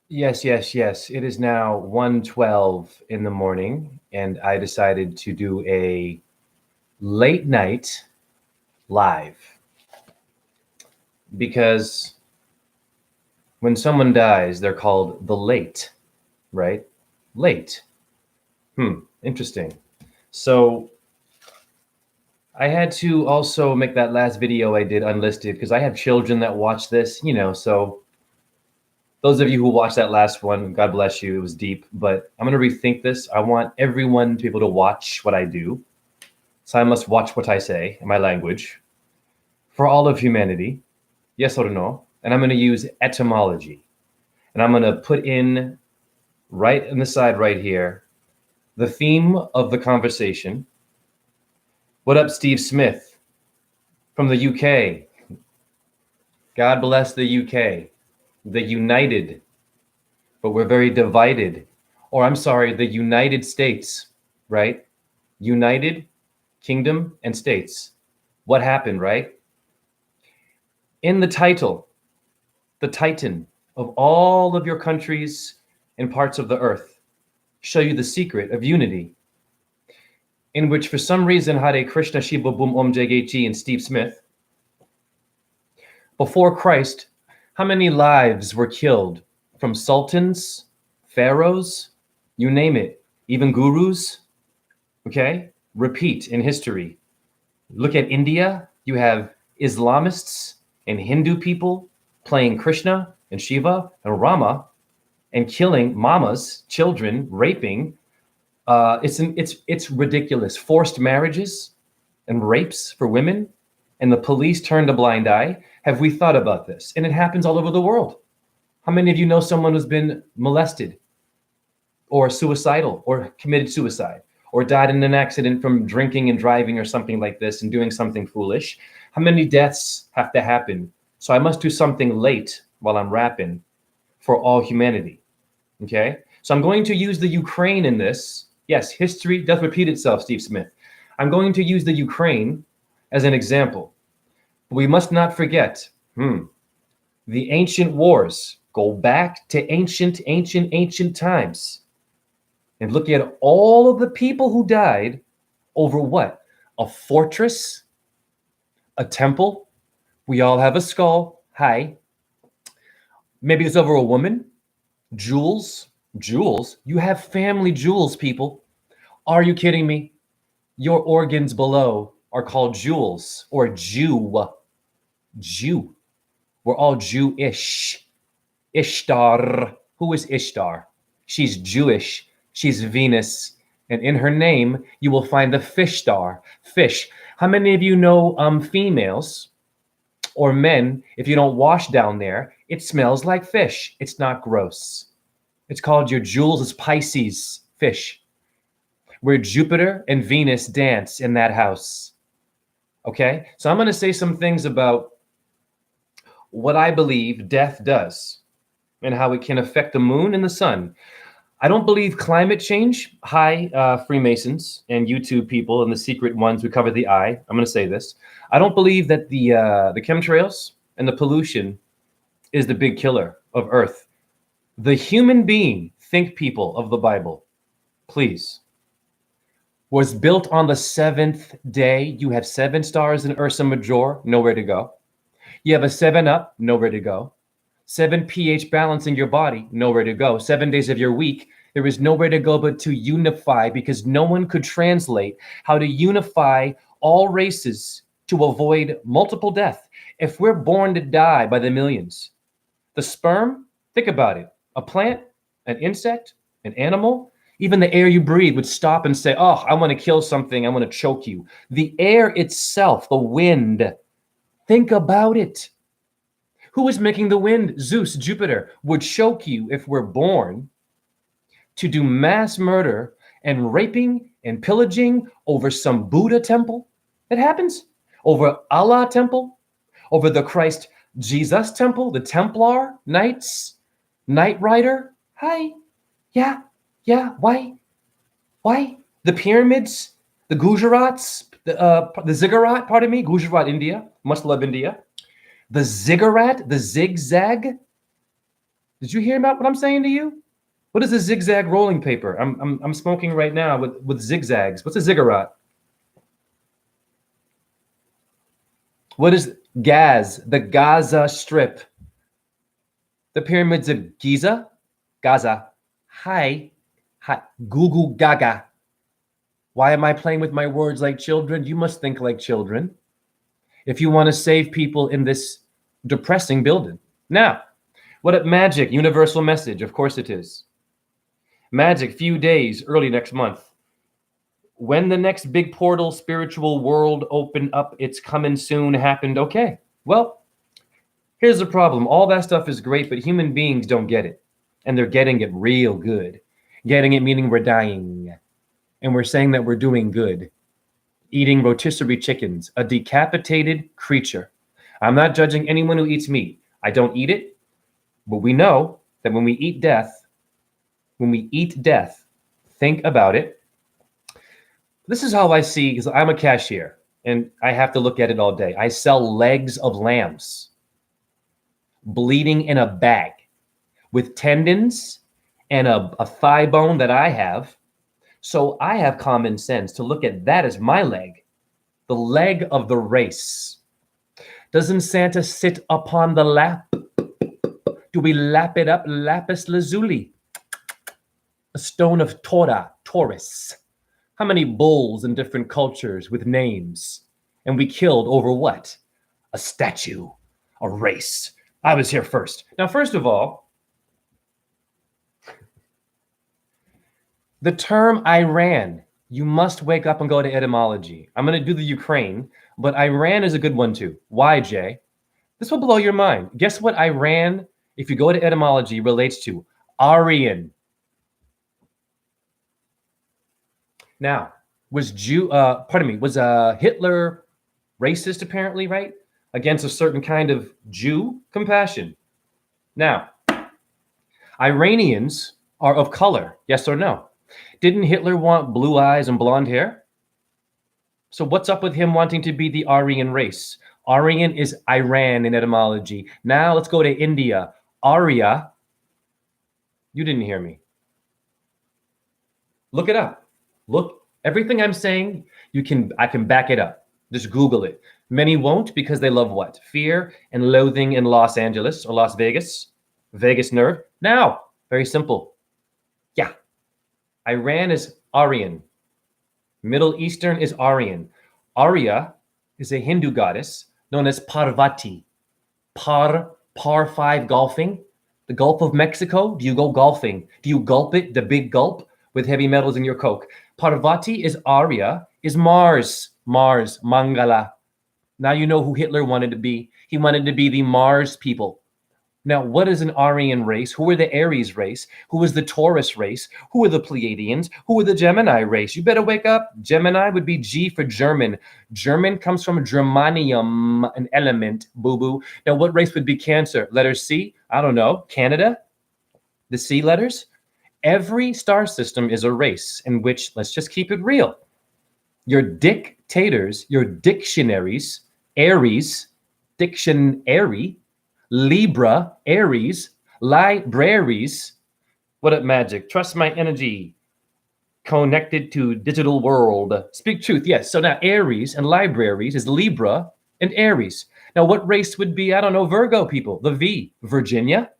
Yes, yes, yes. It is now 1:12 in the morning, and I decided to do a late night live because when someone dies, they're called the late, right? Late. Interesting. So I had to also make that last video I did unlisted because I have children that watch this, so those of you who watched that last one, God bless you. It was deep, but I'm going to rethink this. I want everyone to be able to watch what I do. So I must watch what I say in my language for all of humanity. Yes or no? And I'm going to use etymology. And I'm going to put in right in the side right here the theme of the conversation. What up, Steve Smith from the UK? God bless the UK. The United, but we're very divided. Or I'm sorry, the United States, right? United Kingdom and States. What happened, right? In the title, the Titan of all of your countries and parts of the earth, show you the secret of unity, in which for some reason Hare Krishna Shiva Boom Om Jageti and Steve Smith, before Christ, how many lives were killed from sultans, pharaohs, you name it, even gurus? Okay? Repeat in history. Look at India, you have Islamists and Hindu people playing Krishna and Shiva and Rama and killing mamas, children, raping. It's ridiculous. Forced marriages and rapes for women, and the police turned a blind eye. Have we thought about this? And it happens all over the world. How many of you know someone who's been molested or suicidal or committed suicide or died in an accident from drinking and driving or something like this and doing something foolish? How many deaths have to happen? So I must do something late while I'm rapping for all humanity. Okay? So I'm going to use the Ukraine in this. Yes, history does repeat itself, Steve Smith. I'm going to use the Ukraine as an example. We must not forget the ancient wars. Go back to ancient times and look at all of the people who died over what? A fortress, a temple. We all have a skull. Hi. Maybe it's over a woman. Jewels. Jewels. You have family jewels, people. Are you kidding me? Your organs below are called jewels or Jew. Jew. We're all Jewish. Ishtar. Who is Ishtar? She's Jewish. She's Venus. And in her name, you will find the fish star. Fish. How many of you know females or men, if you don't wash down there, it smells like fish. It's not gross. It's called your jewels is Pisces, fish. Where Jupiter and Venus dance in that house. Okay? So I'm going to say some things about what I believe death does and how it can affect the moon and the sun. I don't believe climate change. Hi, Freemasons and YouTube people and the secret ones who cover the eye. I'm going to say this. I don't believe that the chemtrails and the pollution is the big killer of Earth. The human being, think people of the Bible, please, was built on the seventh day. You have 7 stars in Ursa Major, nowhere to go. You have a 7 up, nowhere to go. 7 pH balance in your body, nowhere to go. 7 days of your week, there is nowhere to go but to unify, because no one could translate how to unify all races to avoid multiple death. If we're born to die by the millions, the sperm, think about it, a plant, an insect, an animal, even the air you breathe would stop and say, oh, I want to kill something, I want to choke you. The air itself, the wind, think about it. Who is making the wind? Zeus, Jupiter, would choke you if we're born to do mass murder and raping and pillaging over some Buddha temple. It happens. Over Allah temple, over the Christ Jesus temple, the Templar Knights, Knight Rider. Hi. Yeah. Why? The pyramids, the Gujarats, the ziggurat, pardon me, Gujarat, India. Must love India. The ziggurat, the zigzag. Did you hear about what I'm saying to you? What is a zigzag rolling paper? I'm smoking right now with zigzags. What's a ziggurat? What is Gaz? The Gaza Strip. The pyramids of Giza? Gaza. Hi. Hi. Goo gaga. Why am I playing with my words like children? You must think like children if you want to save people in this depressing building. Now, what a magic universal message. Of course it is. Magic, few days, early next month. When the next big portal spiritual world opened up, it's coming soon happened. Okay, well, here's the problem. All that stuff is great, but human beings don't get it. And they're getting it real good. Getting it meaning we're dying. And we're saying that we're doing good. Eating rotisserie chickens, a decapitated creature. I'm not judging anyone who eats meat. I don't eat it, but we know that when we eat death, think about it. This is how I see, because I'm a cashier and I have to look at it all day. I sell legs of lambs, bleeding in a bag with tendons and a thigh bone that I have. So I have common sense to look at that as my leg, the leg of the race. Doesn't Santa sit upon the lap? Do we lap it up? Lapis lazuli, a stone of Torah, Taurus. How many bulls in different cultures with names? And we killed over what? A statue, a race. I was here first. Now, first of all, the term Iran, you must wake up and go to etymology. I'm going to do the Ukraine, but Iran is a good one too. Why, Jay? This will blow your mind. Guess what Iran, if you go to etymology, relates to? Aryan. Now, was Hitler racist apparently, right? Against a certain kind of Jew? Compassion. Now, Iranians are of color, yes or no? Didn't Hitler want blue eyes and blonde hair? So what's up with him wanting to be the Aryan race? Aryan is Iran in etymology. Now let's go to India. Arya. You didn't hear me. Look it up. Look, everything I'm saying, I can back it up. Just Google it. Many won't because they love what? Fear and loathing in Los Angeles or Las Vegas. Vegas nerve. Now, very simple. Yeah. Iran is Aryan. Middle Eastern is Aryan. Arya is a Hindu goddess known as Parvati. Par 5 golfing. The Gulf of Mexico. Do you go golfing? Do you gulp it, the big gulp, with heavy metals in your Coke? Parvati is Arya, is Mars. Mars, Mangala. Now you know who Hitler wanted to be. He wanted to be the Mars people. Now, what is an Aryan race? Who are the Aries race? Who is the Taurus race? Who are the Pleiadians? Who are the Gemini race? You better wake up. Gemini would be G for German. German comes from Germanium, an element, boo-boo. Now, what race would be Cancer? Letter C? I don't know. Canada? The C letters? Every star system is a race in which, let's just keep it real. Your dictators, your dictionaries, Aries, dictionary, Libra, Aries, libraries. What up, magic? Trust my energy. Connected to digital world. Speak truth. Yes. So now Aries and libraries is Libra and Aries. Now what race would be, I don't know, Virgo people? The V. Virginia.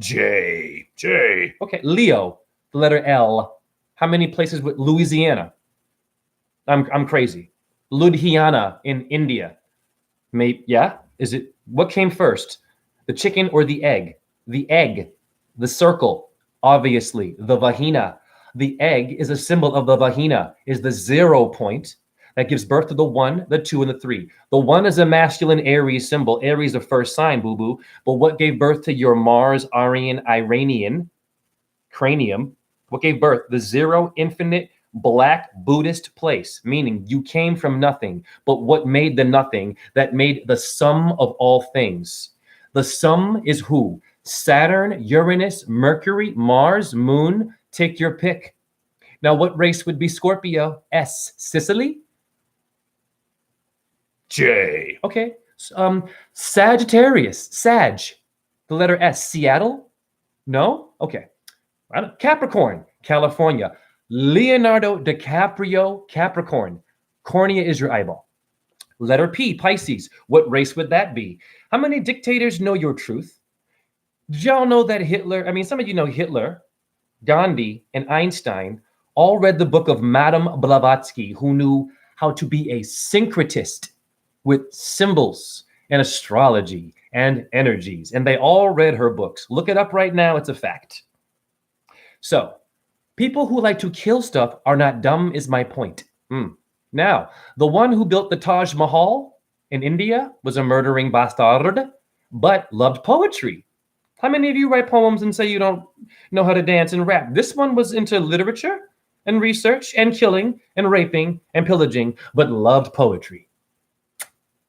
J. Okay. Leo, the letter L. How many places with Louisiana? I'm crazy. Ludhiana in India. Maybe, yeah. Is it, what came first? The chicken or the egg? The egg, the circle, obviously, the vagina. The egg is a symbol of the vagina, is the 0 point that gives birth to the 1, the 2, and the 3. The 1 is a masculine Aries symbol. Aries the first sign, boo-boo. But what gave birth to your Mars, Aryan, Iranian cranium? What gave birth? The 0, infinite, Black Buddhist place, meaning you came from nothing. But what made the nothing? That made the sum of all things. The sum is who? Saturn, Uranus, Mercury, Mars, Moon. Take your pick. Now, what race would be Scorpio? S. Sicily? J. Okay. Sagittarius. Sag. The letter S. Seattle? No? Okay. Capricorn, California. Leonardo DiCaprio, Capricorn. Cornea is your eyeball. Letter P, Pisces. What race would that be? How many dictators know your truth? Did y'all know that Hitler, some of you know Hitler, Gandhi, and Einstein all read the book of Madame Blavatsky, who knew how to be a syncretist with symbols and astrology and energies. And they all read her books. Look it up right now. It's a fact. So, people who like to kill stuff are not dumb, is my point. Now, the one who built the Taj Mahal in India was a murdering bastard, but loved poetry. How many of you write poems and say you don't know how to dance and rap? This one was into literature and research and killing and raping and pillaging, but loved poetry.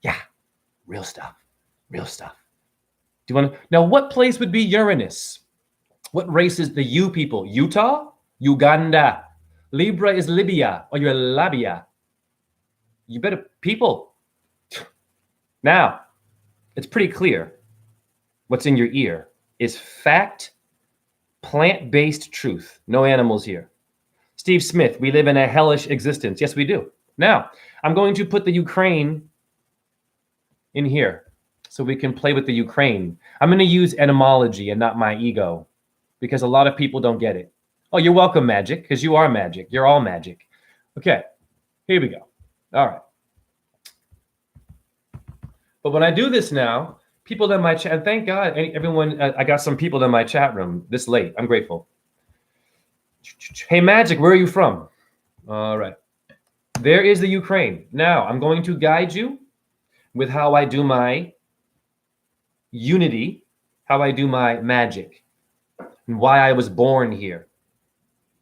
Yeah, real stuff. Real stuff. Do you want to? Now, what place would be Uranus? What race is the U people? Utah? Uganda. Libra is Libya, or you're Labia. You better, people. Now, it's pretty clear what's in your ear is fact, plant-based truth. No animals here. Steve Smith, we live in a hellish existence. Yes, we do. Now, I'm going to put the Ukraine in here so we can play with the Ukraine. I'm going to use etymology and not my ego because a lot of people don't get it. Oh, you're welcome, magic, because you are magic. You're all magic. Okay, here we go. All right. But when I do this now, people in my chat, and thank God, everyone, I got some people in my chat room this late. I'm grateful. Hey, Magic, where are you from? All right. There is the Ukraine. Now, I'm going to guide you with how I do my unity, how I do my magic, and why I was born here,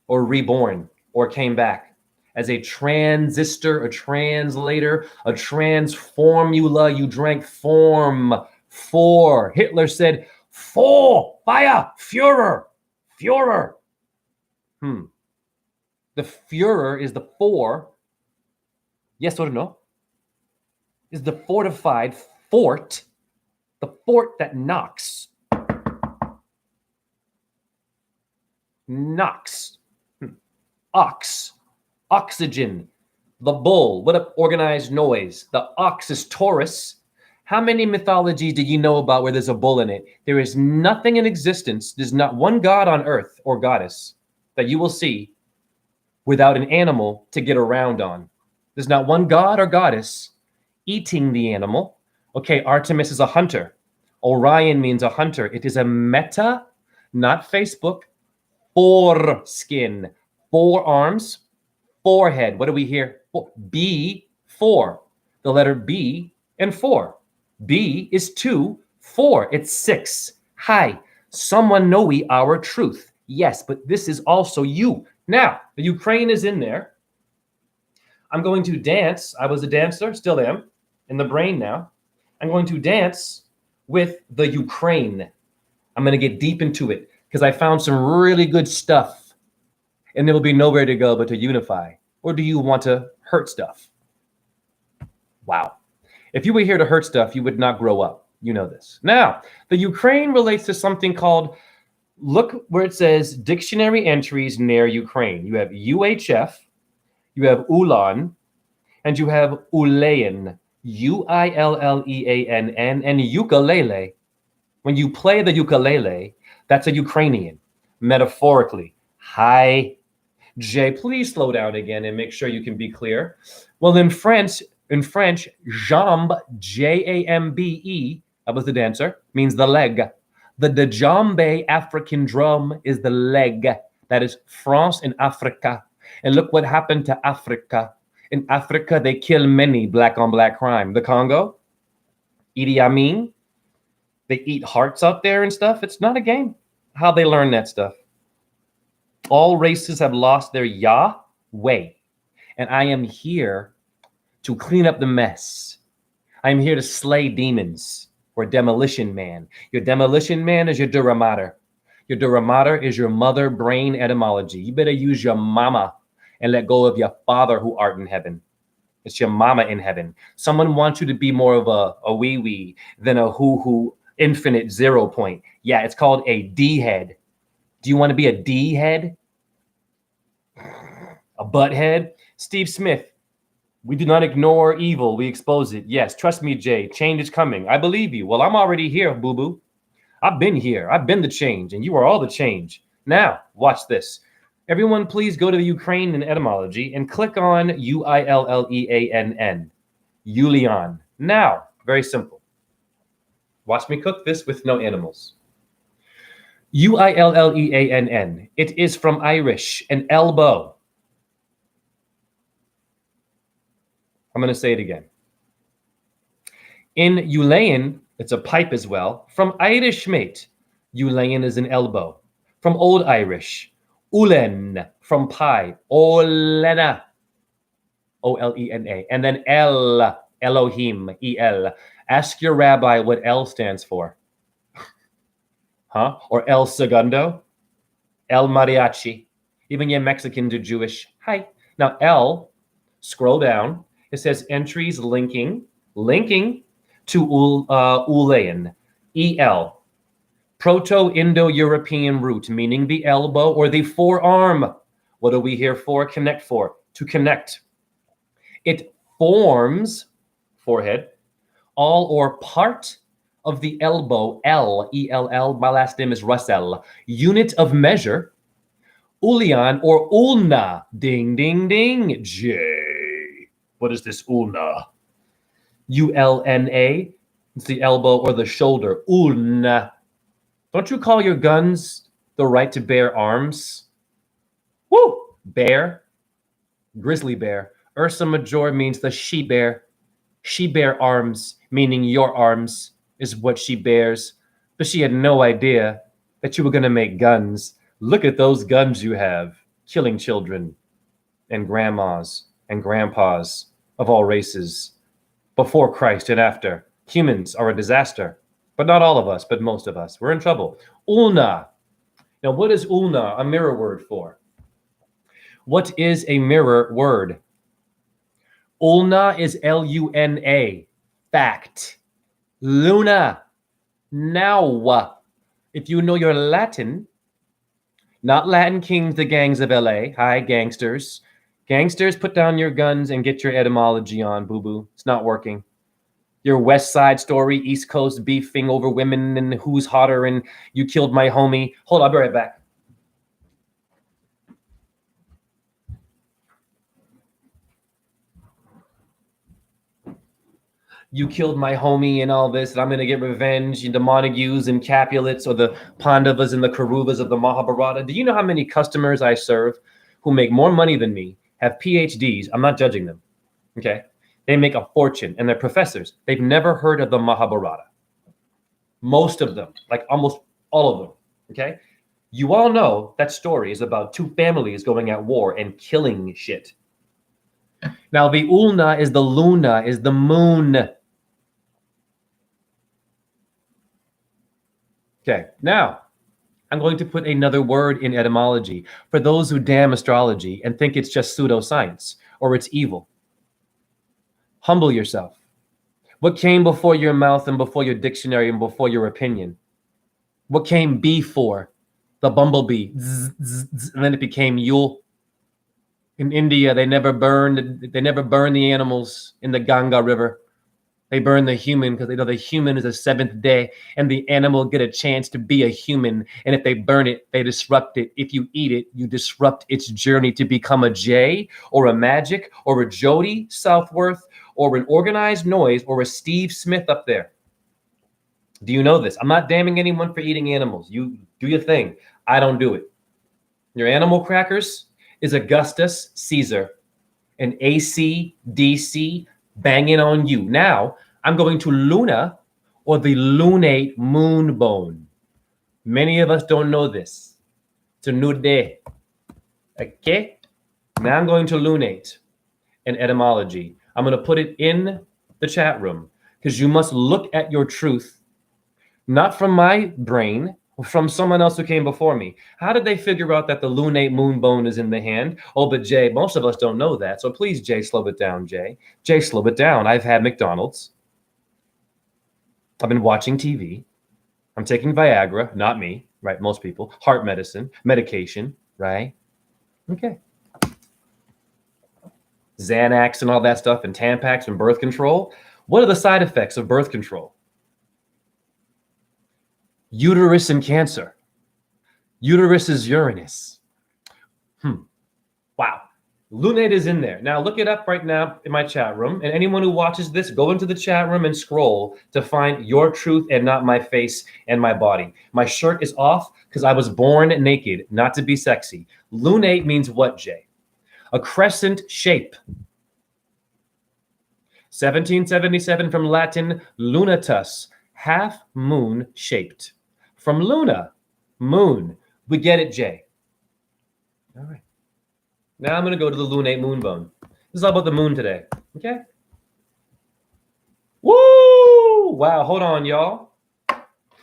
or reborn, or came back as a transistor, a translator, a transformula. You drank form. For Hitler said, for fire, Führer, Führer. The Führer is the four. Yes or no? Is the fortified fort, the fort that knocks. Knocks. Ox, oxygen, the bull. What an organized noise. The ox is Taurus. How many mythologies do you know about where there's a bull in it? There is nothing in existence. There's not one god on earth or goddess that you will see without an animal to get around on. There's not one god or goddess eating the animal. Okay, Artemis is a hunter. Orion means a hunter. It is a meta, not Facebook, foreskin, forearms, forehead. What do we hear? B, 4. The letter B and 4. B is 2, 4. It's 6. Hi, someone know we our truth. Yes, but this is also you. Now, the Ukraine is in there. I'm going to dance. I was a dancer, still am, in the brain now. I'm going to dance with the Ukraine. I'm going to get deep into it because I found some really good stuff. And there will be nowhere to go but to unify. Or do you want to hurt stuff? Wow. If you were here to hurt stuff, you would not grow up. You know this. Now, the Ukraine relates to something called, look where it says dictionary entries near Ukraine. You have UHF, you have Ulan, and you have Ulean, Uilleann, and ukulele. When you play the ukulele, that's a Ukrainian, metaphorically. Hi, Jay, please slow down again and make sure you can be clear. Well, in French, jambe, Jambe, I was the dancer, means the leg. The djembe African drum is the leg. That is France and Africa. And look what happened to Africa. In Africa, they kill many black on black crime. The Congo, Idi Amin, they eat hearts out there and stuff. It's not a game. How they learn that stuff. All races have lost their Yahweh. And I am here to clean up the mess. I'm here to slay demons, or demolition man. Your demolition man is your Dura Mater. Your Dura Mater is your mother brain etymology. You better use your mama and let go of your father who art in heaven. It's your mama in heaven. Someone wants you to be more of a wee-wee than a who infinite 0 point. Yeah, it's called a D-head. Do you want to be a D head? A butt head? Steve Smith, we do not ignore evil, we expose it. Yes, trust me, Jay, change is coming. I believe you. Well, I'm already here, boo-boo. I've been here. I've been the change, and you are all the change. Now, watch this. Everyone, please go to the Ukraine in etymology and click on Uilleann. Yulian. Now, very simple. Watch me cook this with no animals. Uilleann. It is from Irish, an elbow. I'm going to say it again. In Ulayan, it's a pipe as well. From Irish, mate, Ulayan is an elbow. From Old Irish, ulen, from pie, olena, Olena. And then El, Elohim, El. Ask your rabbi what L stands for. Huh? Or El Segundo, El Mariachi. Even your Mexicans are Jewish. Hi. Now, L, scroll down. It says entries linking to Ulayan, EL. Proto-Indo-European root, meaning the elbow or the forearm. What are we here for? Connect for. To connect. It forms, forehead, all or part of the elbow, L, E-L-L, my last name is Russell, unit of measure, Ulian or ulna, ding, ding, ding, J. What is this ulna? U-L-N-A, it's the elbow or the shoulder, ulna. Don't you call your guns the right to bear arms? Woo! Bear, grizzly bear. Ursa Major means the she bear. She bear arms, meaning your arms is what she bears. But she had no idea that you were going to make guns. Look at those guns you have, killing children and grandmas and grandpas of all races, before Christ and after. Humans are a disaster, but not all of us, but most of us. We're in trouble. Ulna. Now, what is ulna a mirror word for? What is a mirror word? Ulna is L-U-N-A, fact. Luna, now. If you know your Latin, not Latin kings, the gangs of LA. Hi, gangsters. Gangsters, put down your guns and get your etymology on, boo-boo. It's not working. Your West Side Story, East Coast beefing over women and who's hotter and you killed my homie. Hold on, I'll be right back. You killed my homie and all this, and I'm going to get revenge. The Montagues and Capulets or the Pandavas and the Kuruvas of the Mahabharata. Do you know how many customers I serve who make more money than me, have PhDs? I'm not judging them, okay? They make a fortune, and they're professors. They've never heard of the Mahabharata. Most of them, like almost all of them, okay? You all know that story is about two families going at war and killing shit. Now, the ulna is the luna, is the moon. Okay, now I'm going to put another word in etymology for those who damn astrology and think it's just pseudoscience or it's evil. Humble yourself. What came before your mouth and before your dictionary and before your opinion? What came before? The bumblebee. Zzz, zzz, zzz, and then it became Yule. In India, they never burn the animals in the Ganga River. They burn the human because they know the human is the seventh day and the animal get a chance to be a human. And if they burn it, they disrupt it. If you eat it, you disrupt its journey to become a Jay or a Magic or a Jody Southworth or an Organized Noise or a Steve Smith up there. Do you know this? I'm not damning anyone for eating animals. You do your thing. I don't do it. Your animal crackers is Augustus Caesar, an AC/DC banging on you. Now, I'm going to Luna or the lunate moon bone. Many of us don't know this. It's a new day. Okay? Now I'm going to lunate in etymology. I'm going to put it in the chat room because you must look at your truth, not from my brain, from someone else who came before me. How did they figure out that the lunate moon bone is in the hand? Oh, but Jay, most of us don't know that. So please, Jay, slow it down, Jay. Jay, slow it down. I've had McDonald's. I've been watching TV. I'm taking Viagra, not me. right? Most people. Heart medicine, medication, right? Okay. Xanax and all that stuff, and Tampax and birth control. What are the side effects of birth control? Uterus and cancer. Uterus is Uranus. Wow. Lunate is in there. Now look it up right now in my chat room. And anyone who watches this, go into the chat room and scroll to find your truth and not my face and my body. My shirt is off because I was born naked, not to be sexy. Lunate means what, Jay? A crescent shape. 1777 from Latin lunatus, half moon shaped. From luna, moon. We get it, Jay. All right. Now I'm going to go to the lunate moon bone. This is all about the moon today. Okay? Woo! Wow, hold on, y'all.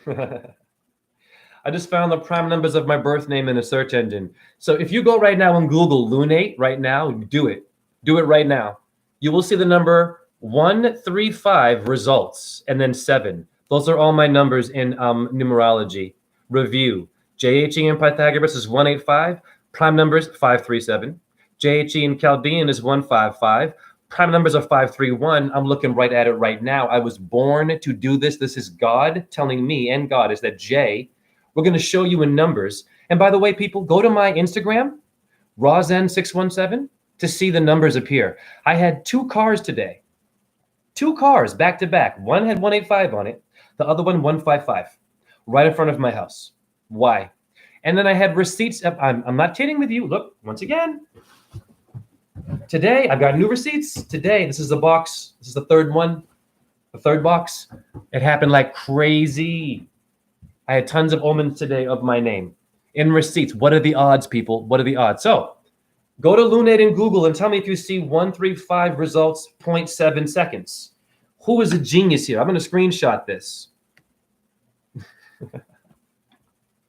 I just found the prime numbers of my birth name in a search engine. So if you go right now and Google lunate right now, do it. Do it right now. You will see the number 135 results and then 7. Those are all my numbers in numerology. Review. JHE in Pythagoras is 185. Prime numbers 537. JHE in Chaldean is 155. Prime numbers are 531. I'm looking right at it right now. I was born to do this. This is God telling me, and God is that Jay, we're going to show you in numbers. And by the way, people, go to my Instagram, Rozen617, to see the numbers appear. I had 2 cars today. 2 cars back to back. One had 185 on it. The other one 155. Right in front of my house. Why? And then I had receipts. I'm not kidding with you. Look, once again. Today, I've got new receipts. Today, this is the box. This is the third one. The third box. It happened like crazy. I had tons of omens today of my name. In receipts. What are the odds, people? What are the odds? So, go to Lunate in Google and tell me if you see 135 results, 0.7 seconds. Who is a genius here? I'm going to screenshot this.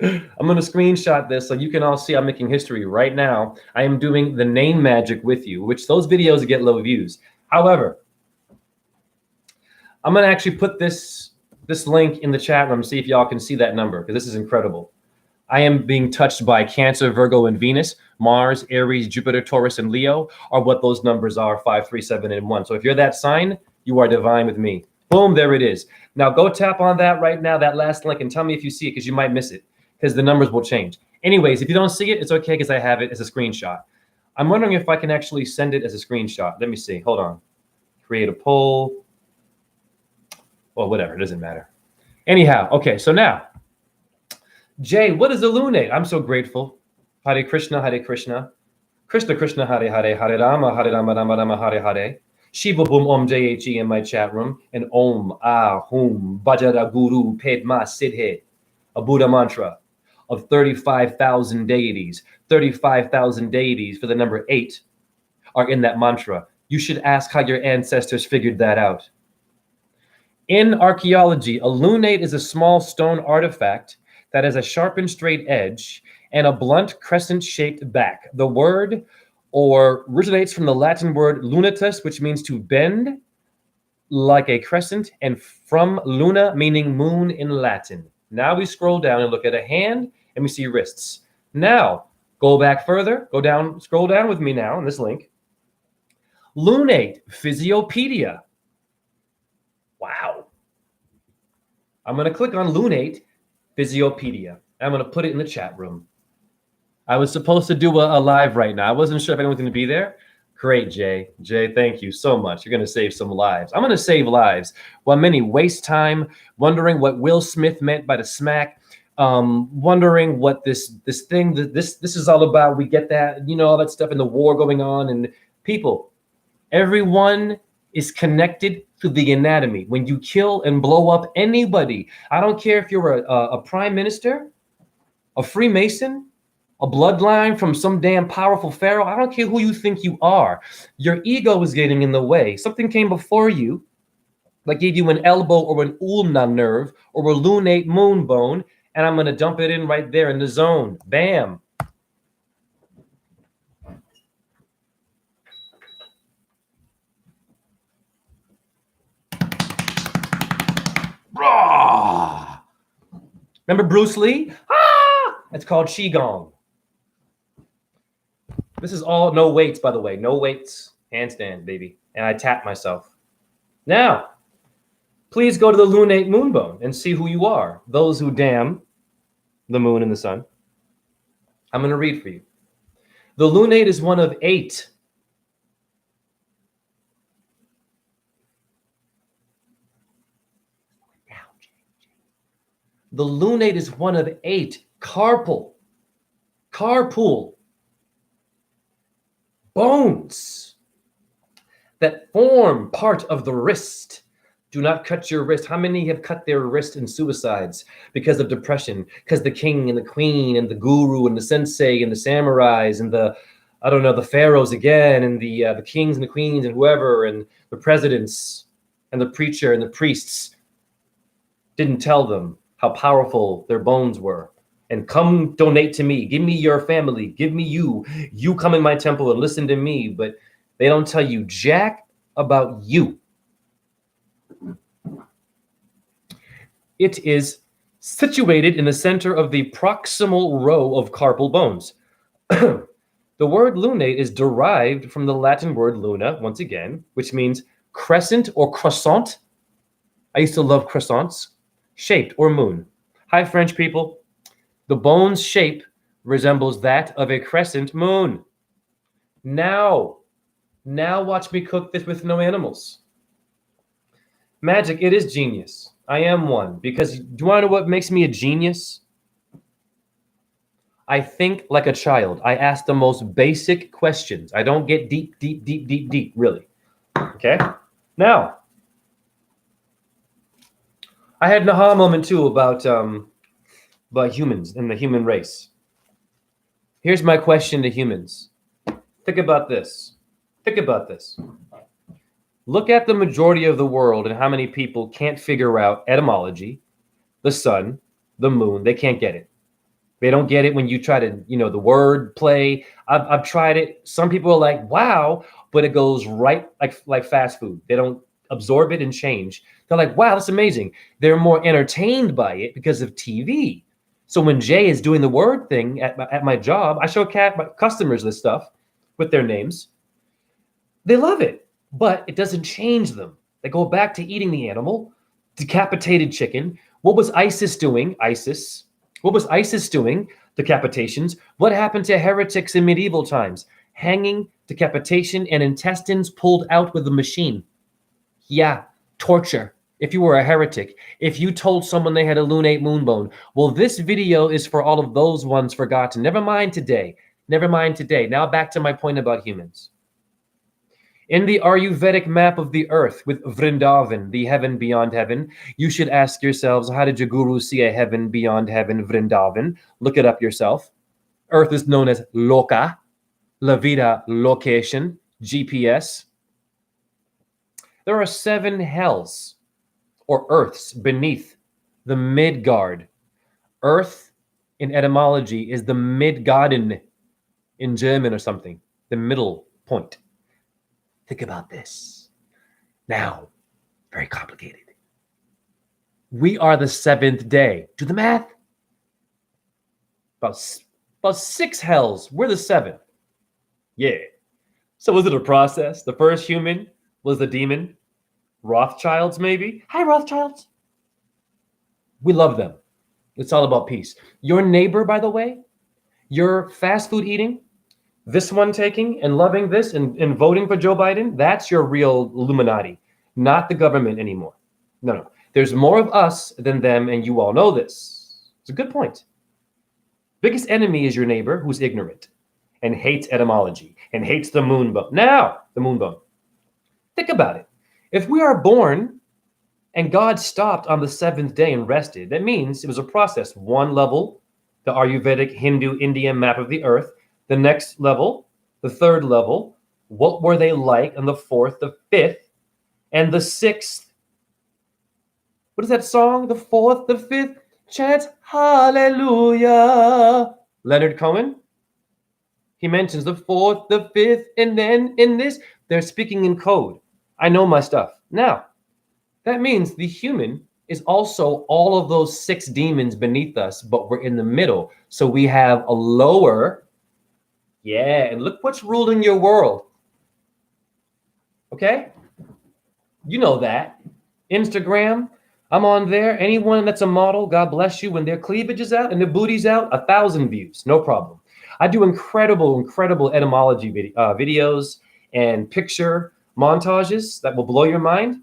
I'm going to screenshot this so you can all see I'm making history right now. I am doing the name magic with you, which those videos get low views. However, I'm going to actually put this link in the chat room, see if y'all can see that number, because this is incredible. I am being touched by Cancer, Virgo, and Venus. Mars, Aries, Jupiter, Taurus, and Leo are what those numbers are, 5, 3, 7, and 1. So if you're that sign, you are divine with me. Boom, there it is. Now go tap on that right now, that last link, and tell me if you see it, because you might miss it, because the numbers will change. Anyways, if you don't see it, it's okay, because I have it as a screenshot. I'm wondering if I can actually send it as a screenshot. Let me see. Hold on. Create a poll. Well, whatever. It doesn't matter. Anyhow, okay, so now, Jay, what is a lunate? I'm so grateful. Hare Krishna, Hare Krishna. Krishna Krishna, Hare Hare, Hare Rama, Rama Rama, Hare Hare. Shiva Boom Om JHE in my chat room. And Om Ahum Bhajara Guru Pedma Siddhe. A Buddha mantra of 35,000 deities. 35,000 deities for the number 8 are in that mantra. You should ask how your ancestors figured that out. In archaeology, a lunate is a small stone artifact that has a sharpened straight edge and a blunt crescent-shaped back. The word originates from the Latin word lunatus, which means to bend like a crescent, and from luna, meaning moon in Latin. Now we scroll down and look at a hand, and we see wrists. Now, go back further, go down, scroll down with me now on this link. Lunate, Physiopedia. Wow. I'm going to click on Lunate, Physiopedia. I'm going to put it in the chat room. I was supposed to do a live right now. I wasn't sure if anyone's going to be there. Great, Jay. Jay, thank you so much. You're going to save some lives. I'm going to save lives. While many waste time wondering what Will Smith meant by the smack, wondering what this thing, this is all about. We get that, you know, all that stuff in the war going on. And people, everyone is connected to the anatomy. When you kill and blow up anybody, I don't care if you're a prime minister, a Freemason, a bloodline from some damn powerful pharaoh. I don't care who you think you are. Your ego is getting in the way. Something came before you that gave you an elbow or an ulna nerve or a lunate moon bone, and I'm going to dump it in right there in the zone. Bam. Remember Bruce Lee? Ah! It's called Qigong. This is all no weights, by the way. No weights. Handstand, baby. And I tap myself. Now, please go to the lunate moonbone and see who you are. Those who damn the moon and the sun. I'm going to read for you. The lunate is one of 8. The lunate is one of 8 carpal bones that form part of the wrist. Do not cut your wrist. How many have cut their wrist in suicides because of depression? Because the king and the queen and the guru and the sensei and the samurais and the, I don't know, the pharaohs again, and the kings and the queens and whoever, and the presidents and the preacher and the priests didn't tell them how powerful their bones were. And come donate to me. Give me your family. Give me you. You come in my temple and listen to me. But they don't tell you jack about you. It is situated in the center of the proximal row of carpal bones. The word lunate is derived from the Latin word luna, once again, which means crescent or croissant. I used to love croissants. Shaped or moon. Hi, French people. The bone's shape resembles that of a crescent moon. Now watch me cook this with no animals. Magic, it is genius. I am one. Because do you want to know what makes me a genius? I think like a child. I ask the most basic questions. I don't get deep, really. Okay? Now, I had an aha moment too about humans and the human race. Here's my question to humans. Think about this. Look at the majority of the world and how many people can't figure out etymology, the sun, the moon. They can't get it. They don't get it when you try to, the word play. I've tried it. Some people are like, wow, but it goes right like fast food. They don't absorb it and change. They're like, wow, that's amazing. They're more entertained by it because of TV. So when Jay is doing the word thing at my job, I show my customers this stuff with their names. They love it, but it doesn't change them. They go back to eating the animal, decapitated chicken. What was ISIS doing? What was ISIS doing? Decapitations. What happened to heretics in medieval times? Hanging, decapitation, and intestines pulled out with a machine. Yeah, torture. If you were a heretic, if you told someone they had a lunate moonbone, well, this video is for all of those ones forgotten. Never mind today. Now back to my point about humans. In the Ayurvedic map of the earth with Vrindavan, the heaven beyond heaven, you should ask yourselves, how did your guru see a heaven beyond heaven, Vrindavan? Look it up yourself. Earth is known as Loka, La Vida location, GPS. There are 7 hells or earths beneath the Midgard. Earth in etymology is the Midgarden in German or something, the middle point. Think about this. Now, very complicated. We are the 7th day. Do the math. About 6 hells. We're the 7th. Yeah. So was it a process? The first human was the demon. Rothschilds, maybe? Hi, Rothschilds. We love them. It's all about peace. Your neighbor, by the way, your fast food eating, this one taking and loving this and voting for Joe Biden, that's your real Illuminati, not the government anymore. No. There's more of us than them, and you all know this. It's a good point. Biggest enemy is your neighbor who's ignorant and hates etymology and hates the moonbone. Now, the moonbone. Think about it. If we are born and God stopped on the 7th day and rested, that means it was a process. One level, the Ayurvedic Hindu Indian map of the earth. The next level, the 3rd level, what were they like on the 4th, the 5th, and the 6th? What is that song? The 4th, the 5th, chant hallelujah. Leonard Cohen, he mentions the 4th, the 5th, and then in this, they're speaking in code. I know my stuff. Now, that means the human is also all of those 6 demons beneath us, but we're in the middle. So we have a lower, and look what's ruling your world. Okay? You know that. Instagram, I'm on there. Anyone that's a model, God bless you. When their cleavage is out and their booty's out, 1,000 views, no problem. I do incredible etymology videos and picture montages that will blow your mind.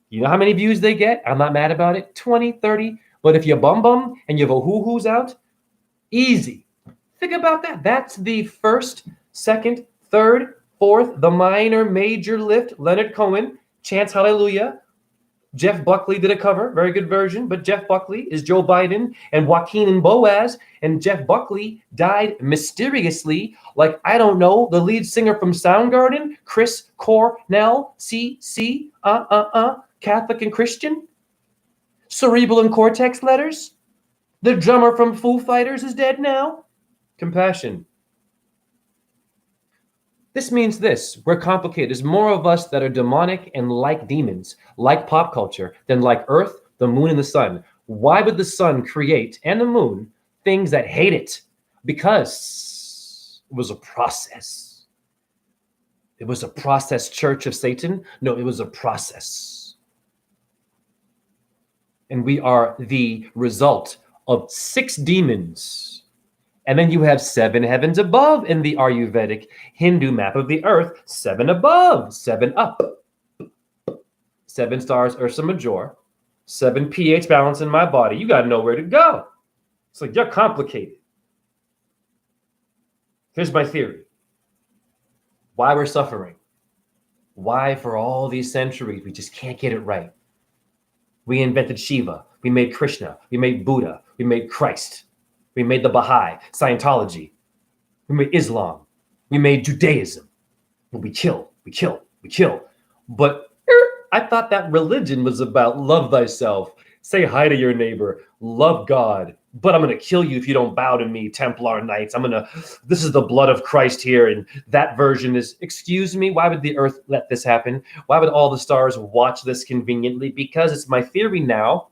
You know how many views they get? I'm not mad about it. 20, 30. But if you're bum and you have a hoo-hoos out, easy. Think about that. That's the first, second, third, fourth, the minor, major lift. Leonard Cohen, Chants Hallelujah. Jeff Buckley did a cover, very good version, but Jeff Buckley is Joe Biden and Joaquin and Boaz, and Jeff Buckley died mysteriously, like, I don't know, the lead singer from Soundgarden, Chris Cornell, Catholic and Christian, cerebral and cortex letters. The drummer from Foo Fighters is dead now. Compassion. This means this, we're complicated. There's more of us that are demonic and like demons, like pop culture, than like Earth, the moon, and the sun. Why would the sun create, and the moon, things that hate it? Because it was a process. It was a process, Church of Satan. No, it was a process. And we are the result of 6 demons. And then you have 7 heavens above in the Ayurvedic Hindu map of the earth. 7 above, 7 up. 7 stars, Ursa Major. 7 pH balance in my body. You got to know where to go. It's like, you're complicated. Here's my theory. Why we're suffering. Why for all these centuries we just can't get it right. We invented Shiva. We made Krishna. We made Buddha. We made Christ. We made the Baha'i, Scientology. We made Islam. We made Judaism. We kill. But I thought that religion was about love thyself, say hi to your neighbor, love God, but I'm going to kill you if you don't bow to me, Templar Knights. This is the blood of Christ here. And that version is, excuse me, why would the earth let this happen? Why would all the stars watch this conveniently? Because it's my theory now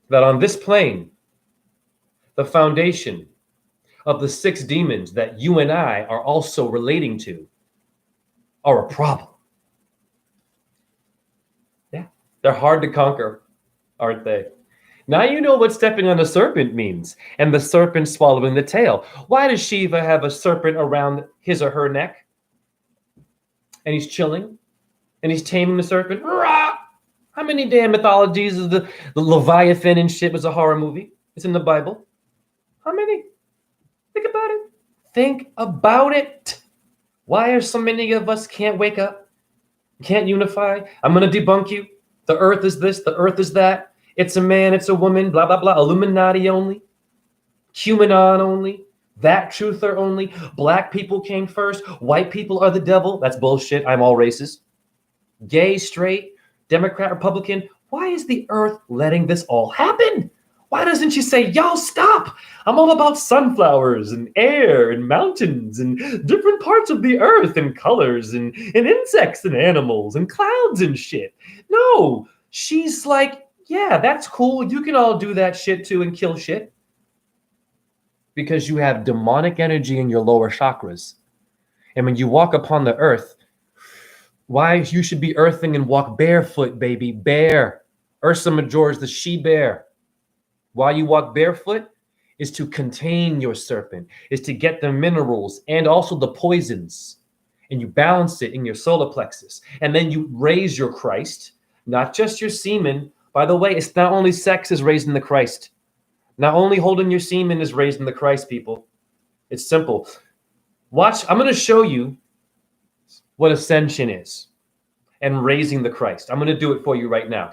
that on this plane, the foundation of the 6 demons that you and I are also relating to are a problem. Yeah, they're hard to conquer, aren't they? Now you know what stepping on a serpent means, and the serpent swallowing the tail. Why does Shiva have a serpent around his or her neck? And he's chilling, and he's taming the serpent. Rah! How many damn mythologies is the Leviathan and shit was a horror movie? It's in the Bible. How many? Think about it. Think about it. Why are so many of us can't wake up? Can't unify? I'm going to debunk you. The earth is this, the earth is that. It's a man, it's a woman, blah, blah, blah. Illuminati only. QAnon only. That truther only. Black people came first. White people are the devil. That's bullshit. I'm all races. Gay, straight, Democrat, Republican. Why is the earth letting this all happen? Why doesn't she say, yo, stop? I'm all about sunflowers and air and mountains and different parts of the earth and colors and insects and animals and clouds and shit. No, she's like, yeah, that's cool. You can all do that shit too and kill shit. Because you have demonic energy in your lower chakras. And when you walk upon the earth, why you should be earthing and walk barefoot, baby, bare. Ursa Major is the she-bear. Why you walk barefoot is to contain your serpent, is to get the minerals and also the poisons, and you balance it in your solar plexus. And then you raise your Christ, not just your semen. By the way, it's not only sex is raising the Christ. Not only holding your semen is raising the Christ, people. It's simple. Watch, I'm going to show you what ascension is and raising the Christ. I'm going to do it for you right now.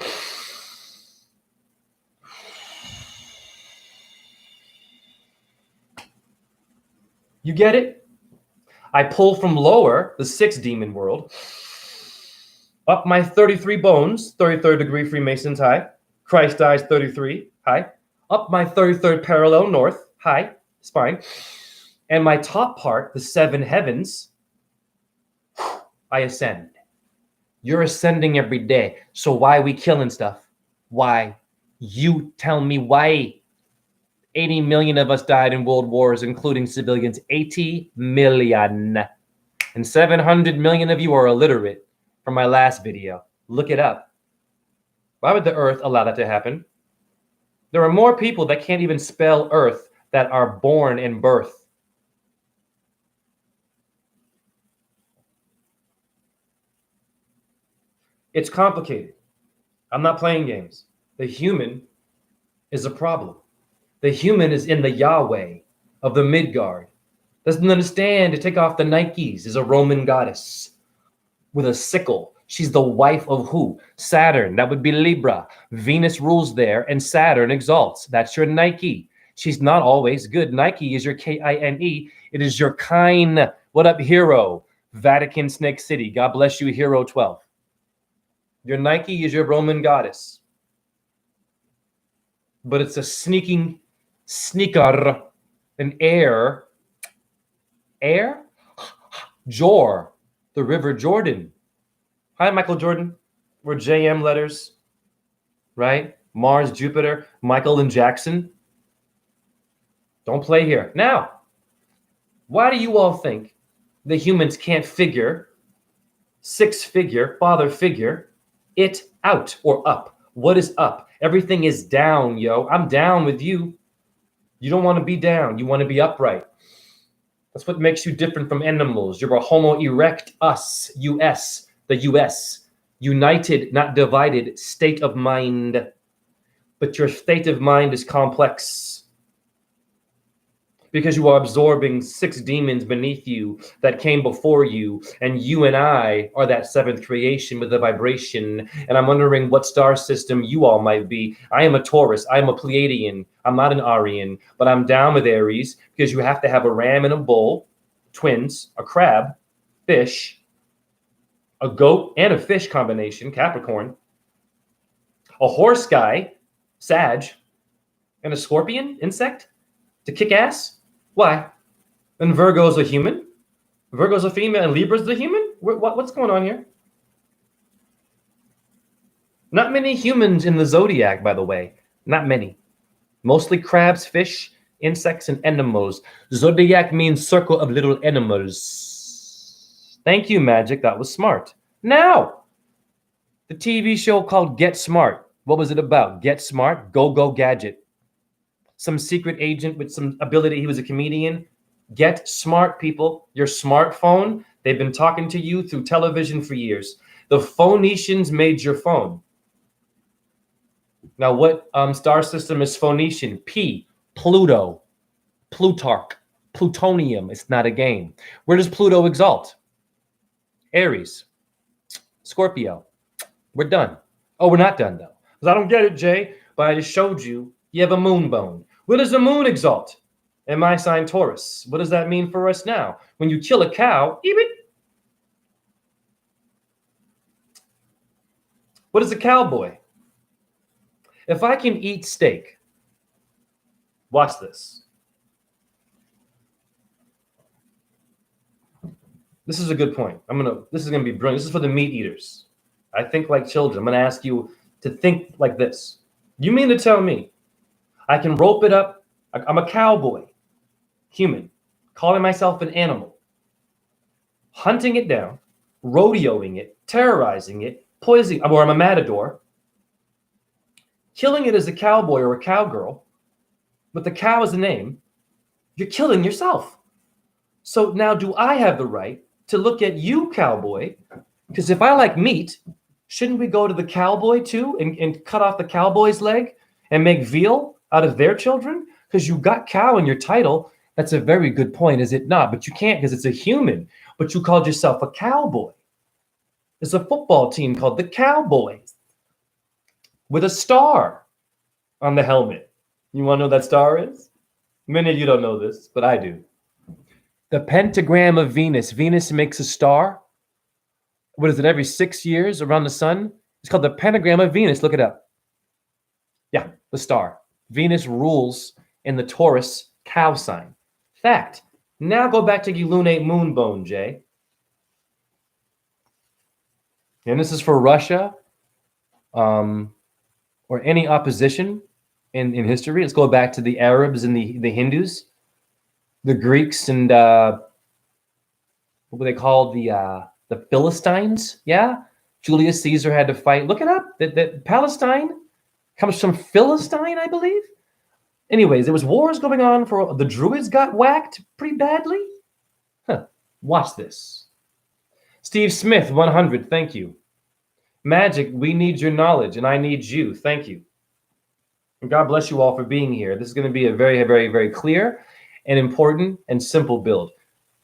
You get it? I pull from lower, the 6 demon world, up my 33 bones, 33rd degree Freemasons high. Christ dies 33 high. Up my 33rd parallel north, high, spine. And my top part, the 7 heavens, I ascend. You're ascending every day. So why we killing stuff? Why? You tell me why. 80 million of us died in world wars, including civilians. 80 million. And 700 million of you are illiterate from my last video. Look it up. Why would the earth allow that to happen? There are more people that can't even spell earth that are born in birth. It's complicated. I'm not playing games. The human is a problem. The human is in the Yahweh of the Midgard. Doesn't understand to take off the Nikes, is a Roman goddess with a sickle. She's the wife of who? Saturn. That would be Libra. Venus rules there and Saturn exalts. That's your Nike. She's not always good. Nike is your Kine. It is your kind. What up, hero? Vatican Snake City. God bless you, Hero 12. Your Nike is your Roman goddess. But it's a sneaker, an air, Jor, the River Jordan. Hi, Michael Jordan. We're JM letters, right? Mars, Jupiter, Michael and Jackson. Don't play here. Now, why do you all think the humans can't figure, six-figure, father figure, it out or up? What is up? Everything is down, yo. I'm down with you. You don't want to be down. You want to be upright. That's what makes you different from animals. You're a Homo erectus, US, the US. United, not divided, state of mind. But your state of mind is complex because you are absorbing 6 demons beneath you that came before you, and you and I are that 7th creation with a vibration. And I'm wondering what star system you all might be. I am a Taurus. I am a Pleiadian. I'm not an Aryan, but I'm down with Aries because you have to have a ram and a bull, twins, a crab, fish, a goat and a fish combination, Capricorn, a horse guy, Sag, and a scorpion, insect, to kick ass. Why? And Virgo's a human? Virgo's a female and Libra's the human? What's going on here? Not many humans in the zodiac, by the way. Not many. Mostly crabs, fish, insects, and animals. Zodiac means circle of little animals. Thank you, Magic. That was smart. Now, the TV show called Get Smart. What was it about? Get Smart, Go Gadget. Some secret agent with some ability. He was a comedian. Get smart, people. Your smartphone, they've been talking to you through television for years. The Phoenicians made your phone. Now, what star system is Phoenician? P, Pluto, Plutarch, plutonium. It's not a game. Where does Pluto exalt? Aries, Scorpio. We're done. Oh, we're not done, though. Because I don't get it, Jay, but I just showed you have a moon bone. Where does the moon exalt? In my sign, Taurus. What does that mean for us now? When you kill a cow, eat it. What is a cowboy? If I can eat steak, watch this. This is a good point. This is gonna be brilliant. This is for the meat eaters. I think like children. I'm gonna ask you to think like this. You mean to tell me I can rope it up? I'm a cowboy, human, calling myself an animal, hunting it down, rodeoing it, terrorizing it, poisoning, or I'm a matador, killing it as a cowboy or a cowgirl, but the cow is a name. You're killing yourself. So now do I have the right to look at you, cowboy? Because if I like meat, shouldn't we go to the cowboy too and cut off the cowboy's leg and make veal out of their children? Because you got cow in your title. That's a very good point, is it not? But you can't because it's a human. But you called yourself a cowboy. There's a football team called the Cowboys with a star on the helmet. You want to know what that star is? Many of you don't know this, but I do. The Pentagram of Venus. Venus makes a star. What is it, every 6 years around the sun? It's called the Pentagram of Venus. Look it up. Yeah, the star. Venus rules in the Taurus cow sign. Fact. Now go back to your lunate moon bone, Jay. And this is for Russia, or any opposition in history. Let's go back to the Arabs and the Hindus, the Greeks, and what were they called? The Philistines. Yeah, Julius Caesar had to fight. Look it up. That Palestine comes from Philistine, I believe. Anyways, there was wars going on for the Druids got whacked pretty badly. Huh. Watch this. Steve Smith, 100. Thank you. Magic, we need your knowledge, and I need you. Thank you. And God bless you all for being here. This is going to be a very, very, very clear and important and simple build.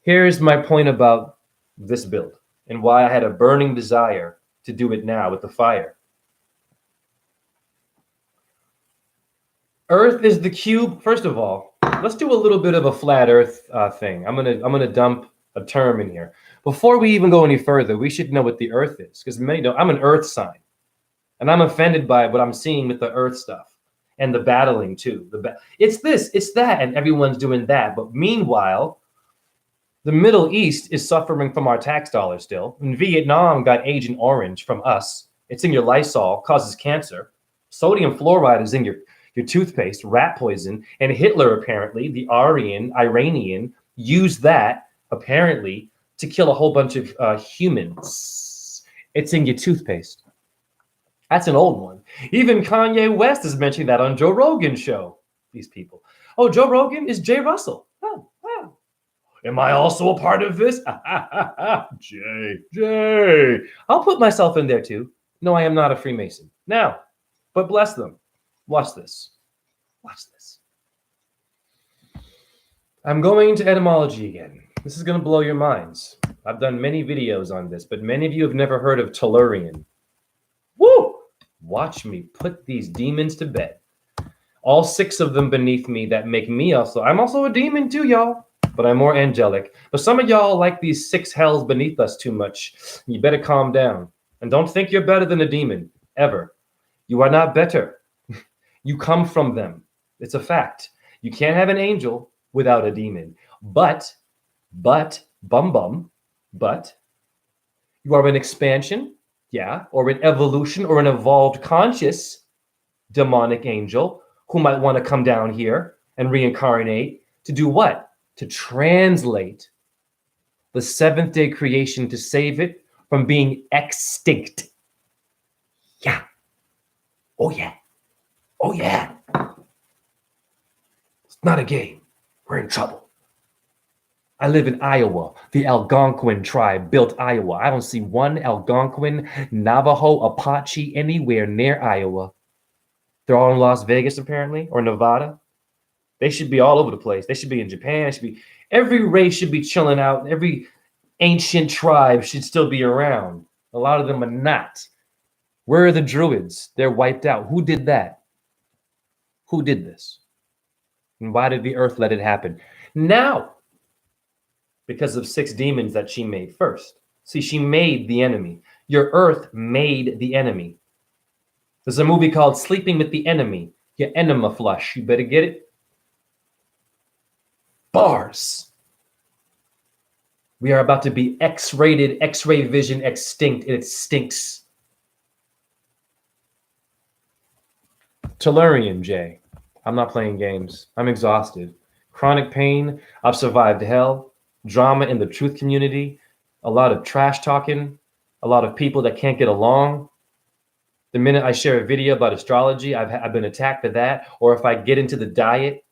Here's my point about this build and why I had a burning desire to do it now with the fire. Earth is the cube. First of all, let's do a little bit of a flat Earth thing. I'm gonna dump a term in here. Before we even go any further, we should know what the Earth is, because many don't. I'm an Earth sign, and I'm offended by what I'm seeing with the Earth stuff and the battling too. It's this, it's that, and everyone's doing that. But meanwhile, the Middle East is suffering from our tax dollars still. And Vietnam got Agent Orange from us. It's in your Lysol, causes cancer. Sodium fluoride is in your toothpaste, rat poison. And Hitler, apparently, the Iranian, used that, apparently, to kill a whole bunch of humans. It's in your toothpaste. That's an old one. Even Kanye West is mentioning that on Joe Rogan's show. These people. Oh, Joe Rogan is Jay Russell. Oh, wow. Am I also a part of this? Jay. I'll put myself in there too. No, I am not a Freemason. Now, but bless them. Watch this. Watch this. I'm going to etymology again. This is going to blow your minds. I've done many videos on this, but many of you have never heard of Tellurian. Woo! Watch me put these demons to bed. All 6 of them beneath me that make me also. I'm also a demon too, y'all, but I'm more angelic. But some of y'all like these 6 hells beneath us too much. You better calm down. And don't think you're better than a demon, ever. You are not better. You come from them. It's a fact. You can't have an angel without a demon. But, you are an expansion, yeah, or an evolution or an evolved conscious demonic angel who might want to come down here and reincarnate to do what? To translate the 7th day creation to save it from being extinct. Yeah. Oh, yeah. Oh, yeah. It's not a game. We're in trouble. I live in Iowa. The Algonquin tribe built Iowa. I don't see one Algonquin, Navajo, Apache anywhere near Iowa. They're all in Las Vegas, apparently, or Nevada. They should be all over the place. They should be in Japan. Every race should be chilling out. Every ancient tribe should still be around. A lot of them are not. Where are the Druids? They're wiped out. Who did that? Who did this? And why did the earth let it happen? Now, because of 6 demons that she made first. See, she made the enemy. Your earth made the enemy. There's a movie called Sleeping with the Enemy. Your enema flush. You better get it. Bars. We are about to be X-rated, X-ray vision extinct. It stinks. Tellurian, Jay. I'm not playing games. I'm exhausted. Chronic pain. I've survived hell. Drama in the truth community. A lot of trash talking. A lot of people that can't get along. The minute I share a video about astrology, I've been attacked for that. Or if I get into the diet.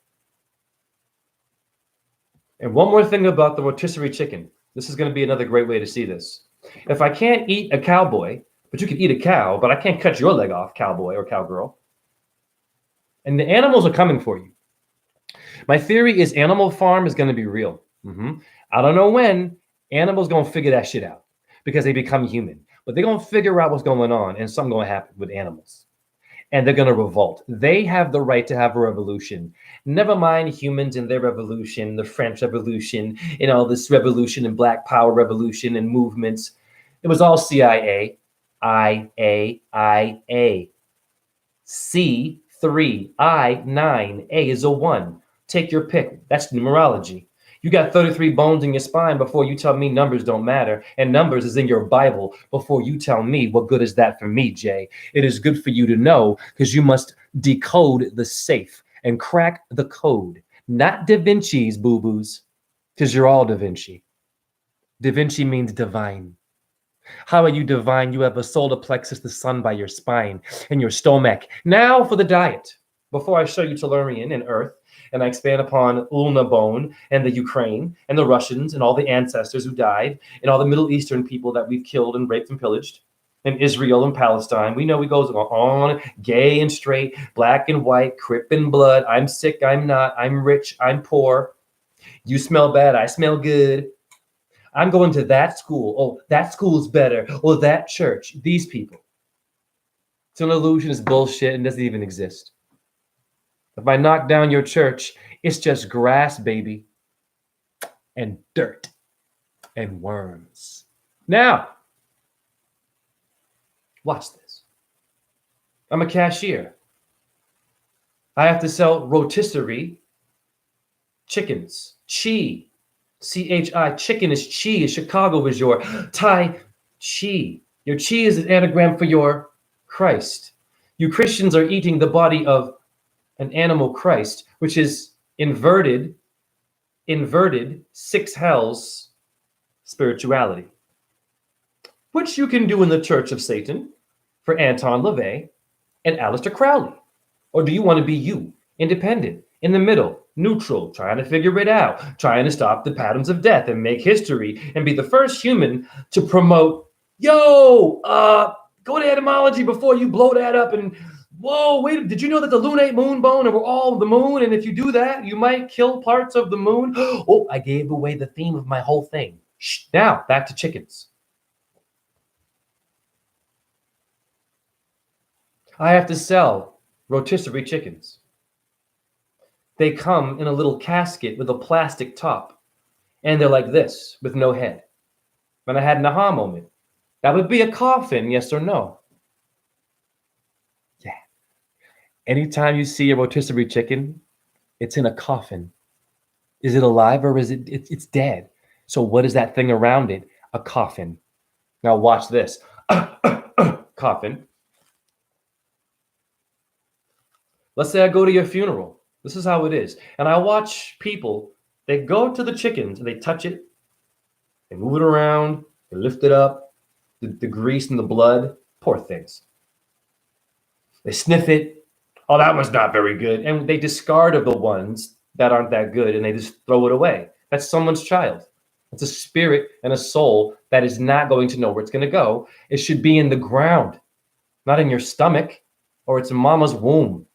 And one more thing about the rotisserie chicken. This is going to be another great way to see this. If I can't eat a cowboy, but you can eat a cow, but I can't cut your leg off, cowboy or cowgirl. And the animals are coming for you. My theory is Animal Farm is going to be real. I don't know when. Animals going to figure that shit out because they become human. But they're going to figure out what's going on, and something going to happen with animals. And they're going to revolt. They have the right to have a revolution. Never mind humans and their revolution, the French Revolution, and all this revolution and Black Power revolution and movements. It was all CIA. IA. C3, I9, A is a 1. Take your pick. That's numerology. You got 33 bones in your spine before you tell me numbers don't matter. And numbers is in your Bible before you tell me what good is that for me, Jay. It is good for you to know because you must decode the safe and crack the code. Not Da Vinci's boo-boos, because you're all Da Vinci. Da Vinci means divine. How are you divine? You have a solar plexus, the sun by your spine and your stomach. Now for the diet. Before I show you Tellurian and Earth, and I expand upon Ulna Bone and the Ukraine and the Russians and all the ancestors who died and all the Middle Eastern people that we've killed and raped and pillaged, and Israel and Palestine. We know it goes on, gay and straight, black and white, Crip and blood. I'm sick, I'm not, I'm rich, I'm poor. You smell bad, I smell good. I'm going to that school. Oh, that school's better. Oh, that church. These people. It's an illusion. It's bullshit and doesn't even exist. If I knock down your church, it's just grass, baby, and dirt and worms. Now, watch this. I'm a cashier. I have to sell rotisserie chickens. Chi. C-H-I. Chicken is chi. Chicago is your Tai Chi. Your chi is an anagram for your Christ. You Christians are eating the body of an animal Christ, which is inverted six hells spirituality, which you can do in the Church of Satan for Anton LaVey and Aleister Crowley. Or do you want to be you, independent, in the middle, neutral, trying to figure it out, trying to stop the patterns of death and make history and be the first human to promote, go to etymology before you blow that up and, whoa, wait, did you know that the lunate moon bone and we're all the moon? And if you do that, you might kill parts of the moon. Oh, I gave away the theme of my whole thing. Shh. Now, back to chickens. I have to sell rotisserie chickens. They come in a little casket with a plastic top, and they're like this with no head. And I had an aha moment. That would be a coffin, yes or no? Yeah. Anytime you see a rotisserie chicken, it's in a coffin. Is it alive or is it's dead? So what is that thing around it? A coffin. Now watch this. Coffin. Let's say I go to your funeral. This is how it is. And I watch people, they go to the chickens and they touch it, they move it around, they lift it up, the grease and the blood, poor things. They sniff it. Oh, that one's not very good. And they discard of the ones that aren't that good and they just throw it away. That's someone's child. It's a spirit and a soul that is not going to know where it's going to go. It should be in the ground, not in your stomach or it's in mama's womb.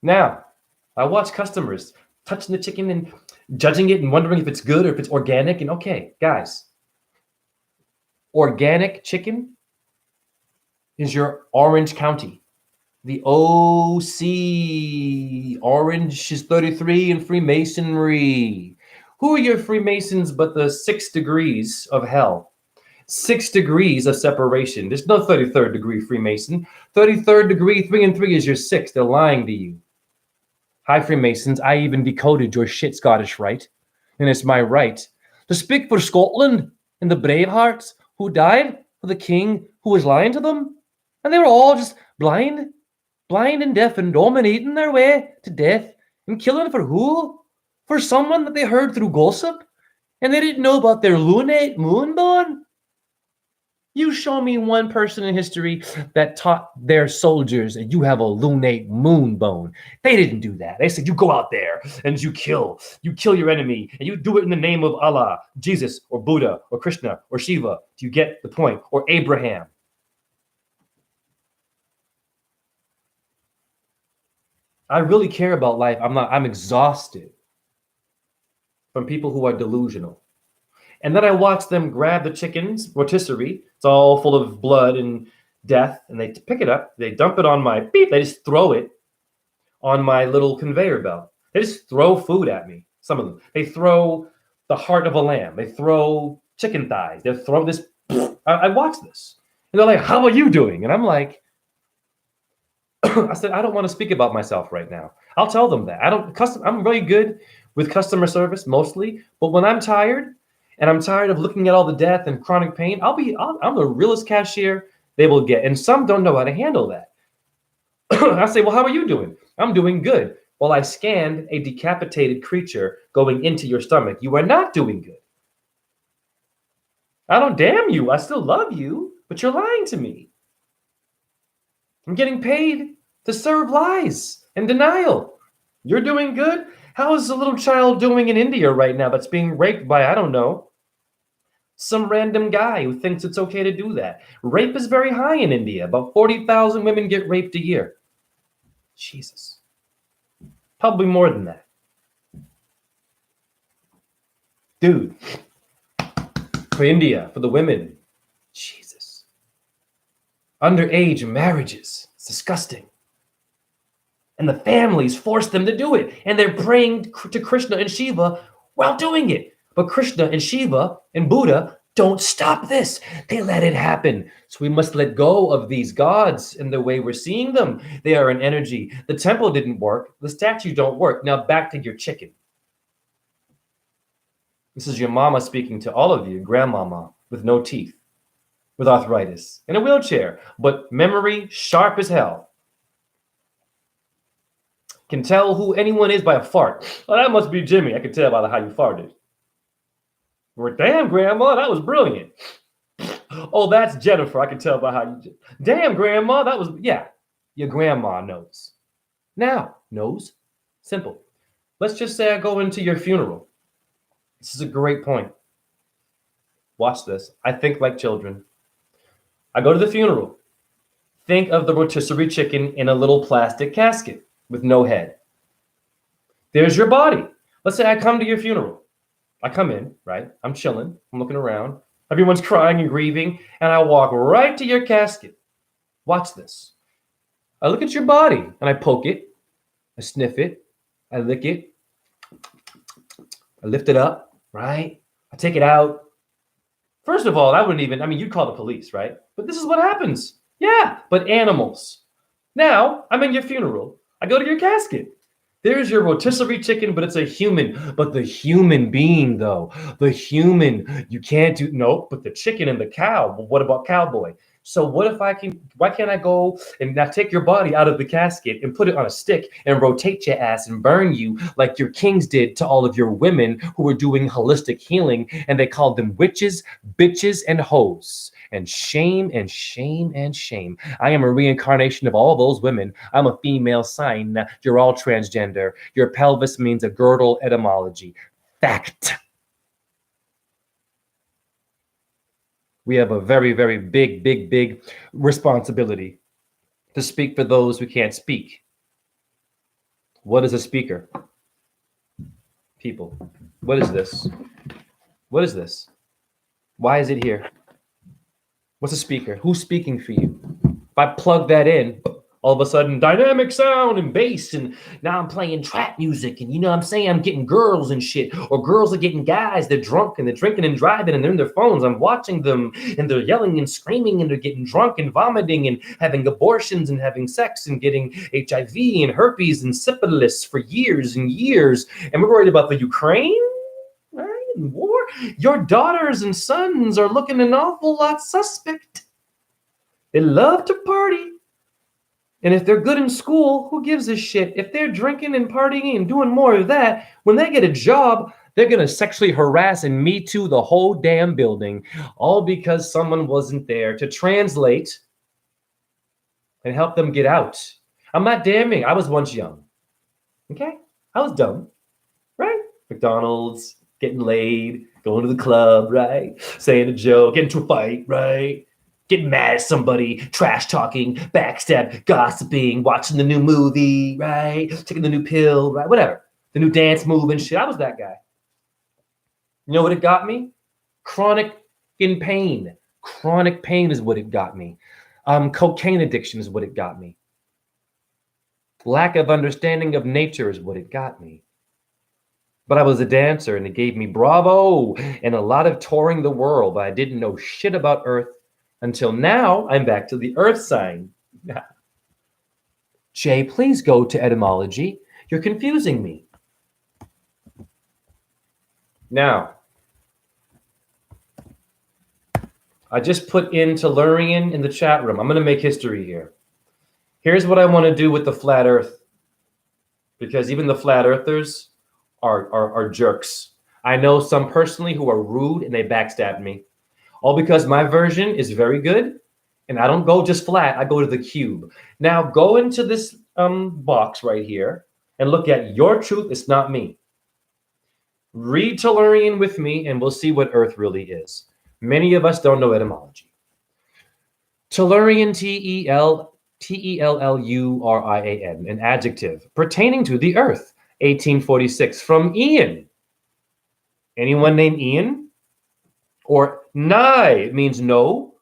Now, I watch customers touching the chicken and judging it and wondering if it's good or if it's organic. And okay, guys, organic chicken is your Orange County. The OC, Orange is 33 in Freemasonry. Who are your Freemasons but the 6 degrees of hell? 6 degrees of separation. There's no 33rd degree Freemason. 33rd degree, 3 and 3 is your 6. They're lying to you. Hi, Freemasons. I even decoded your shit Scottish Rite. And it's my right to speak for Scotland and the brave hearts who died for the king who was lying to them. And they were all just blind and deaf and dominating their way to death and killing for who? For someone that they heard through gossip and they didn't know about their lunate moonbone? You show me one person in history that taught their soldiers that you have a lunate moonbone. They didn't do that. They said you go out there and you kill your enemy and you do it in the name of Allah, Jesus or Buddha or Krishna or Shiva. Do you get the point? Or Abraham. I really care about life. I'm exhausted from people who are delusional. And then I watch them grab the chickens, rotisserie. It's all full of blood and death. And they pick it up. They dump it on my beep. They just throw it on my little conveyor belt. They just throw food at me. Some of them. They throw the heart of a lamb. They throw chicken thighs. They throw this. I watch this. And they're like, how are you doing? And I'm like, I said, I don't want to speak about myself right now. I'll tell them that. I'm really good with customer service mostly, but when I'm tired and I'm tired of looking at all the death and chronic pain, I'm the realest cashier they will get. And some don't know how to handle that. I say, well, how are you doing? I'm doing good. Well, I scanned a decapitated creature going into your stomach. You are not doing good. I don't damn you. I still love you, but you're lying to me. I'm getting paid to serve lies and denial. You're doing good? How is a little child doing in India right now that's being raped by, I don't know, some random guy who thinks it's okay to do that? Rape is very high in India. About 40,000 women get raped a year. Jesus. Probably more than that. Dude, for India, for the women, Jesus. Underage marriages. It's disgusting. And the families force them to do it. And they're praying to Krishna and Shiva while doing it. But Krishna and Shiva and Buddha don't stop this. They let it happen. So we must let go of these gods in the way we're seeing them. They are an energy. The temple didn't work. The statue don't work. Now back to your chicken. This is your mama speaking to all of you, grandmama with no teeth, with arthritis, in a wheelchair, but memory sharp as hell. Can tell who anyone is by a fart. Oh, that must be Jimmy. I can tell by how you farted. Or damn, grandma, that was brilliant. Oh, that's Jennifer. I can tell by how you. Damn, grandma, that was, yeah. Your grandma knows. Now knows. Simple. Let's just say I go into your funeral. This is a great point. Watch this. I think like children. I go to the funeral. Think of the rotisserie chicken in a little plastic casket with no head. There's your body. Let's say I come to your funeral. I come in, right? I'm chilling. I'm looking around. Everyone's crying and grieving. And I walk right to your casket. Watch this. I look at your body and I poke it. I sniff it. I lick it. I lift it up, right? I take it out. First of all, I wouldn't even, you'd call the police, right? But this is what happens. Yeah, but animals. Now, I'm in your funeral. I go to your casket. There's your rotisserie chicken, but it's a human. But the human being, though, the human, you can't do, nope, but the chicken and the cow. But what about cowboy? So why can't I go and now take your body out of the casket and put it on a stick and rotate your ass and burn you like your kings did to all of your women who were doing holistic healing, and they called them witches, bitches, and hoes. And shame and shame and shame. I am a reincarnation of all those women. I'm a female sign. You're all transgender. Your pelvis means a girdle. Etymology. Fact. We have a very, very big responsibility to speak for those who can't speak. What is a speaker? People. What is this? What is this? Why is it here? What's a speaker? Who's speaking for you? If I plug that in, all of a sudden, dynamic sound and bass, and now I'm playing trap music, and you know what I'm saying? I'm getting girls and shit, or girls are getting guys, they're drunk, and they're drinking and driving, and they're in their phones. I'm watching them, and they're yelling and screaming, and they're getting drunk and vomiting, and having abortions, and having sex, and getting HIV, and herpes, and syphilis for years and years, and we're worried about the Ukraine? War, your daughters and sons are looking an awful lot suspect. They love to party. And if they're good in school, who gives a shit? If they're drinking and partying and doing more of that, when they get a job, they're going to sexually harass and Me Too the whole damn building, all because someone wasn't there to translate and help them get out. I'm not damning. I was once young. Okay? I was dumb. Right? McDonald's. Getting laid, going to the club, right? Saying a joke, getting into a fight, right? Getting mad at somebody, trash talking, backstab, gossiping, watching the new movie, right? Taking the new pill, right? Whatever. The new dance move and shit. I was that guy. You know what it got me? Chronic in pain. Chronic pain is what it got me. Cocaine addiction is what it got me. Lack of understanding of nature is what it got me. But I was a dancer, and it gave me bravo and a lot of touring the world. But I didn't know shit about Earth until now. I'm back to the Earth sign. Jay, please go to etymology. You're confusing me. Now, I just put in Tellurian in the chat room. I'm going to make history here. Here's what I want to do with the flat earth, because even the flat earthers are jerks. I know some personally who are rude and they backstab me. All because my version is very good and I don't go just flat, I go to the cube. Now go into this box right here and look at your truth, it's not me. Read Tellurian with me and we'll see what Earth really is. Many of us don't know etymology. Tellurian, Tellurian, an adjective pertaining to the Earth, 1846, from Ian. Anyone named Ian? Or nigh, it means no.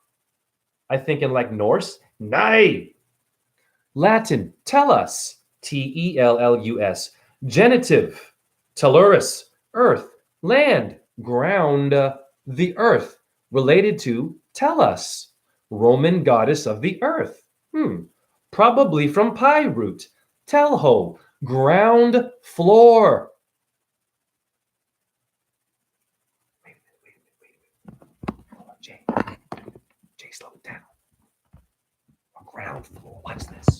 I think in like Norse, nigh. Latin, tellus, Tellus. Genitive, tellurus, earth, land, ground, the earth, related to Tellus, Roman goddess of the earth. Probably from pi root, telho, ground floor. Wait a minute. Hold on, Jay, slow it down. Ground floor, watch this.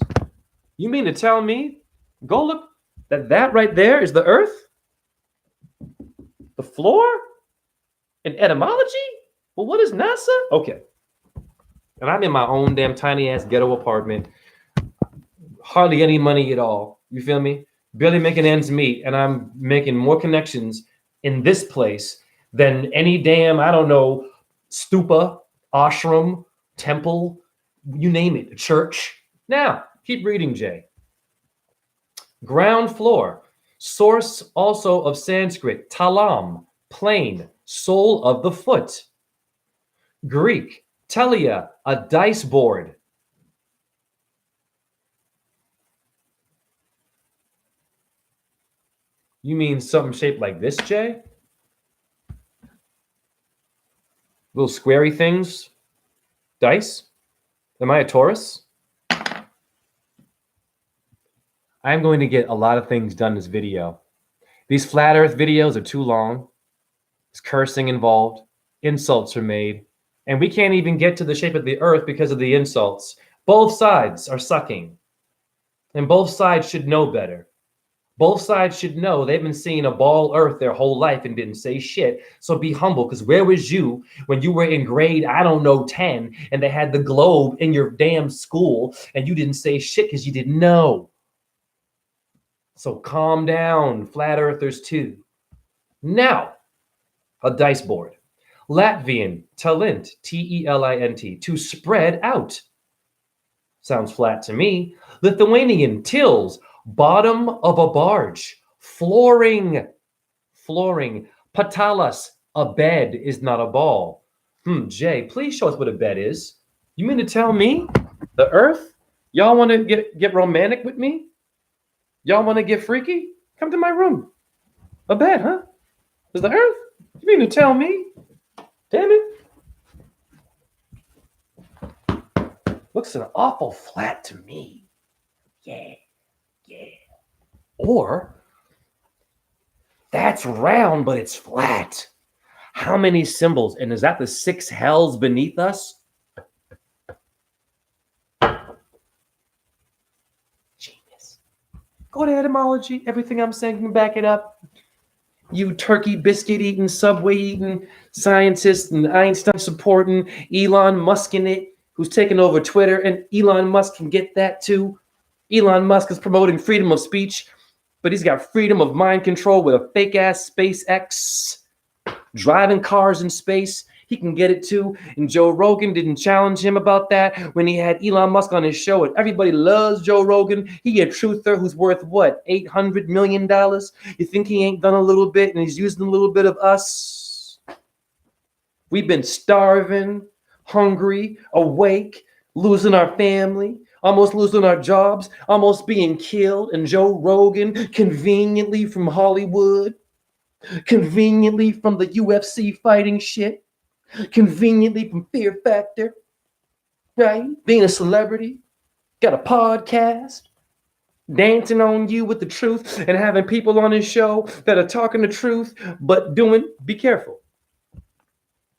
You mean to tell me, go look, that right there is the earth? The floor? In etymology? Well, what is NASA? Okay. And I'm in my own damn tiny ass ghetto apartment. Hardly any money at all. You feel me? Barely making ends meet. And I'm making more connections in this place than any damn, I don't know, stupa, ashram, temple, you name it, a church. Now, keep reading, Jay. Ground floor. Source also of Sanskrit, talam, plane, sole of the foot. Greek, telia, a dice board. You mean something shaped like this, Jay? Little squarey things? Dice? Am I a Taurus? I'm going to get a lot of things done in this video. These flat earth videos are too long. There's cursing involved. Insults are made. And we can't even get to the shape of the earth because of the insults. Both sides are sucking. And both sides should know better. Both sides should know they've been seeing a ball earth their whole life and didn't say shit. So be humble, because where was you when you were in grade, I don't know, 10, and they had the globe in your damn school and you didn't say shit because you didn't know. So calm down, flat earthers too. Now, a dice board. Latvian, talent, T-E-L-I-N-T, to spread out. Sounds flat to me. Lithuanian, tills, bottom of a barge. Flooring. Patalas, a bed is not a ball. Jay, please show us what a bed is. You mean to tell me the earth? Y'all want to get romantic with me? Y'all want to get freaky? Come to my room. A bed, huh? Is the earth? You mean to tell me? Damn it. Looks an awful flat to me. Yeah. Or that's round, but it's flat. How many symbols? And is that the 6 hells beneath us? Genius. Go to etymology. Everything I'm saying can back it up. You turkey biscuit eating, Subway eating scientists and Einstein supporting Elon Musk in it, who's taking over Twitter, and Elon Musk can get that too. Elon Musk is promoting freedom of speech, but he's got freedom of mind control with a fake ass SpaceX, driving cars in space. He can get it too. And Joe Rogan didn't challenge him about that when he had Elon Musk on his show. And everybody loves Joe Rogan. He a truther who's worth what, $800 million? You think he ain't done a little bit and he's using a little bit of us? We've been starving, hungry, awake, losing our family, almost losing our jobs, almost being killed. And Joe Rogan, conveniently from Hollywood, conveniently from the UFC fighting shit, conveniently from Fear Factor, right? Being a celebrity, got a podcast. dancing on you with the truth and having people on his show that are talking the truth, but be careful.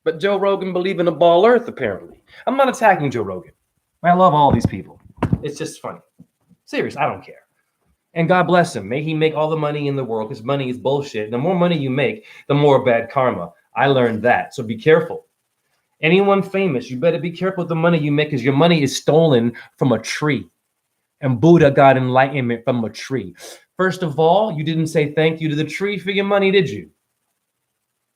But Joe Rogan believe in a ball earth, apparently. I'm not attacking Joe Rogan. I love all these people. It's just funny. Serious, I don't care. And God bless him. May he make all the money in the world, because money is bullshit. The more money you make, the more bad karma. I learned that. So be careful. Anyone famous, you better be careful with the money you make, because your money is stolen from a tree. And Buddha got enlightenment from a tree. First of all, you didn't say thank you to the tree for your money, did you?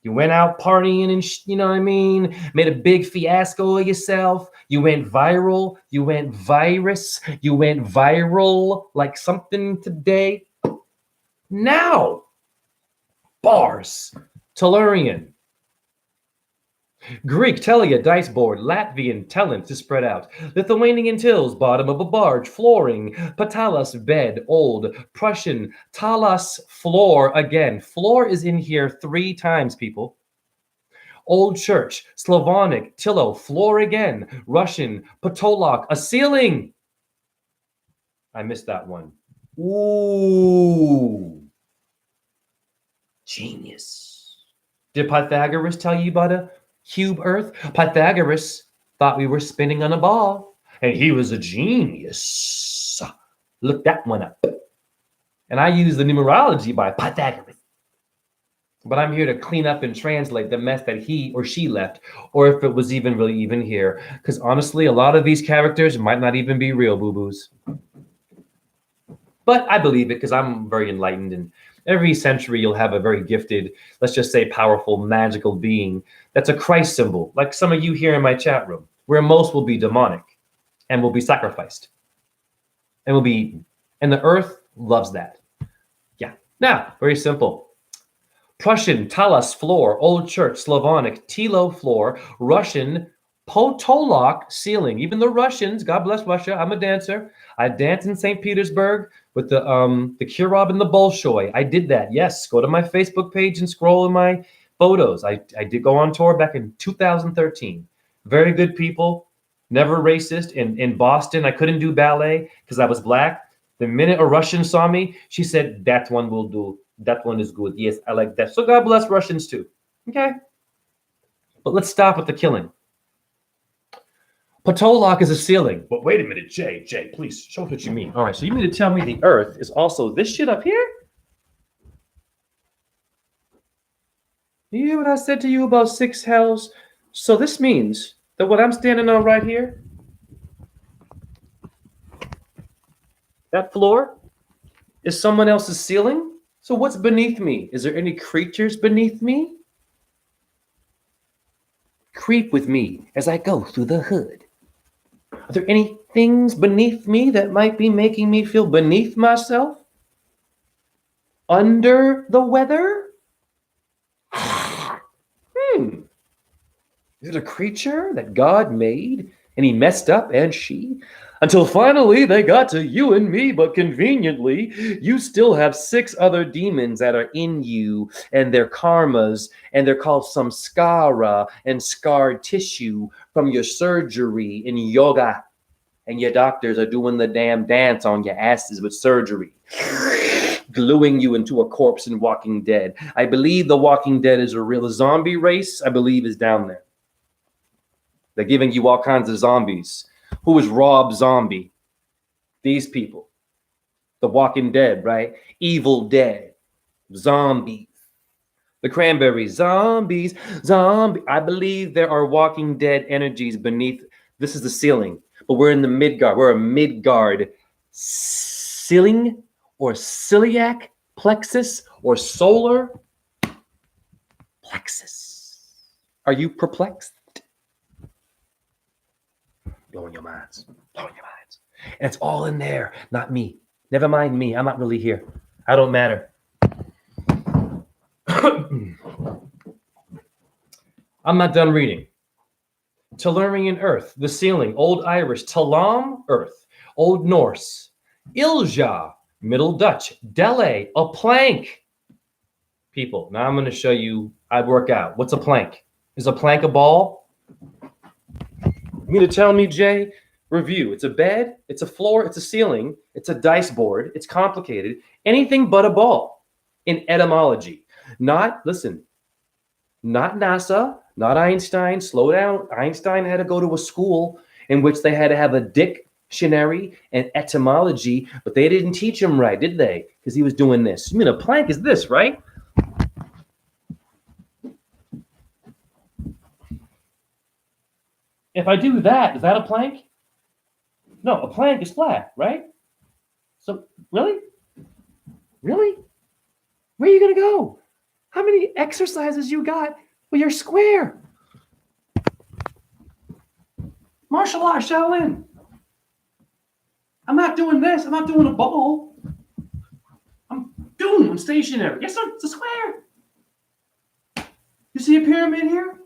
You went out partying and, you know what I mean? Made a big fiasco of yourself. You went viral. You went virus. You went viral like something today. Now, bars, Tellurian. Greek, Telia, dice board, Latvian, talent to spread out, Lithuanian tills, bottom of a barge, flooring, Patalas, bed, old, Prussian, Talas, floor again. Floor is in here 3 times, people. Old church, Slavonic, Tillo, floor again, Russian, Patolok, a ceiling. I missed that one. Ooh. Genius. Did Pythagoras tell you about a cube earth? Pythagoras thought we were spinning on a ball, and he was a genius. Look that one up. And I use the numerology by Pythagoras. But I'm here to clean up and translate the mess that he or she left, or if it was even here. Because honestly, a lot of these characters might not even be real boo-boos. But I believe it because I'm very enlightened, and every century you'll have a very gifted, let's just say powerful, magical being that's a Christ symbol, like some of you here in my chat room, where most will be demonic and will be sacrificed and will be eaten. And the earth loves that. Yeah. Now, very simple. Prussian, Talas, floor, Old Church, Slavonic, Tilo, floor, Russian, Potolok, ceiling. Even the Russians, God bless Russia, I'm a dancer. I danced in St. Petersburg with the Kirov and the Bolshoi. I did that, yes. Go to my Facebook page and scroll in my photos. I did go on tour back in 2013. Very good people, never racist. In Boston, I couldn't do ballet because I was black. The minute a Russian saw me, she said, that one will do. That one is good. Yes, I like that. So God bless Russians too. Okay? But let's stop with the killing. Potolok is a ceiling. But wait a minute, Jay, please show us what you mean. All right, so you mean to tell me the earth is also this shit up here? You hear what I said to you about 6 hells? So this means that what I'm standing on right here, that floor, is someone else's ceiling? So what's beneath me? Is there any creatures beneath me? Creep with me as I go through the hood. Are there any things beneath me that might be making me feel beneath myself? Under the weather? Is it a creature that God made and he messed up, and she? Until finally they got to you and me, but conveniently, you still have 6 other demons that are in you, and they're karmas, and they're called samskara and scarred tissue from your surgery in yoga. And your doctors are doing the damn dance on your asses with surgery, gluing you into a corpse in Walking Dead. I believe the Walking Dead is a real zombie race, I believe, is down there. They're giving you all kinds of zombies. Who is Rob Zombie? These people. The Walking Dead, right? Evil Dead. Zombies. The Cranberries. Zombies. Zombie. I believe there are Walking Dead energies beneath. This is the ceiling. But we're in the Midgard. We're a Midgard ceiling or celiac plexus or solar plexus. Are you perplexed? Blowing your minds. Blowing your minds. And it's all in there, not me. Never mind me. I'm not really here. I don't matter. I'm not done reading. Tellurian earth, the ceiling, Old Irish, Talam, earth, Old Norse, Ilja, Middle Dutch, Dele, a plank. People, now I'm going to show you, I work out. What's a plank? Is a plank a ball? You mean to tell me, Jay, Review. It's a bed, it's a floor, it's a ceiling, it's a dice board, it's complicated. Anything but a ball in etymology. Not, listen, not NASA, not Einstein. Slow down. Einstein had to go to a school in which they had to have a dictionary and etymology, but they didn't teach him right, did they? Because he was doing this. You mean a plank is this, right? If I do that, is that a plank? No, a plank is flat, right? So, really? Really? Where are you going to go? How many exercises you got with your square? Martial arts, Shaolin. I'm not doing this. I'm not doing a ball. I'm stationary. Yes, sir, it's a square. You see a pyramid here?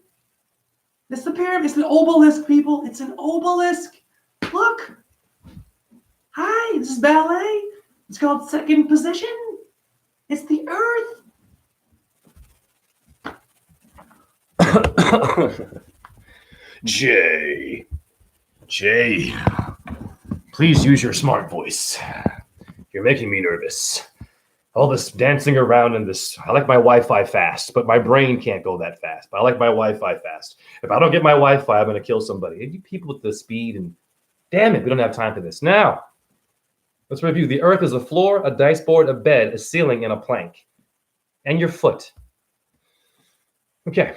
It's the pyramid. It's an obelisk, people. It's an obelisk. Look. Hi, this is ballet. It's called second position. It's the earth. Jay, please use your smart voice. You're making me nervous. All this dancing around and this, I like my Wi-Fi fast, but my brain can't go that fast. But I like my Wi-Fi fast. If I don't get my Wi-Fi, I'm going to kill somebody. And you people with the speed and damn it, we don't have time for this. Now, let's review. The earth is a floor, a dice board, a bed, a ceiling, and a plank. And your foot. Okay.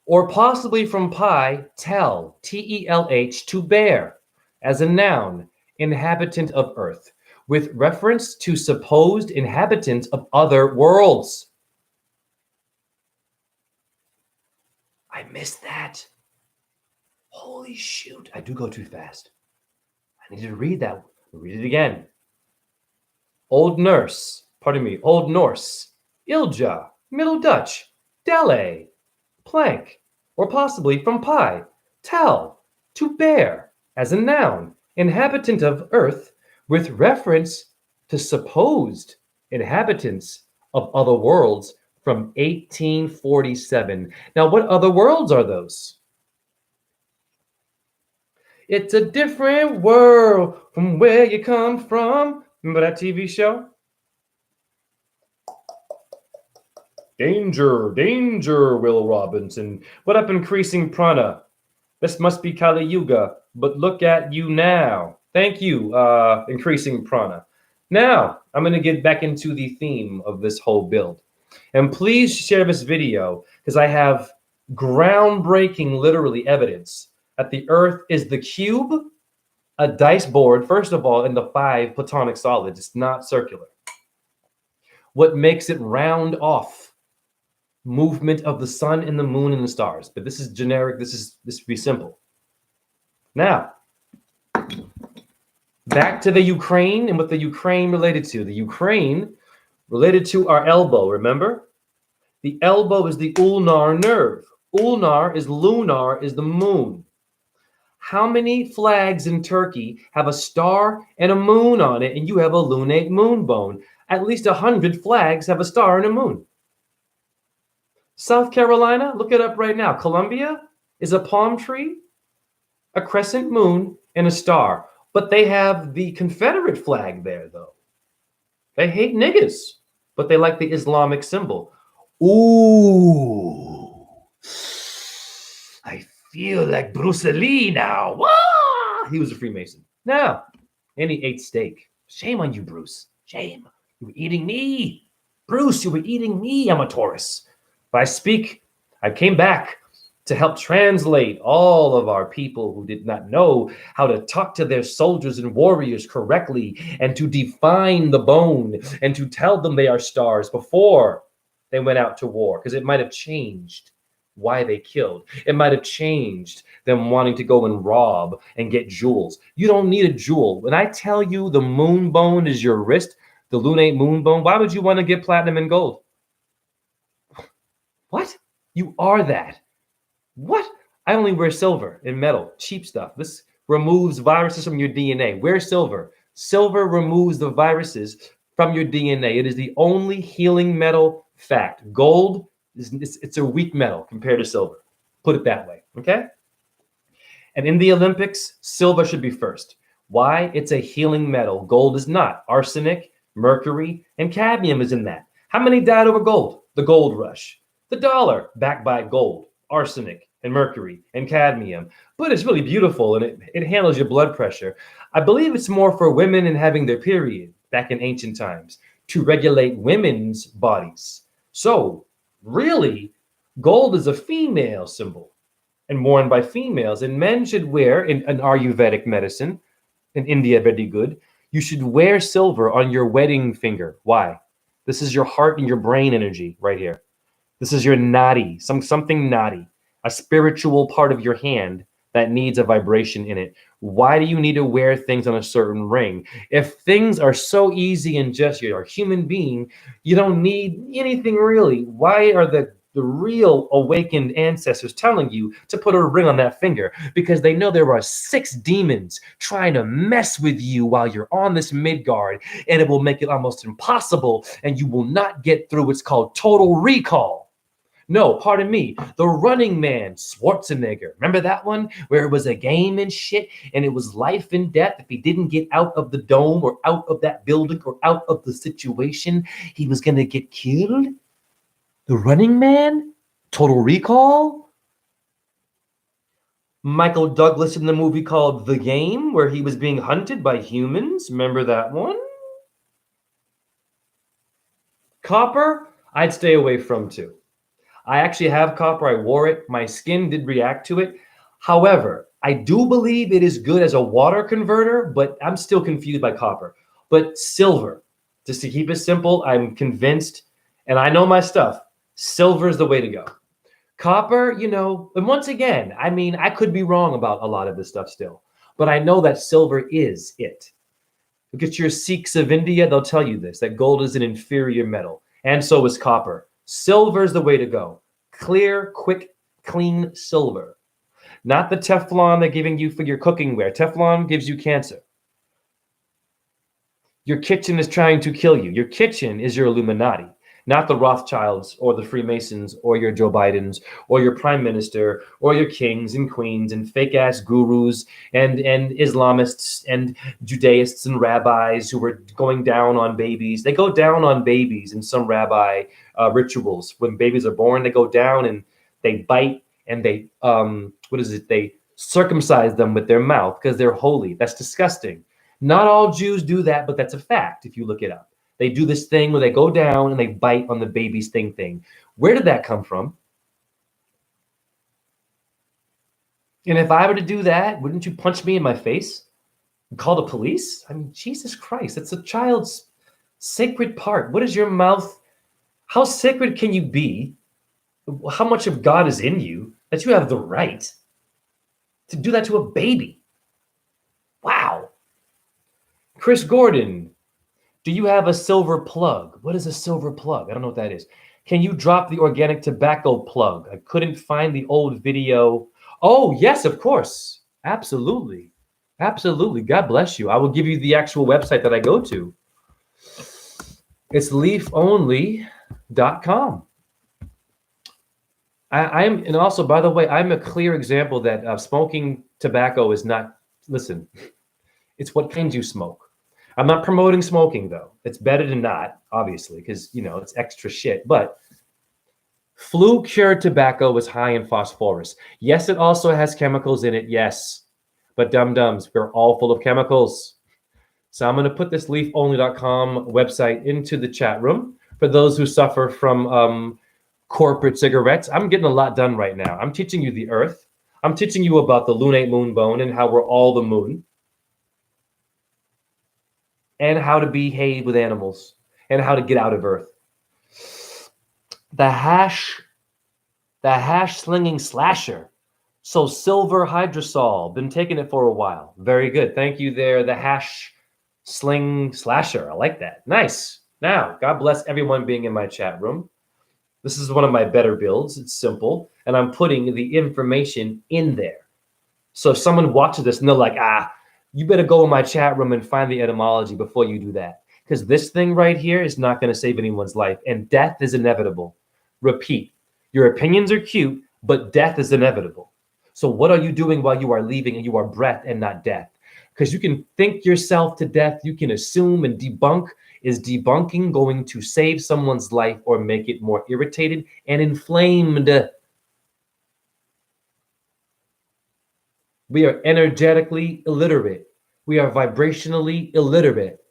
Or possibly from pi, tel, T-E-L-H, to bear, as a noun, inhabitant of earth, with reference to supposed inhabitants of other worlds. I missed that. Holy shoot. I do go too fast. I need to read that. Read it again. Old Norse, Ilja, Middle Dutch, Dele, plank, or possibly from pi, tel, to bear, as a noun, inhabitant of earth, with reference to supposed inhabitants of other worlds from 1847. Now, what other worlds are those? It's a different world from where you come from. Remember that TV show? Danger, danger, Will Robinson. What up, increasing prana? This must be Kali Yuga, but look at you now. Thank you, increasing prana. Now, I'm going to get back into the theme of this whole build. And please share this video because I have groundbreaking, literally, evidence that the earth is the cube, a dice board, first of all, in the 5 platonic solids. It's not circular. What makes it round off? Movement of the sun and the moon and the stars. But this is generic. This would be simple. Now, back to the Ukraine and what the Ukraine related to. The Ukraine related to our elbow, remember? The elbow is the ulnar nerve. Ulnar is lunar, is the moon. How many flags in Turkey have a star and a moon on it, and you have a lunate moon bone? At least 100 flags have a star and a moon. South Carolina, look it up right now. Columbia is a palm tree, a crescent moon, and a star. But they have the Confederate flag there, though. They hate niggas, but they like the Islamic symbol. Ooh, I feel like Bruce Lee now. Wah! He was a Freemason. Now, and he ate steak. Shame on you, Bruce. Shame. You were eating me. Bruce, you were eating me. I'm a Taurus. But I came back to help translate all of our people who did not know how to talk to their soldiers and warriors correctly and to define the bone and to tell them they are stars before they went out to war, because it might have changed why they killed. It might have changed them wanting to go and rob and get jewels. You don't need a jewel. When I tell you the moon bone is your wrist, the lunate moon bone, why would you want to get platinum and gold? What? You are that. What? I only wear silver and metal, cheap stuff. This removes viruses from your DNA. Wear silver. Silver removes the viruses from your DNA. It is the only healing metal fact. Gold, it's a weak metal compared to silver. Put it that way, okay? And in the Olympics, silver should be first. Why? It's a healing metal. Gold is not. Arsenic, mercury, and cadmium is in that. How many died over gold? The gold rush. The dollar, backed by gold, arsenic, and mercury, and cadmium. But it's really beautiful, and it handles your blood pressure. I believe it's more for women and having their period back in ancient times to regulate women's bodies. So, really, gold is a female symbol and worn by females. And men should wear, in an Ayurvedic medicine, in India, very good, you should wear silver on your wedding finger. Why? This is your heart and your brain energy right here. This is your nadi, something nadi, a spiritual part of your hand that needs a vibration in it. Why do you need to wear things on a certain ring? If things are so easy and just you're a human being, you don't need anything really. Why are the real awakened ancestors telling you to put a ring on that finger? Because they know there are 6 demons trying to mess with you while you're on this Midgard, and it will make it almost impossible, and you will not get through what's called total recall. No, pardon me, The Running Man, Schwarzenegger. Remember that one where it was a game and shit, and it was life and death? If he didn't get out of the dome or out of that building or out of the situation, he was going to get killed? The Running Man? Total Recall? Michael Douglas in the movie called The Game, where he was being hunted by humans. Remember that one? Copper, I'd stay away from too. I actually have copper. I wore it. My skin did react to it. However, I do believe it is good as a water converter, but I'm still confused by copper. But silver, just to keep it simple, I'm convinced, and I know my stuff, silver is the way to go. Copper, and once again, I mean, I could be wrong about a lot of this stuff still, but I know that silver is it. Look at your Sikhs of India, they'll tell you this, that gold is an inferior metal, and so is copper. Silver is the way to go. Clear, quick, clean silver. Not the Teflon they're giving you for your cooking ware. Teflon gives you cancer. Your kitchen is trying to kill you. Your kitchen is your Illuminati, not the Rothschilds or the Freemasons or your Joe Bidens or your prime minister or your kings and queens and fake-ass gurus and Islamists and Judaists and rabbis who were going down on babies. They go down on babies in some rabbi rituals. When babies are born, they go down and they bite and they, they circumcise them with their mouth because they're holy. That's disgusting. Not all Jews do that, but that's a fact if you look it up. They do this thing where they go down and they bite on the baby's thing. Where did that come from? And if I were to do that, wouldn't you punch me in my face and call the police? I mean, Jesus Christ, it's a child's sacred part. What is your mouth? How sacred can you be? How much of God is in you that you have the right to do that to a baby? Wow. Chris Gordon, do you have a silver plug? What is a silver plug? I don't know what that is. Can you drop the organic tobacco plug? I couldn't find the old video. Oh, yes, of course. Absolutely. Absolutely. God bless you. I will give you the actual website that I go to. It's leafonly.com. And also, by the way, I'm a clear example that smoking tobacco is not, listen, it's what kind you smoke. I'm not promoting smoking, though. It's better than not, obviously, because, it's extra shit. But flu-cured tobacco is high in phosphorus. Yes, it also has chemicals in it, yes. But dum-dums, we're all full of chemicals. So I'm going to put this leafonly.com website into the chat room for those who suffer from corporate cigarettes. I'm getting a lot done right now. I'm teaching you the earth. I'm teaching you about the lunate moon bone and how we're all the moon. And how to behave with animals, and how to get out of Earth. The hash slinging slasher. So silver hydrosol, been taking it for a while. Very good. Thank you there, the hash sling slasher. I like that. Nice. Now, God bless everyone being in my chat room. This is one of my better builds. It's simple, and I'm putting the information in there. So if someone watches this and they're like, you better go in my chat room and find the etymology before you do that. Because this thing right here is not going to save anyone's life. And death is inevitable. Repeat, your opinions are cute, but death is inevitable. So what are you doing while you are leaving and you are breath and not death? Because you can think yourself to death, you can assume and debunk. Is debunking going to save someone's life or make it more irritated and inflamed? We are energetically illiterate. We are vibrationally illiterate.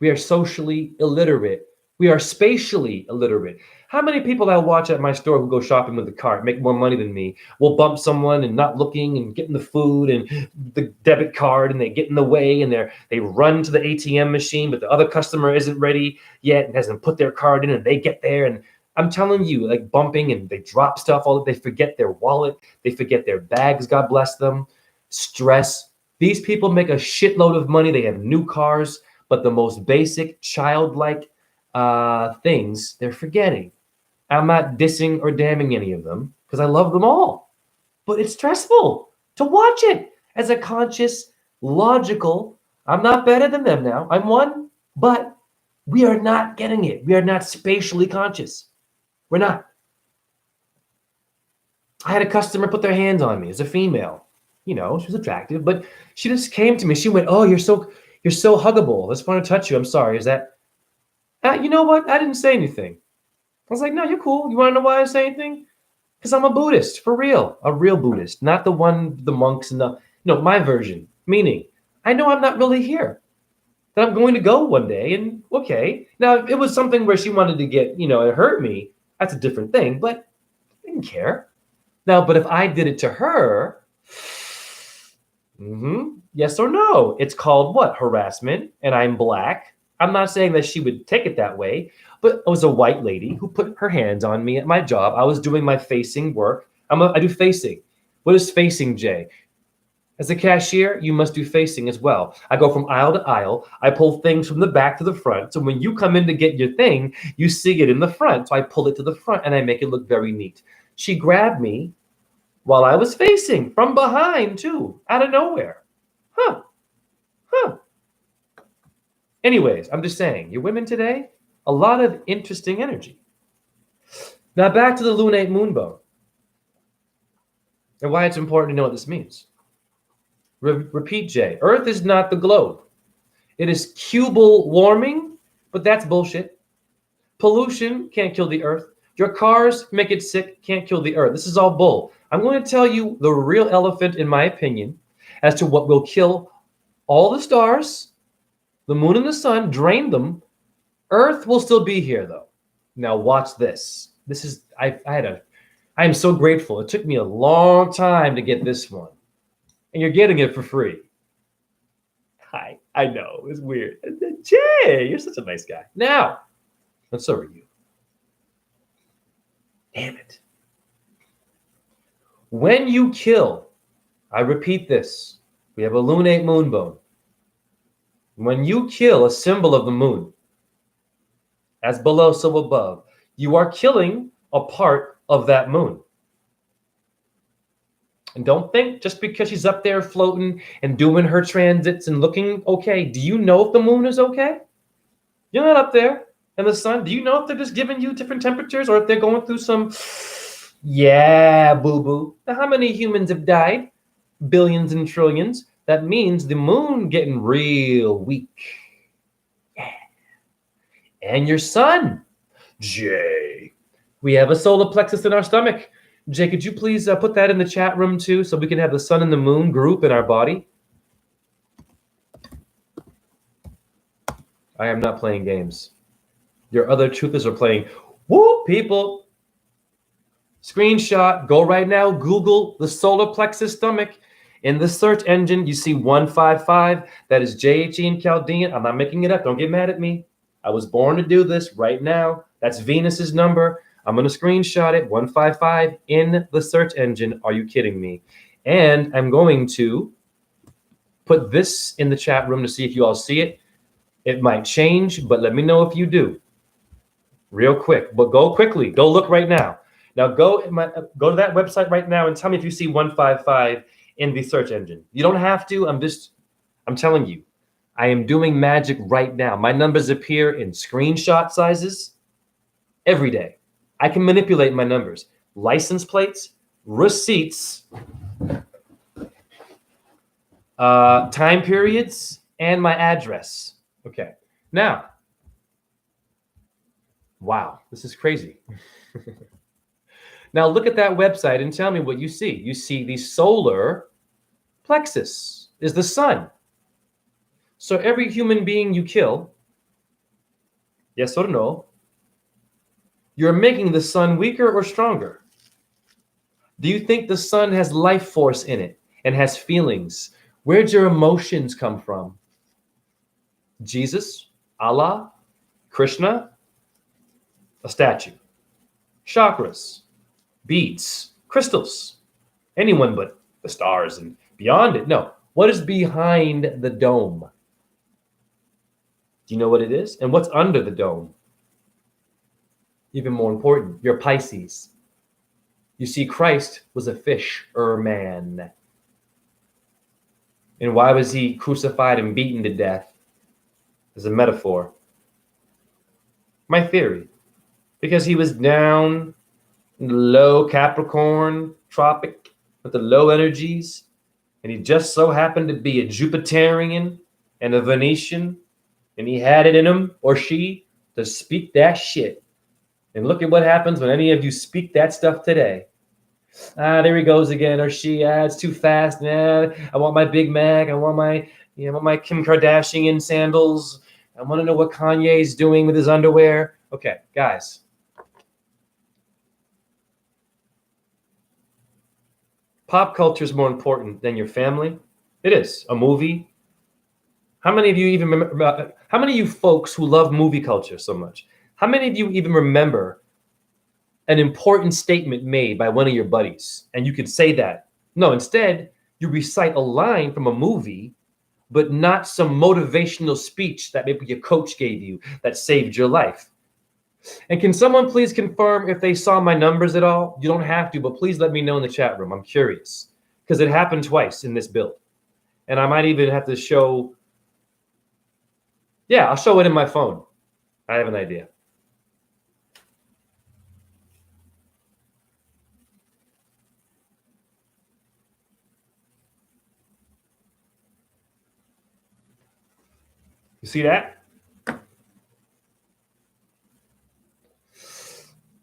We are socially illiterate. We are spatially illiterate. How many people I watch at my store who go shopping with a cart make more money than me will bump someone and not looking and getting the food and the debit card, and they get in the way and they run to the ATM machine, but the other customer isn't ready yet and hasn't put their card in, and they get there, and I'm telling you, like bumping, and they drop stuff, they forget their wallet, they forget their bags, God bless them. Stress. These people make a shitload of money. They have new cars, but the most basic childlike things they're forgetting. I'm not dissing or damning any of them because I love them all, but it's stressful to watch it as a conscious, logical. I'm not better than them now. I'm one, but we are not getting it. We are not spatially conscious. We're not. I had a customer put their hands on me as a female. You know, she was attractive, but she just came to me. She went, "Oh, you're so huggable. I just want to touch you. I'm sorry. Is that?" You know what? I didn't say anything. I was like, "No, you're cool. You want to know why I didn't say anything? Because I'm a Buddhist, for real, a real Buddhist, not the one the monks and my version. Meaning, I know I'm not really here. That I'm going to go one day, and okay. Now, if it was something where she wanted to get, it hurt me. That's a different thing. But I didn't care. Now, but if I did it to her." Yes or no? It's called what? Harassment, and I'm black. I'm not saying that she would take it that way, but it was a white lady who put her hands on me at my job. I was doing my facing work. I do facing. What is facing, Jay? As a cashier, you must do facing as well. I go from aisle to aisle. I pull things from the back to the front. So when you come in to get your thing, you see it in the front. So I pull it to the front and I make it look very neat. She grabbed me while I was facing from behind too, out of nowhere. Huh. Anyways, I'm just saying, you women today, a lot of interesting energy. Now back to the lunate moonbone and why it's important to know what this means. Repeat, Jay. Earth is not the globe. It is cubal warming, but that's bullshit. Pollution can't kill the earth. Your cars make it sick, can't kill the earth. This is all bull. I'm going to tell you the real elephant, in my opinion, as to what will kill all the stars, the moon and the sun, drain them. Earth will still be here, though. Now watch this. This is, I am so grateful. It took me a long time to get this one. And you're getting it for free. Hi, I know, it's weird. Jay, you're such a nice guy. Now, and so are you. Damn it. When you kill, I repeat this, we have a lunate moonbone. When you kill a symbol of the moon, as below, so above, you are killing a part of that moon. And don't think just because she's up there floating and doing her transits and looking okay. Do you know if the moon is okay? You're not up there. And the sun, do you know if they're just giving you different temperatures or if they're going through some, yeah, boo-boo. Now, how many humans have died? Billions and trillions. That means the moon getting real weak. Yeah. And your sun, Jay. We have a solar plexus in our stomach. Jay, could you please put that in the chat room too so we can have the sun and the moon group in our body? I am not playing games. Your other truthers are playing. Woo, people. Screenshot. Go right now. Google the solar plexus stomach. In the search engine, you see 155. That is JHE in Chaldean. I'm not making it up. Don't get mad at me. I was born to do this right now. That's Venus's number. I'm going to screenshot it. 155 in the search engine. Are you kidding me? And I'm going to put this in the chat room to see if you all see it. It might change, but let me know if you do. Real quick, but go quickly. Go look right now. Now go to that website right now and tell me if you see 155 in the search engine. You don't have to. I'm telling you, I am doing magic right now. My numbers appear in screenshot sizes every day. I can manipulate my numbers. License plates, receipts, time periods, and my address. Okay. Now, wow, this is crazy. Now look at that website and tell me what you see. You see the solar plexus is the sun. So every human being you kill, yes or no, you're making the sun weaker or stronger. Do you think the sun has life force in it and has feelings? Where'd your emotions come from? Jesus, Allah, Krishna, a statue, chakras, beads, crystals, anyone but the stars and beyond it. No, what is behind the dome? Do you know what it is? And what's under the dome? Even more important, you're Pisces. You see, Christ was a fisher man. And why was he crucified and beaten to death? As a metaphor. My theory. Because he was down in the low Capricorn tropic with the low energies, and he just so happened to be a Jupiterian and a Venetian, and he had it in him, or she, to speak that shit. And look at what happens when any of you speak that stuff today. There he goes again, or she, it's too fast. I want my Big Mac. I want my Kim Kardashian sandals. I want to know what Kanye's doing with his underwear. Okay, guys. Pop culture is more important than your family. It is. A movie. How many of you even remember? How many of you folks who love movie culture so much? How many of you even remember an important statement made by one of your buddies? And you could say that. No, instead, you recite a line from a movie, but not some motivational speech that maybe your coach gave you that saved your life. And can someone please confirm if they saw my numbers at all? You don't have to, but please let me know in the chat room. I'm curious because it happened twice in this build. And I might even have to show. Yeah, I'll show it in my phone. I have an idea. You see that?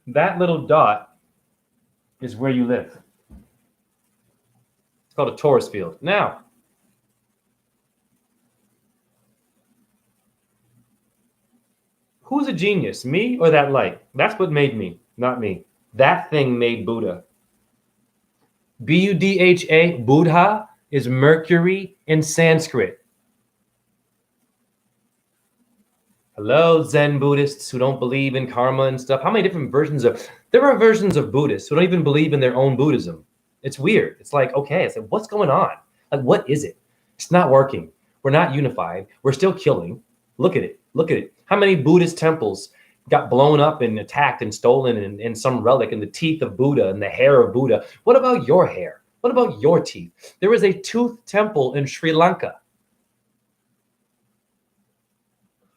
That little dot is where you live. It's called a torus field. Now, who's a genius, me or that light? That's what made me, not me. That thing made Buddha. Buddha, Buddha is Mercury in Sanskrit. Hello, Zen Buddhists who don't believe in karma and stuff. How many different versions of, there are versions of Buddhists who don't even believe in their own Buddhism. It's weird. It's like, okay, it's like, what's going on? Like, what is it? It's not working. We're not unified. We're still killing. Look at it. Look at it. How many Buddhist temples got blown up and attacked and stolen and some relic and the teeth of Buddha and the hair of Buddha? What about your hair? What about your teeth? There is a tooth temple in Sri Lanka.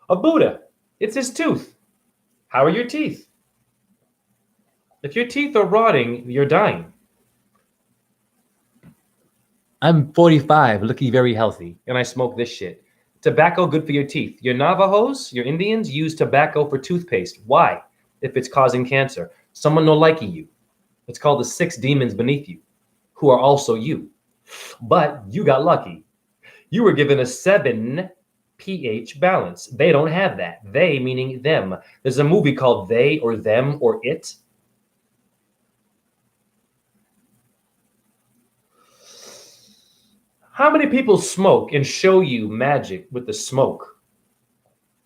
A Buddha. It's his tooth. How are your teeth? If your teeth are rotting, you're dying. I'm 45, looking very healthy, and I smoke this shit. Tobacco, good for your teeth. Your Navajos, your Indians, use tobacco for toothpaste. Why? If it's causing cancer. Someone no liking you. It's called the 6 demons beneath you, who are also you. But you got lucky. You were given a 7 pH balance. They don't have that. They meaning them. There's a movie called They or Them or It. How many people smoke and show you magic with the smoke?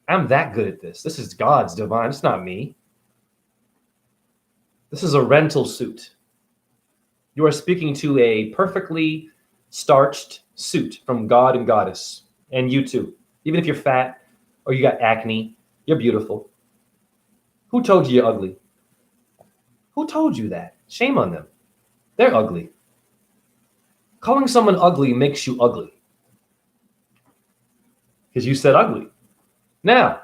I'm that good at this. This is God's divine. It's not me. This is a rental suit. You are speaking to a perfectly starched suit from God and Goddess. And you too. Even if you're fat or you got acne, you're beautiful. Who told you you're ugly? Who told you that? Shame on them. They're ugly. Calling someone ugly makes you ugly. Because you said ugly. Now,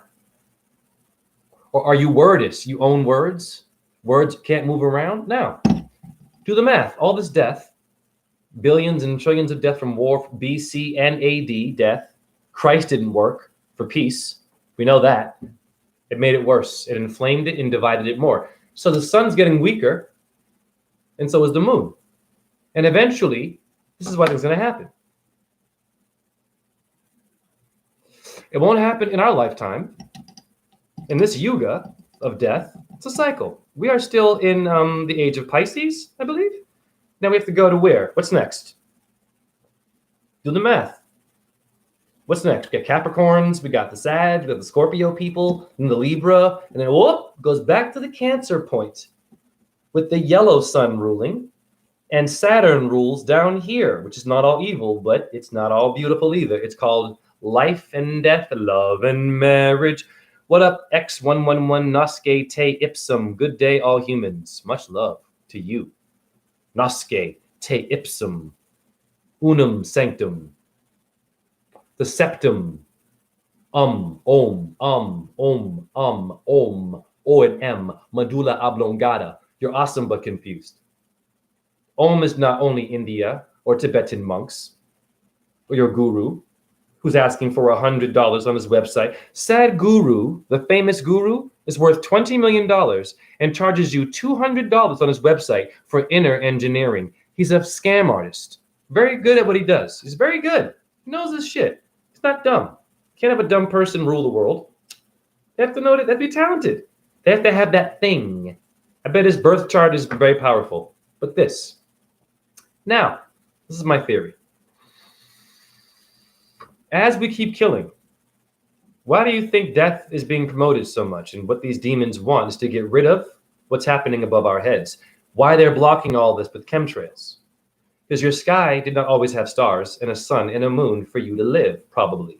or are you wordists? You own words? Words can't move around? Now, do the math. All this death, billions and trillions of death from war, BC and AD death. Christ didn't work for peace. We know that. It made it worse. It inflamed it and divided it more. So the sun's getting weaker, and so is the moon. And eventually, this is what is going to happen. It won't happen in our lifetime. In this yuga of death, it's a cycle. We are still in the age of Pisces, I believe. Now we have to go to where? What's next? Do the math. What's next? We got Capricorns, we got the Sag, we got the Scorpio people, and the Libra, and then whoop, goes back to the Cancer point with the yellow sun ruling, and Saturn rules down here, which is not all evil, but it's not all beautiful either. It's called life and death, love and marriage. What up, X111 Nosce te ipsum? Good day, all humans. Much love to you. Nosce te ipsum. Unum sanctum. The septum. Om, O and M. Medulla oblongata. You're awesome but confused. Om is not only India or Tibetan monks or your guru who's asking for $100 on his website. Sadhguru, the famous guru, is worth $20 million and charges you $200 on his website for inner engineering. He's a scam artist. Very good at what he does. He's very good. He knows his shit. He's not dumb. Can't have a dumb person rule the world. They have to know that. They have to be talented. They have to have that thing. I bet his birth chart is very powerful. But this. Now, this is my theory. As we keep killing, why do you think death is being promoted so much? And what these demons want is to get rid of what's happening above our heads. Why they're blocking all this with chemtrails? Because your sky did not always have stars and a sun and a moon for you to live, probably.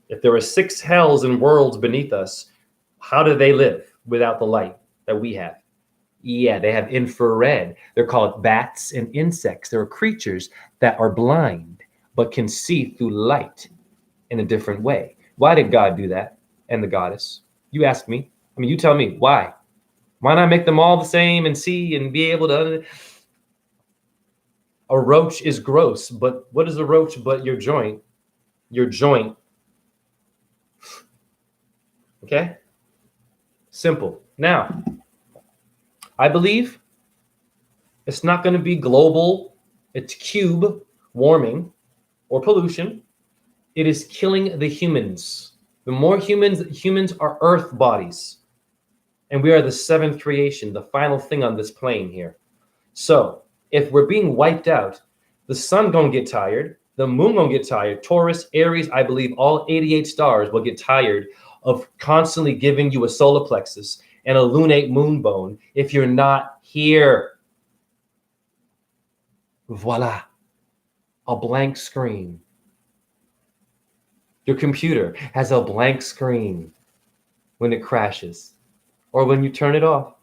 If there were 6 hells and worlds beneath us, how do they live without the light that we have? Yeah, they have infrared. They're called bats and insects. There are creatures that are blind but can see through light in a different way. Why did God do that? And the goddess? You ask me. I mean, you tell me. Why? Why not make them all the same and see and be able to... A roach is gross, but what is a roach but your joint? Your joint. Okay? Simple. Now, I believe it's not going to be global, it's cube warming or pollution. It is killing the humans. The more humans are earth bodies. And we are the 7th creation, the final thing on this plane here. So if we're being wiped out, the sun gonna get tired, the moon gonna get tired. Taurus, Aries, I believe all 88 stars will get tired of constantly giving you a solar plexus and a lunate moon bone if you're not here. Voila. A blank screen. Your computer has a blank screen when it crashes or when you turn it off.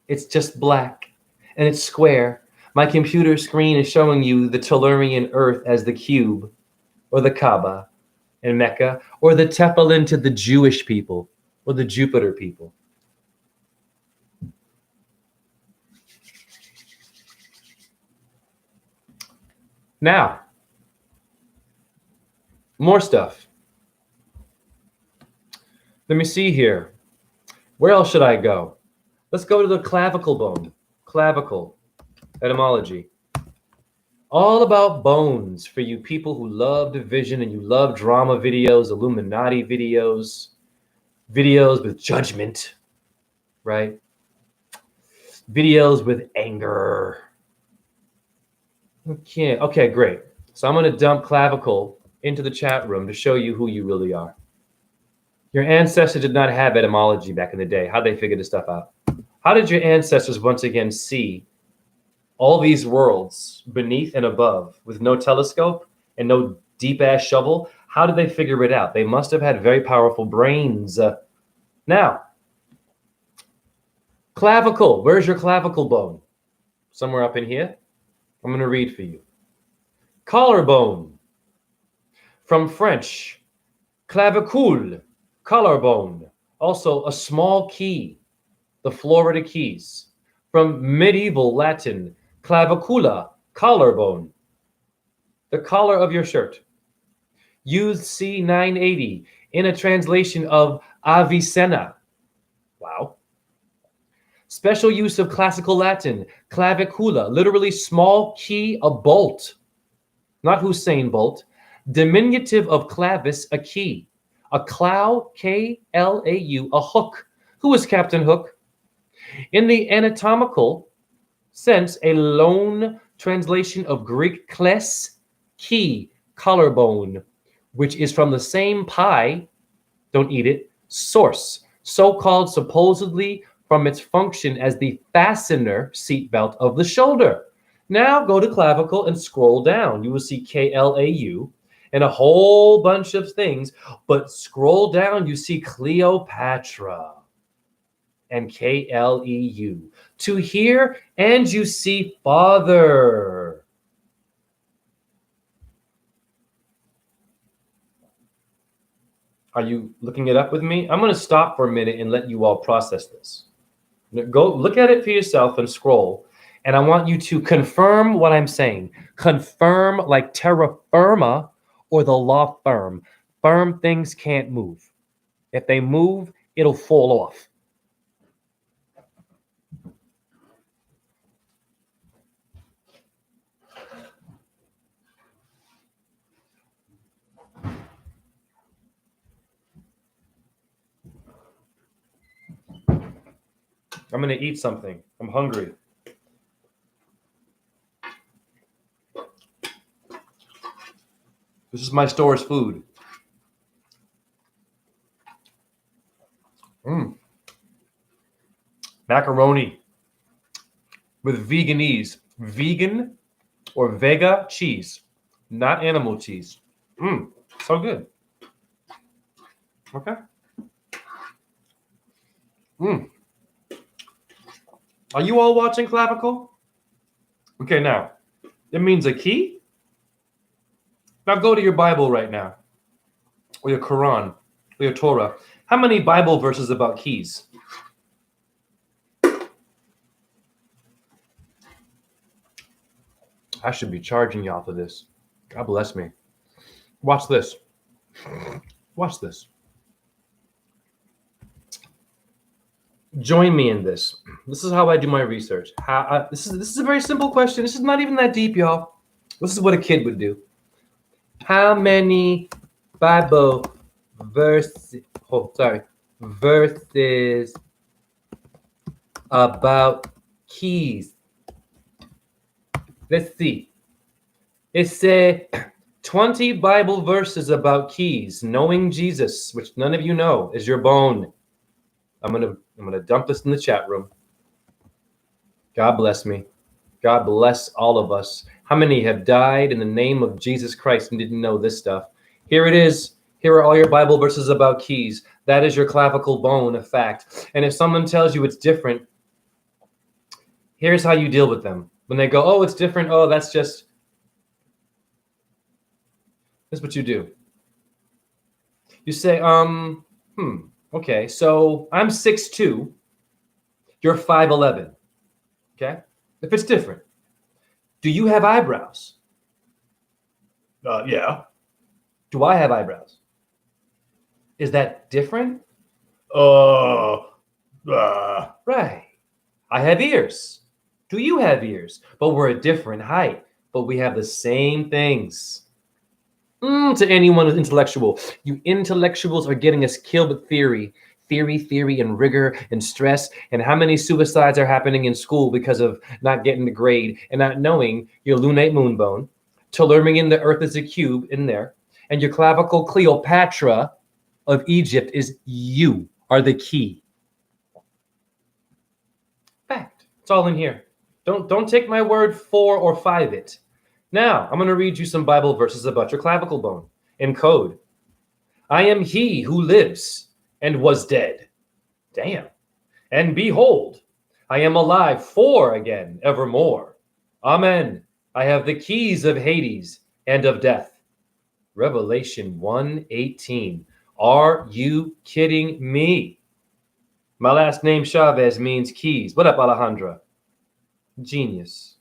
It's just black and it's square. My computer screen is showing you the Tellurian Earth as the cube or the Kaaba in Mecca or the Tepelin to the Jewish people or the Jupiter people. Now, more stuff. Let me see here. Where else should I go? Let's go to the clavicle bone. Clavicle. Etymology. All about bones for you people who love division and you love drama videos, Illuminati videos, videos with judgment, right? Videos with anger. Okay, great. So I'm going to dump clavicle into the chat room to show you who you really are. Your ancestors did not have etymology back in the day. How'd they figure this stuff out? How did your ancestors once again see all these worlds beneath and above with no telescope and no deep-ass shovel? How did they figure it out? They must have had very powerful brains. Now, clavicle. Where's your clavicle bone? Somewhere up in here. I'm going to read for you. Collarbone. From French, clavicule, collarbone. Also a small key, the Florida Keys. From medieval Latin, clavicula, Collarbone. The collar of your shirt. Used C980 in a translation of Avicenna. Wow. Special use of classical Latin, clavicula, literally small key, a bolt. Not Hussein Bolt. Diminutive of clavis, a key. A clow, K-L-A-U, a hook. Who is Captain Hook? In the anatomical sense, a loan translation of Greek kles, key, collarbone, which is from the same pie, don't eat it, source, so-called supposedly from its function as the fastener seatbelt of the shoulder. Now go to clavicle and scroll down. You will see K-L-A-U and a whole bunch of things, but scroll down, you see Cleopatra and K-L-E-U. To hear, and you see father. Are you looking it up with me? I'm going to stop for a minute and let you all process this. Go look at it for yourself and scroll. And I want you to confirm what I'm saying. Confirm like terra firma or the law firm. Firm things can't move. If they move, it'll fall off. I'm going to eat something. I'm hungry. This is my store's food. Macaroni with veganese. Vegan or Vega cheese, not animal cheese. So good. Okay. Are you all watching clavicle? Okay, now, it means a key. Now go to your Bible right now, or your Quran, or your Torah. How many Bible verses about keys? I should be charging y'all for this. God bless me. Watch this. Watch this. Join me in this. This is how I do my research. This is a very simple question. This is not even that deep, y'all. This is what a kid would do. How many Bible verses about keys? Let's see. It said 20 Bible verses about keys. Knowing Jesus, which none of you know, is your bone. I'm gonna dump this in the chat room. God bless me. God bless all of us. How many have died in the name of Jesus Christ and didn't know this stuff? Here it is. Here are all your Bible verses about keys. That is your clavicle bone, a fact. And if someone tells you it's different, here's how you deal with them. When they go, oh, it's different. Oh, that's just. That's what you do. You say, okay, so I'm 6'2", you're 5'11", okay? If it's different, do you have eyebrows? Yeah. Do I have eyebrows? Is that different? Right. I have ears. Do you have ears? But we're a different height, but we have the same things. To anyone who's intellectual, you intellectuals are getting us killed with theory, and rigor and stress. And how many suicides are happening in school because of not getting the grade and not knowing your lunate moon bone, Tellerming the earth is a cube in there, and your clavicle Cleopatra of Egypt is you are the key. Fact. It's all in here. Don't take my word for or five it. Now, I'm going to read you some Bible verses about your clavicle bone in code. I am he who lives and was dead. Damn. And behold, I am alive for again, evermore. Amen. I have the keys of Hades and of death. Revelation 1:18. Are you kidding me? My last name Chavez means keys. What up, Alejandra? Genius.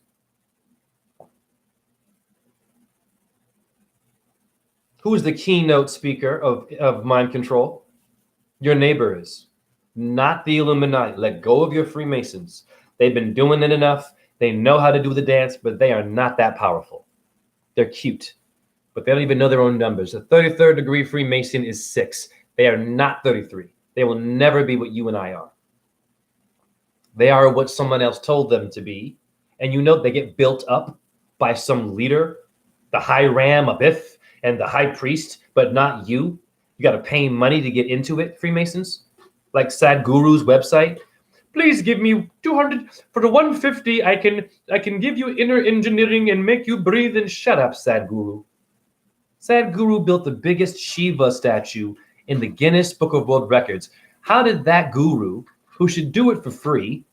Who is the keynote speaker of mind control? Your neighbor is. Not the Illuminati. Let go of your Freemasons. They've been doing it enough. They know how to do the dance, but they are not that powerful. They're cute, but they don't even know their own numbers. A 33rd degree Freemason is 6. They are not 33. They will never be what you and I are. They are what someone else told them to be. And you know they get built up by some leader, the High Ram Abith and the High Priest, but not you. You got to pay money to get into it, Freemasons. Like Sadhguru's website. Please give me 200 for the 150. I can give you inner engineering and make you breathe and shut up, Sadhguru. Sadhguru built the biggest Shiva statue in the Guinness Book of World Records. How did that guru, who should do it for free,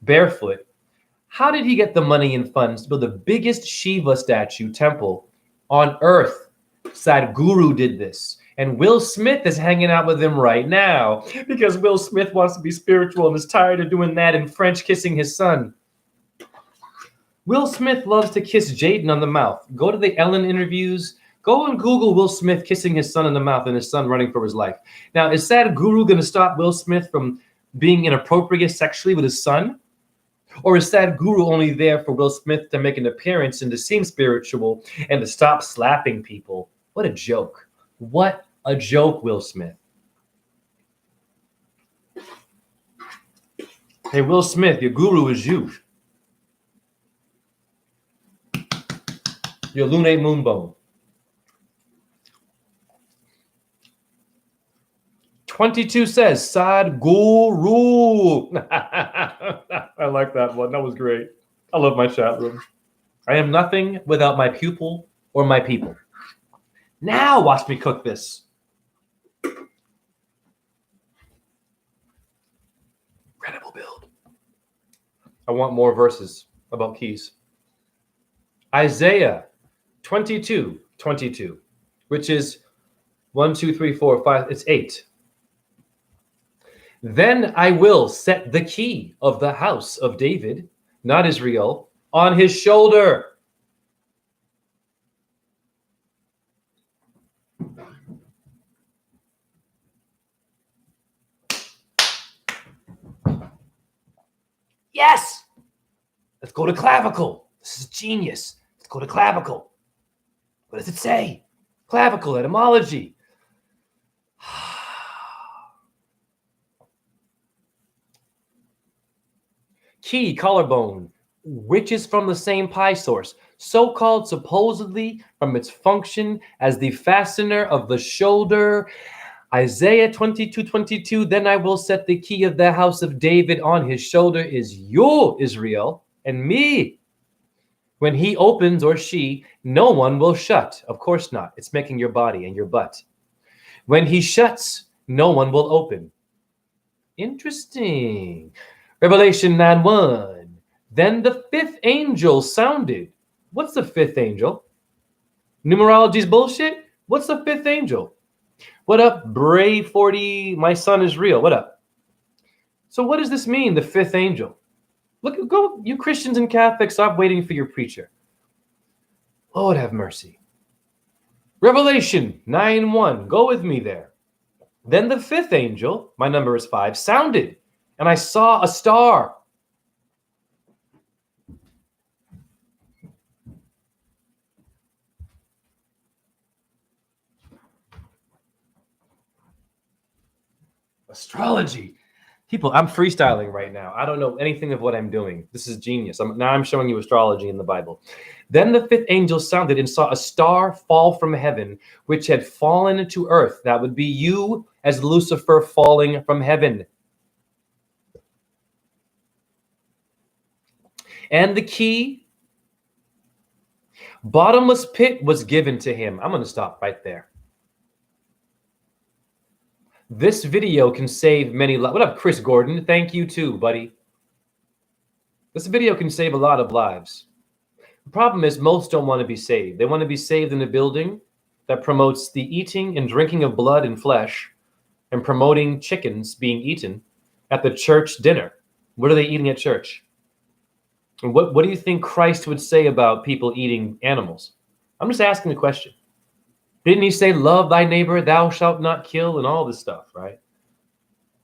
barefoot, how did he get the money and funds to build the biggest Shiva statue temple on earth? Sadhguru did this. And Will Smith is hanging out with him right now because Will Smith wants to be spiritual and is tired of doing that and French kissing his son. Will Smith loves to kiss Jaden on the mouth. Go to the Ellen interviews. Go and Google Will Smith kissing his son on the mouth and his son running for his life. Now, is Sadhguru going to stop Will Smith from being inappropriate sexually with his son? Or is Sadhguru only there for Will Smith to make an appearance and to seem spiritual and to stop slapping people? What a joke. What a joke, Will Smith. Hey, Will Smith, your guru is you. Your lunate moonbone. 22 says, Sadhguru. I like that one. That was great. I love my chat room. I am nothing without my pupil or my people. Now watch me cook this. Incredible build. I want more verses about keys. Isaiah 22:22, which is 1, 2, 3, 4, 5. It's 8. Then I will set the key of the house of David, not Israel, on his shoulder. Yes! Let's go to clavicle. This is genius. Let's go to clavicle. What does it say? Clavicle, etymology. Key, collarbone, which is from the same pi source, so-called supposedly from its function as the fastener of the shoulder. Isaiah 22:22, then I will set the key of the house of David on his shoulder is you, Israel, and me. When he opens, or she, no one will shut. Of course not. It's making your body and your butt. When he shuts, no one will open. Interesting. Revelation 9:1. Then the fifth angel sounded. What's the fifth angel? Numerology's bullshit? What's the fifth angel? What up, Brave 40? My son is real. What up? So what does this mean, the fifth angel? Look, go, you Christians and Catholics, stop waiting for your preacher. Lord have mercy. Revelation 9:1. Go with me there. Then the fifth angel, my number is 5, sounded, and I saw a star. Astrology. People, I'm freestyling right now. I don't know anything of what I'm doing. This is genius. Now I'm showing you astrology in the Bible. Then the fifth angel sounded and saw a star fall from heaven, which had fallen to earth. That would be you as Lucifer falling from heaven. And the key, bottomless pit, was given to him. I'm going to stop right there. This video can save many lives. What up, Chris Gordon? Thank you too, buddy. This video can save a lot of lives. The problem is most don't want to be saved. They want to be saved in a building that promotes the eating and drinking of blood and flesh and promoting chickens being eaten at the church dinner. What are they eating at church? And what do you think Christ would say about people eating animals? I'm just asking the question. Didn't he say, love thy neighbor, thou shalt not kill, and all this stuff, right?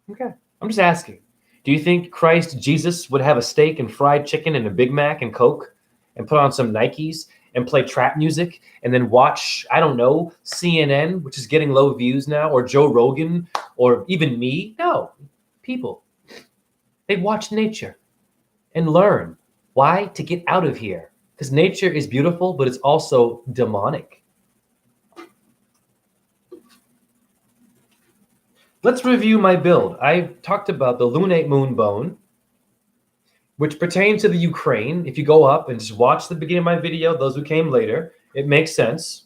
Okay. I'm just asking. Do you think Christ Jesus would have a steak and fried chicken and a Big Mac and Coke and put on some Nikes and play trap music and then watch, I don't know, CNN, which is getting low views now, or Joe Rogan, or even me? No. People. They watch nature and learn. Why? To get out of here. Because nature is beautiful, but it's also demonic. Let's review my build. I talked about the lunate moon bone, which pertains to the Ukraine. If you go up and just watch the beginning of my video, those who came later, it makes sense.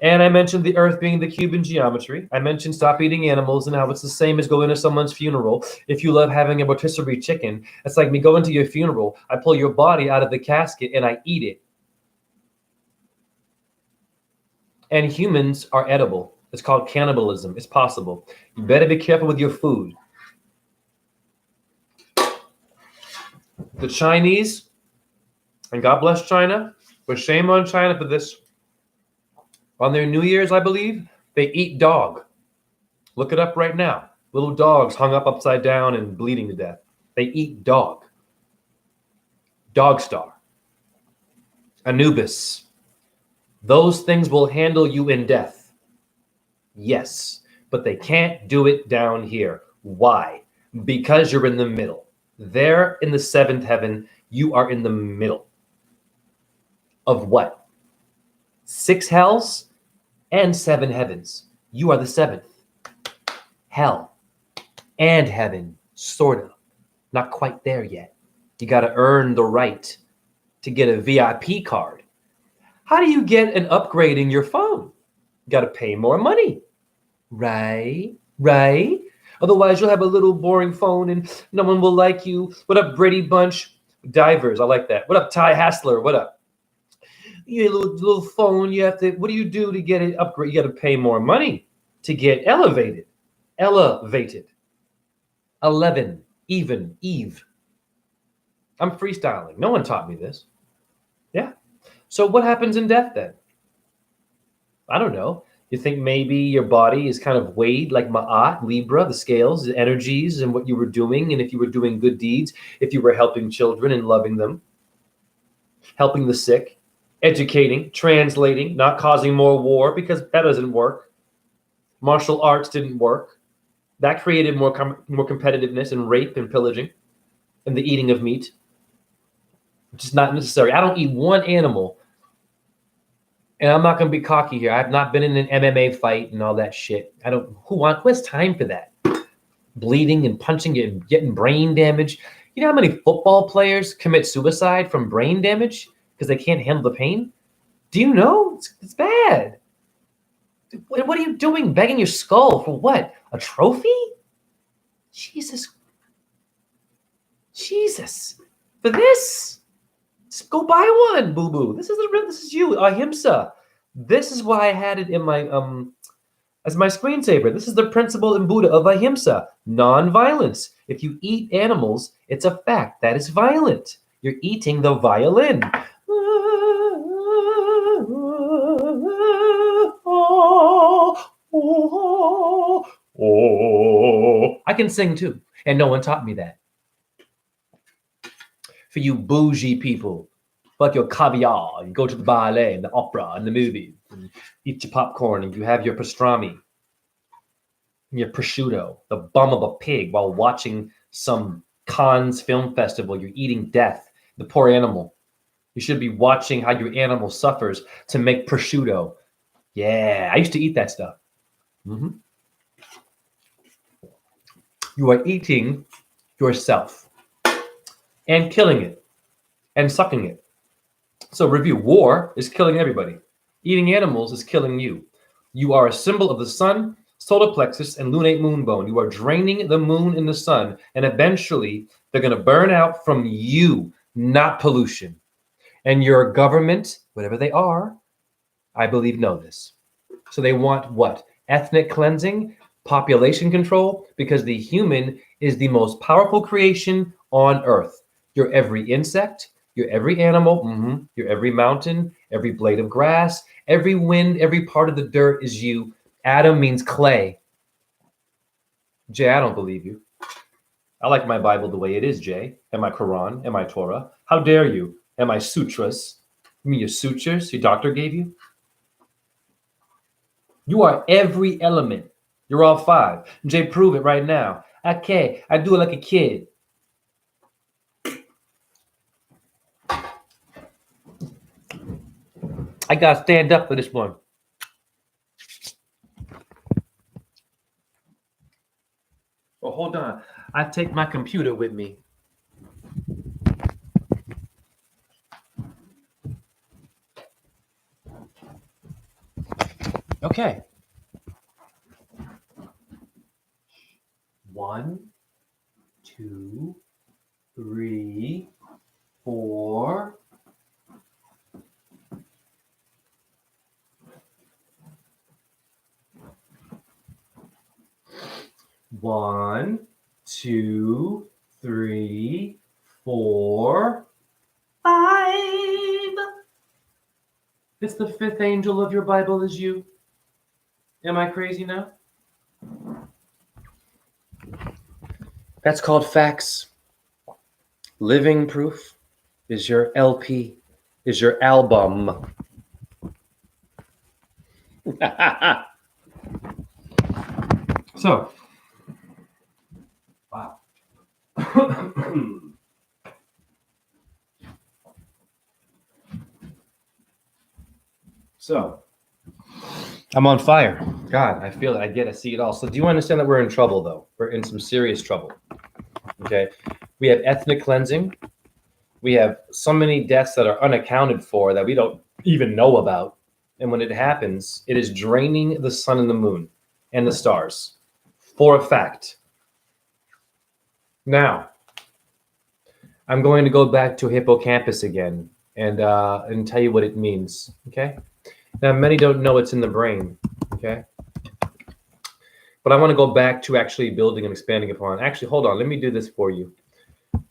And I mentioned the earth being the Cuban geometry. I mentioned stop eating animals and how it's the same as going to someone's funeral. If you love having a rotisserie chicken, it's like me going to your funeral. I pull your body out of the casket and I eat it. And humans are edible. It's called cannibalism. It's possible. You better be careful with your food. The Chinese, and God bless China, but shame on China for this. On their New Year's, I believe, they eat dog. Look it up right now. Little dogs hung up upside down and bleeding to death. They eat dog. Dog star. Anubis. Those things will handle you in death. Yes, but they can't do it down here. Why? Because you're in the middle. There in the seventh heaven, you are in the middle. Of what? 6 hells and 7 heavens. You are the 7th. Hell and heaven, sort of. Not quite there yet. You got to earn the right to get a VIP card. How do you get an upgrade in your phone? You got to pay more money. Right? Otherwise, you'll have a little boring phone and no one will like you. What up, Brady Bunch? Divers, I like that. What up, Ty Hassler? What up? You get a little phone. You have to, what do you do to get it upgrade? You got to pay more money to get elevated. 11, even, Eve. I'm freestyling. No one taught me this. Yeah. So what happens in death then? I don't know. You think maybe your body is kind of weighed like Ma'at, Libra, the scales, the energies, and what you were doing, and if you were doing good deeds, if you were helping children and loving them, helping the sick, educating, translating, not causing more war, because that doesn't work. Martial arts didn't work. That created more competitiveness and rape and pillaging and the eating of meat, which is not necessary. I don't eat one animal. And I'm not going to be cocky here. I've not been in an MMA fight and all that shit. Who has time for that? Bleeding and punching and getting brain damage. You know how many football players commit suicide from brain damage because they can't handle the pain? Do you know? It's bad. What are you doing? Begging your skull for what? A trophy? Jesus. For this? Just go buy one, boo-boo. This is you, ahimsa. This is why I had it in my as my screensaver. This is the principle in Buddha of ahimsa, non-violence. If you eat animals, it's a fact that is violent. You're eating the violin. I can sing too, and no one taught me that. For you bougie people, fuck your caviar, you go to the ballet and the opera and the movies, and eat your popcorn, and you have your pastrami, and your prosciutto, the bum of a pig, while watching some Cannes film festival. You're eating death, the poor animal. You should be watching how your animal suffers to make prosciutto. Yeah, I used to eat that stuff. You are eating yourself and killing it and sucking it. So review. War is killing everybody. Eating animals is killing you. You are a symbol of the sun, solar plexus, and lunate moon bone. You are draining the moon and the sun, and eventually they're going to burn out from you, not pollution. And your government, whatever they are, I believe know this. So they want what? Ethnic cleansing, population control, because the human is the most powerful creation on earth. Your every insect, You're every animal. You're every mountain, every blade of grass, every wind, every part of the dirt is you. Adam means clay. Jay, I don't believe you. I like my Bible the way it is, Jay, and my Quran, and my Torah. How dare you? And my sutras. You mean your sutures your doctor gave you? You are every element. You're all five. Jay, prove it right now. Okay, I do it like a kid. I gotta stand up for this one. Oh, hold on. I take my computer with me. Okay. 1, 2, 3, 4. One, 2, 3, 4, 5. It's the fifth angel of your Bible is you. Am I crazy now? That's called facts. Living proof is your LP, is your album. So, wow. So, I'm on fire. God, I feel it. I get it. I see it all. So, do you understand that we're in trouble, though? We're in some serious trouble. Okay. We have ethnic cleansing. We have so many deaths that are unaccounted for that we don't even know about. And when it happens, it is draining the sun and the moon and the stars for a fact. Now, I'm going to go back to hippocampus again and tell you what it means. Okay. Now, many don't know it's in the brain. Okay. But I want to go back to actually building and expanding upon. Actually, hold on. Let me do this for you.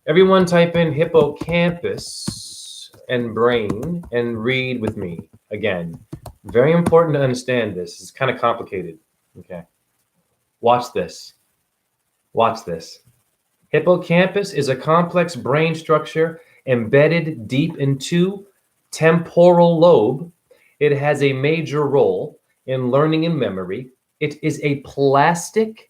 Everyone type in hippocampus and brain and read with me again. Very important to understand this. It's kind of complicated. Okay. Watch this. Watch this. Hippocampus is a complex brain structure embedded deep into temporal lobe. It has a major role in learning and memory. It is a plastic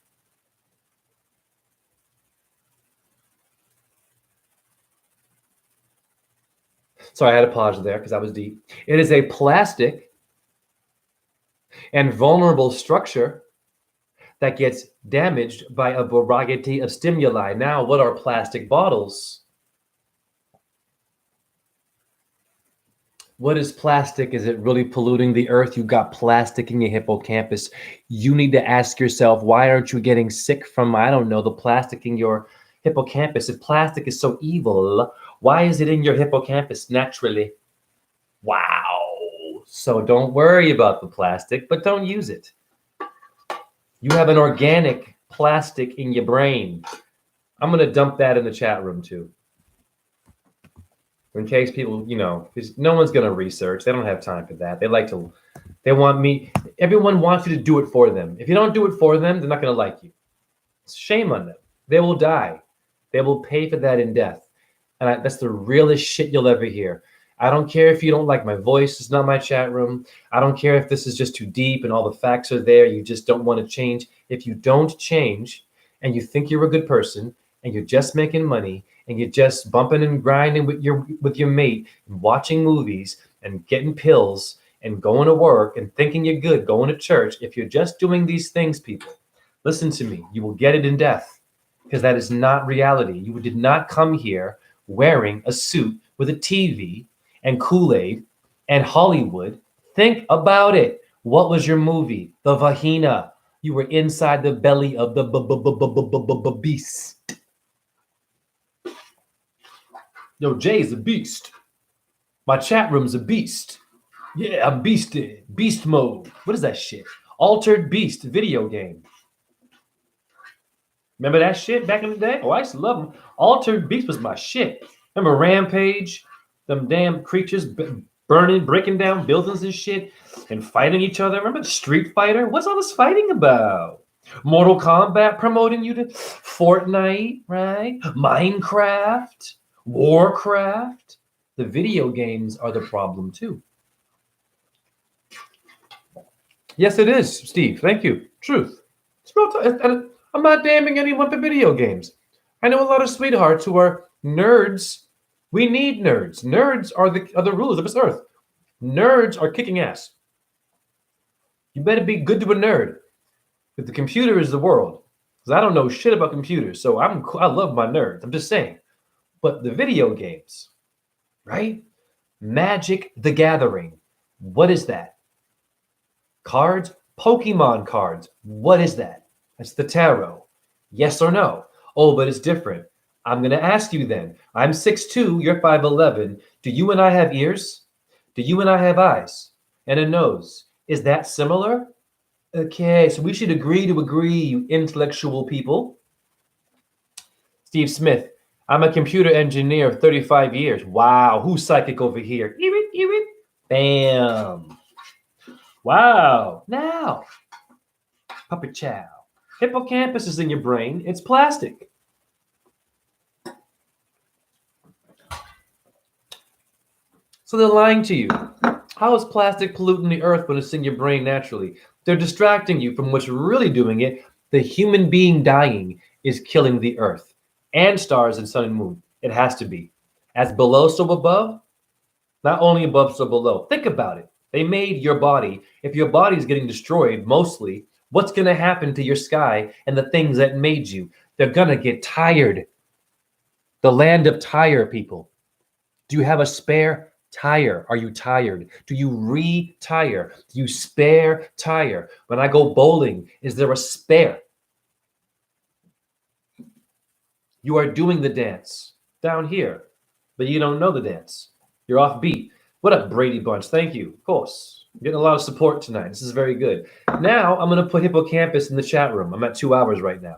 Sorry, I had to pause there because that was deep. It is a plastic and vulnerable structure that gets damaged by a variety of stimuli. Now, what are plastic bottles? What is plastic? Is it really polluting the earth? You got plastic in your hippocampus. You need to ask yourself, why aren't you getting sick from, I don't know, the plastic in your hippocampus? If plastic is so evil, why is it in your hippocampus naturally? Wow. So don't worry about the plastic, but don't use it. You have an organic plastic in your brain. I'm going to dump that in the chat room too. In case people, because no one's going to research. They don't have time for that. Everyone wants you to do it for them. If you don't do it for them, they're not going to like you. Shame on them. They will die. They will pay for that in death. And that's the realest shit you'll ever hear. I don't care if you don't like my voice. It's not my chat room. I don't care if this is just too deep and all the facts are there. You just don't want to change. If you don't change and you think you're a good person and you're just making money and you're just bumping and grinding with your mate and watching movies and getting pills and going to work and thinking you're good, going to church, if you're just doing these things, people, listen to me. You will get it in death because that is not reality. You did not come here wearing a suit with a TV and Kool-Aid and Hollywood. Think about it. What was your movie? The Vagina. You were inside the belly of the beast. Yo, Jay's a beast. My chat room's a beast. Yeah, I'm beasted. Beast mode. What is that shit? Altered Beast video game. Remember that shit back in the day? Oh, I used to love them. Altered Beast was my shit. Remember Rampage? Them damn creatures burning, breaking down buildings and shit and fighting each other. Remember Street Fighter? What's all this fighting about? Mortal Kombat promoting you to Fortnite, right? Minecraft, Warcraft. The video games are the problem too. Yes, it is, Steve. Thank you. Truth. It's real and I'm not damning anyone for video games. I know a lot of sweethearts who are nerds. We need nerds. Nerds are the rulers of this earth. Nerds are kicking ass. You better be good to a nerd. If the computer is the world, because I don't know shit about computers, so I love my nerds. I'm just saying. But the video games, right? Magic the Gathering. What is that? Cards? Pokemon cards. What is that? That's the tarot. Yes or no? Oh, but it's different. I'm going to ask you then. I'm 6'2", you're 5'11". Do you and I have ears? Do you and I have eyes and a nose? Is that similar? Okay, so we should agree to agree, you intellectual people. Steve Smith, I'm a computer engineer of 35 years. Wow, who's psychic over here? Bam. Wow. Now, Puppet Chow. Hippocampus is in your brain. It's plastic. So they're lying to you. How is plastic polluting the earth when it's in your brain naturally? They're distracting you from what's really doing it. The human being dying is killing the earth and stars and sun and moon. It has to be. As below, so above. Not only above, so below. Think about it. They made your body. If your body is getting destroyed, mostly, what's going to happen to your sky and the things that made you? They're going to get tired. The land of tire, people. Do you have a spare tire? Are you tired? Do you retire? Do you spare tire? When I go bowling, is there a spare? You are doing the dance down here, but you don't know the dance. You're off beat. What up, Brady Bunch? Thank you. Of course. I'm getting a lot of support tonight. This is very good. Now I'm going to put Hippocampus in the chat room. I'm at 2 hours right now.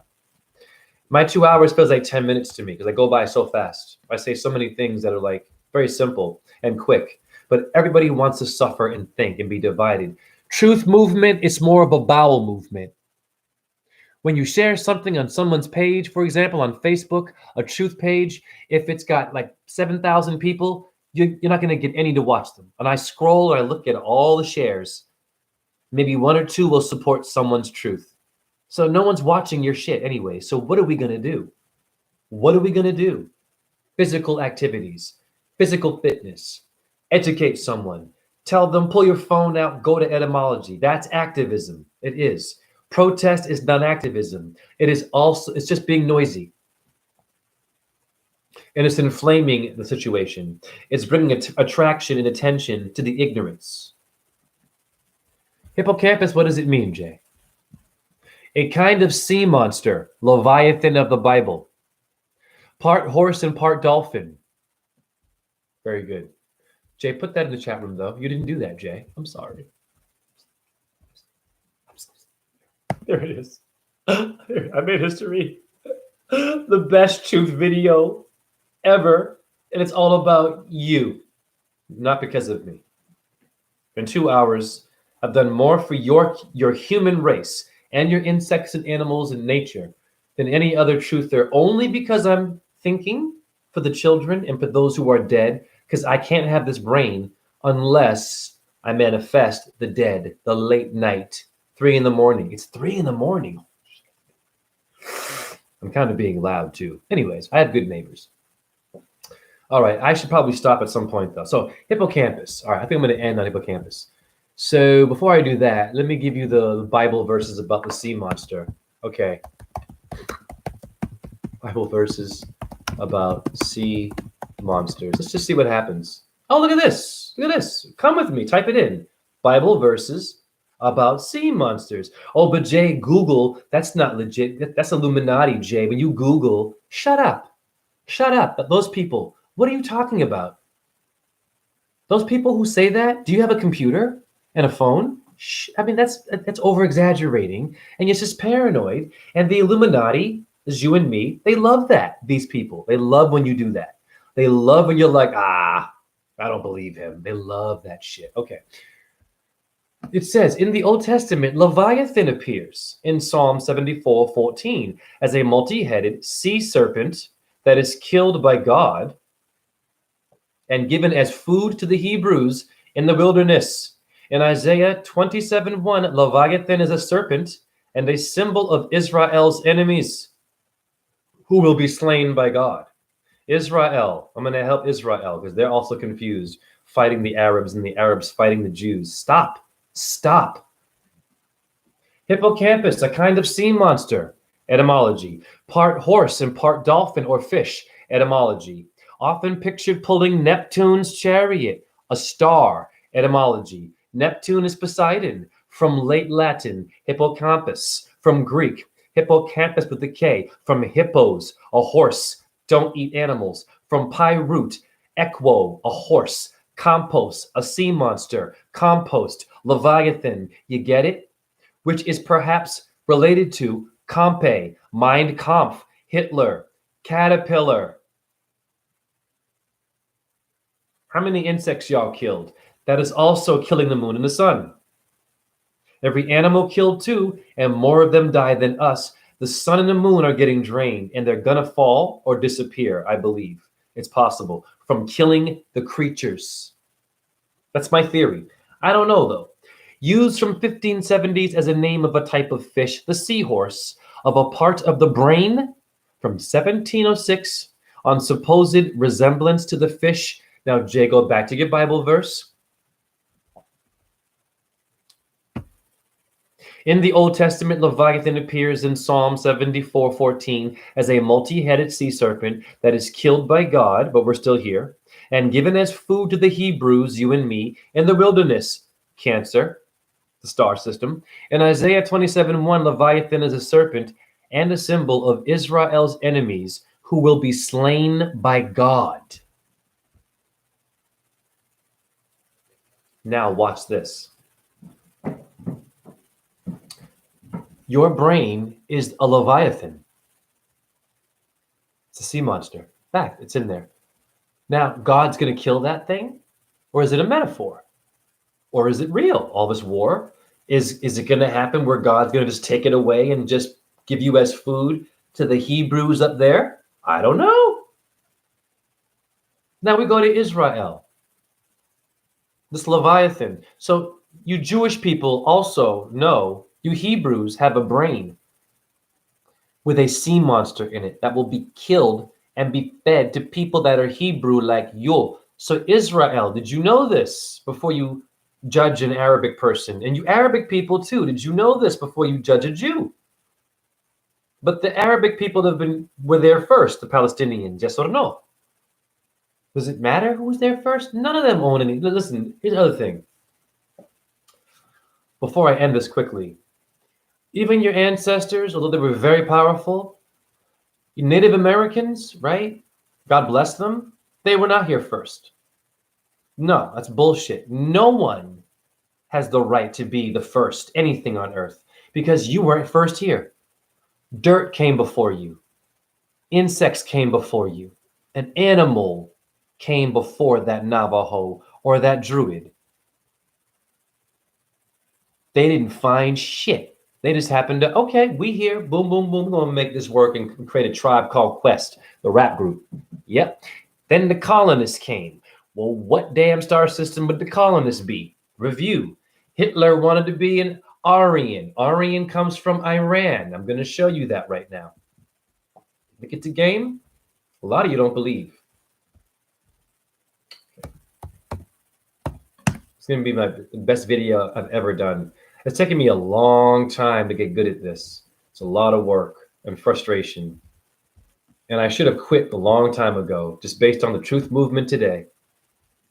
My 2 hours feels like 10 minutes to me because I go by so fast. I say so many things that are like very simple and quick, but everybody wants to suffer and think and be divided. Truth movement is more of a bowel movement. When you share something on someone's page, for example, on Facebook, a truth page, if it's got like 7,000 people, you're not going to get any to watch them. And I scroll or I look at all the shares. Maybe 1 or 2 will support someone's truth. So no one's watching your shit anyway. So what are we going to do? What are we going to do? Physical activities, physical fitness, educate someone, tell them, pull your phone out, go to etymology. That's activism. It is. Protest is non-activism. It is also, it's just being noisy. And it's inflaming the situation. It's bringing attraction and attention to the ignorance. Hippocampus, what does it mean, Jay? A kind of sea monster, Leviathan of the Bible. Part horse and part dolphin. Very good. Jay, put that in the chat room, though. You didn't do that, Jay. I'm sorry. There it is. I made history. The best truth video ever. And it's all about you, not because of me. In 2 hours, I've done more for your human race and your insects and animals and nature than any other truther, only because I'm thinking for the children and for those who are dead, because I can't have this brain unless I manifest the dead, the late night, 3 a.m. It's 3 a.m. I'm kind of being loud too. Anyways, I have good neighbors. All right, I should probably stop at some point though. So Hippocampus. All right, I think I'm going to end on Hippocampus. So before I do that, let me give you the Bible verses about the sea monster. Okay. Bible verses about sea monsters. Let's just see what happens. Oh, look at this. Look at this. Come with me. Type it in. Bible verses about sea monsters. Oh, but Jay, Google, that's not legit. That's Illuminati, Jay. When you Google, shut up. Shut up. Those people, what are you talking about? Those people who say that, do you have a computer and a phone? I mean, that's over-exaggerating, and it's just paranoid. And the Illuminati, is you and me, they love that, these people. They love when you do that. They love when you're like, I don't believe him. They love that shit. Okay. It says in the Old Testament, Leviathan appears in Psalm 74:14 as a multi-headed sea serpent that is killed by God and given as food to the Hebrews in the wilderness. In Isaiah 27:1, Leviathan is a serpent and a symbol of Israel's enemies who will be slain by God. Israel, I'm going to help Israel because they're also confused, fighting the Arabs and the Arabs fighting the Jews. Stop. Stop. Hippocampus, a kind of sea monster. Etymology. Part horse and part dolphin or fish. Etymology. Often pictured pulling Neptune's chariot, a star. Etymology. Neptune is Poseidon. From late Latin, hippocampus. From Greek, hippocampus with a K. From hippos, a horse. Don't eat animals. From pi root, equo, a horse. Compost, a sea monster. Compost, Leviathan. You get it? Which is perhaps related to Compe, Mein Kampf, Hitler, caterpillar. How many insects y'all killed? That is also killing the moon and the sun. Every animal killed too, and more of them die than us. The sun and the moon are getting drained, and they're gonna fall or disappear, I believe. It's possible, from killing the creatures. That's my theory. I don't know, though. Used from 1570s as a name of a type of fish, the seahorse, of a part of the brain from 1706 on supposed resemblance to the fish. Now, Jay, go back to your Bible verse. In the Old Testament, Leviathan appears in Psalm 74:14 as a multi-headed sea serpent that is killed by God, but we're still here, and given as food to the Hebrews, you and me, in the wilderness. Cancer, the star system. In Isaiah 27:1, Leviathan is a serpent and a symbol of Israel's enemies who will be slain by God. Now watch this. Your brain is a Leviathan. It's a sea monster. Fact, it's in there. Now, God's going to kill that thing? Or is it a metaphor? Or is it real? All this war? Is it going to happen where God's going to just take it away and just give you as food to the Hebrews up there? I don't know. Now we go to Israel. This Leviathan. So you Jewish people also know, you Hebrews have a brain with a sea monster in it that will be killed and be fed to people that are Hebrew like you. So Israel, did you know this before you judge an Arabic person? And you Arabic people too, did you know this before you judge a Jew? But the Arabic people were there first, the Palestinians, yes or no? Does it matter who was there first? None of them own any. Listen, here's the other thing. Before I end this quickly, even your ancestors, although they were very powerful, Native Americans, right? God bless them. They were not here first. No, that's bullshit. No one has the right to be the first anything on earth because you weren't first here. Dirt came before you. Insects came before you. An animal came before that Navajo or that Druid. They didn't find shit. They just happened to, okay, we here, boom, boom, boom, we're going to make this work and create a tribe called Quest, the rap group. Yep. Then the colonists came. Well, what damn star system would the colonists be? Review. Hitler wanted to be an Aryan. Aryan comes from Iran. I'm going to show you that right now. Look at the game. A lot of you don't believe. It's going to be the best video I've ever done. It's taken me a long time to get good at this. It's a lot of work and frustration. And I should have quit a long time ago, just based on the truth movement today.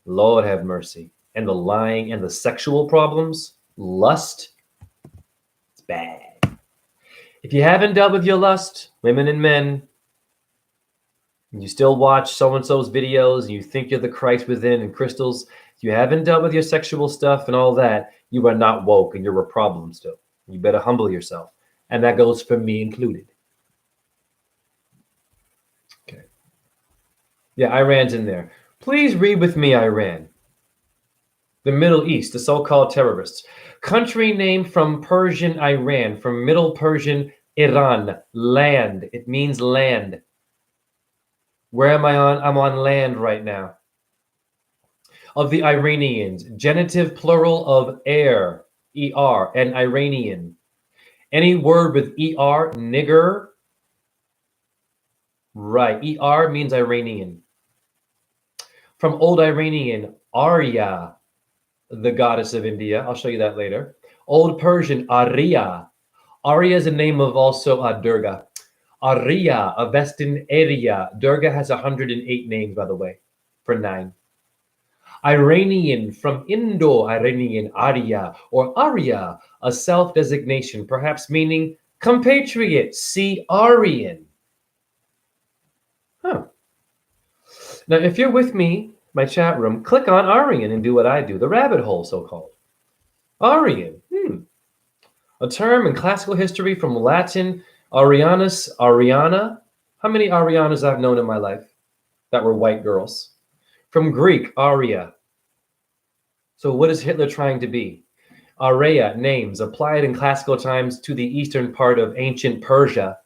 Lord have mercy. And the lying and the sexual problems, lust, it's bad. If you haven't dealt with your lust, women and men, and you still watch so-and-so's videos and you think you're the Christ within and crystals, if you haven't dealt with your sexual stuff and all that, you are not woke and you're a problem still. You better humble yourself. And that goes for me included. Okay. Yeah, Iran's in there. Please read with me Iran, the Middle East, the so-called terrorists. Country name from Persian Iran, from Middle Persian Iran, land. It means land. Where am I on? I'm on land right now. Of the Iranians, genitive plural of air, er, and Iranian. Any word with er, nigger, right, er means Iranian. From Old Iranian, Arya, the goddess of India. I'll show you that later. Old Persian, Arya. Arya is a name of also Durga. Arya, Avestin area. Durga has 108 names, by the way, for 9. Iranian, from Indo-Iranian, Arya, or Arya, a self-designation, perhaps meaning compatriot, see Aryan. Huh. Now, if you're with me, my chat room, click on Aryan and do what I do, the rabbit hole, so-called. Aryan, a term in classical history from Latin, Arianus, Ariana. How many Arianas I've known in my life that were white girls? From Greek, Aria. So what is Hitler trying to be? Arya, names, applied in classical times to the eastern part of ancient Persia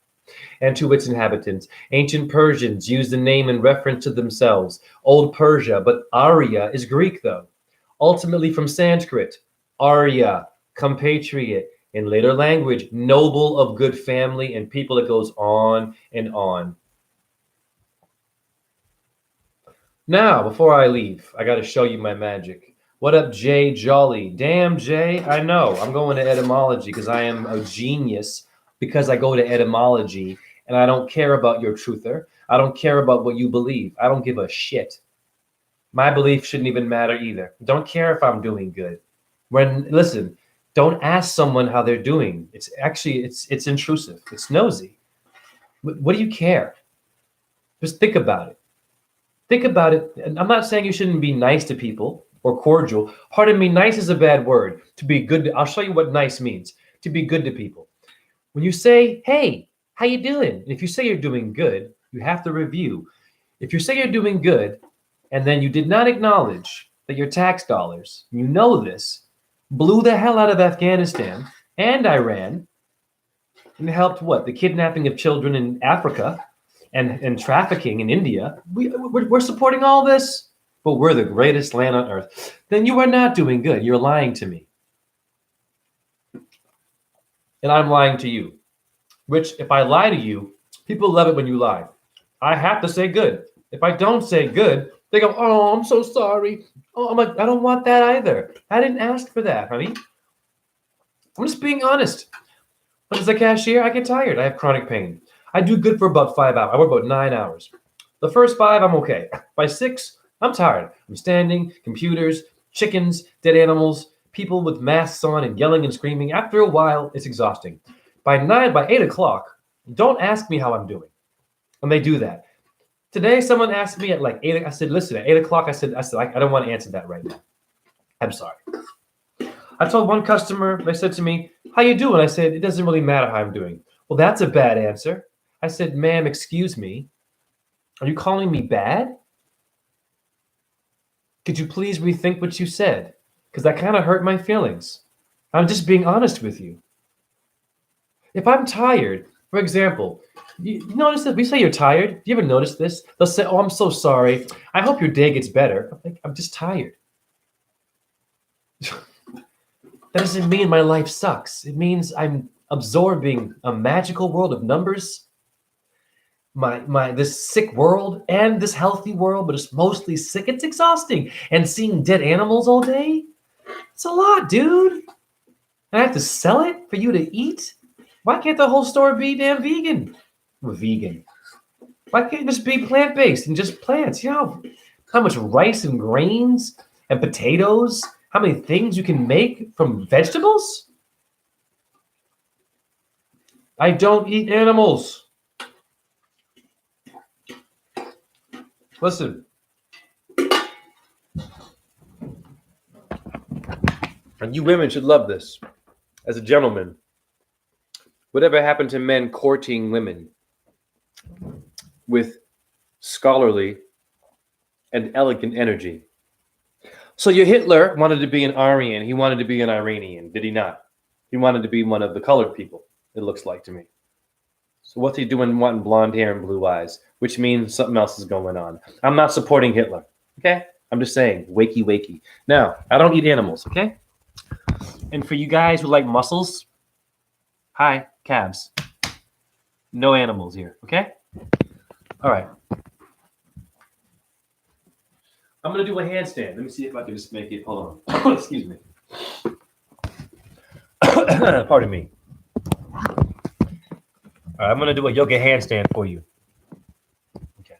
and to its inhabitants. Ancient Persians used the name in reference to themselves. Old Persia, but Arya is Greek though. Ultimately from Sanskrit, Arya, compatriot. In later language, noble of good family, and people, it goes on and on. Now, before I leave, I got to show you my magic. What up, Jay Jolly? Damn, Jay, I know. I'm going to etymology because I am a genius, because I go to etymology, and I don't care about your truther. I don't care about what you believe. I don't give a shit. My belief shouldn't even matter either. Don't care if I'm doing good. Listen, don't ask someone how they're doing. It's actually, it's intrusive. It's nosy. What do you care? Just think about it. Think about it. And I'm not saying you shouldn't be nice to people or cordial. Pardon me, nice is a bad word. To be good, I'll show you what nice means. To be good to people. When you say, hey, how you doing? And if you say you're doing good, you have to review. If you say you're doing good, and then you did not acknowledge that your tax dollars, you know this, blew the hell out of Afghanistan and Iran, and helped what? The kidnapping of children in Africa and trafficking in India. We're supporting all this, but we're the greatest land on earth. Then you are not doing good. You're lying to me. And I'm lying to you. Which, if I lie to you, people love it when you lie. I have to say good. If I don't say good, they go, oh, I'm so sorry. Oh, I'm like, I don't want that either. I didn't ask for that, honey. I'm just being honest. But as a cashier, I get tired. I have chronic pain. I do good for about 5 hours. I work about 9 hours. The first 5, I'm okay. By 6, I'm tired. I'm standing, computers, chickens, dead animals, people with masks on and yelling and screaming. After a while, it's exhausting. By 8 o'clock, don't ask me how I'm doing. And they do that. Today, someone asked me at like 8. I said, listen, at 8 o'clock, I said, I don't want to answer that right now. I'm sorry. I told one customer, they said to me, how you doing? I said, it doesn't really matter how I'm doing. Well, that's a bad answer. I said, ma'am, excuse me. Are you calling me bad? Could you please rethink what you said? Because that kind of hurt my feelings. I'm just being honest with you. If I'm tired, for example, you notice that we say you're tired. Do you ever notice this? They'll say, oh, I'm so sorry. I hope your day gets better. I'm like, I'm just tired. That doesn't mean my life sucks. It means I'm absorbing a magical world of numbers. This sick world and this healthy world, but it's mostly sick. It's exhausting. And seeing dead animals all day, it's a lot, dude. I have to sell it for you to eat? Why can't the whole store be damn vegan? We're vegan. Why can't it just be plant-based and just plants? You know how much rice and grains and potatoes, how many things you can make from vegetables? I don't eat animals. Listen. And you women should love this. As a gentleman, whatever happened to men courting women with scholarly and elegant energy. So your Hitler wanted to be an Aryan. He wanted to be an Iranian, did he not? He wanted to be one of the colored people, it looks like to me. So what's he doing wanting blonde hair and blue eyes? Which means something else is going on. I'm not supporting Hitler, okay? I'm just saying, wakey, wakey. Now, I don't eat animals, okay? And for you guys who like mussels, hi, calves. No animals here, okay? All right. I'm going to do a handstand. Let me see if I can just make it. Hold on. Excuse me. Pardon me. All right, I'm going to do a yoga handstand for you. Okay.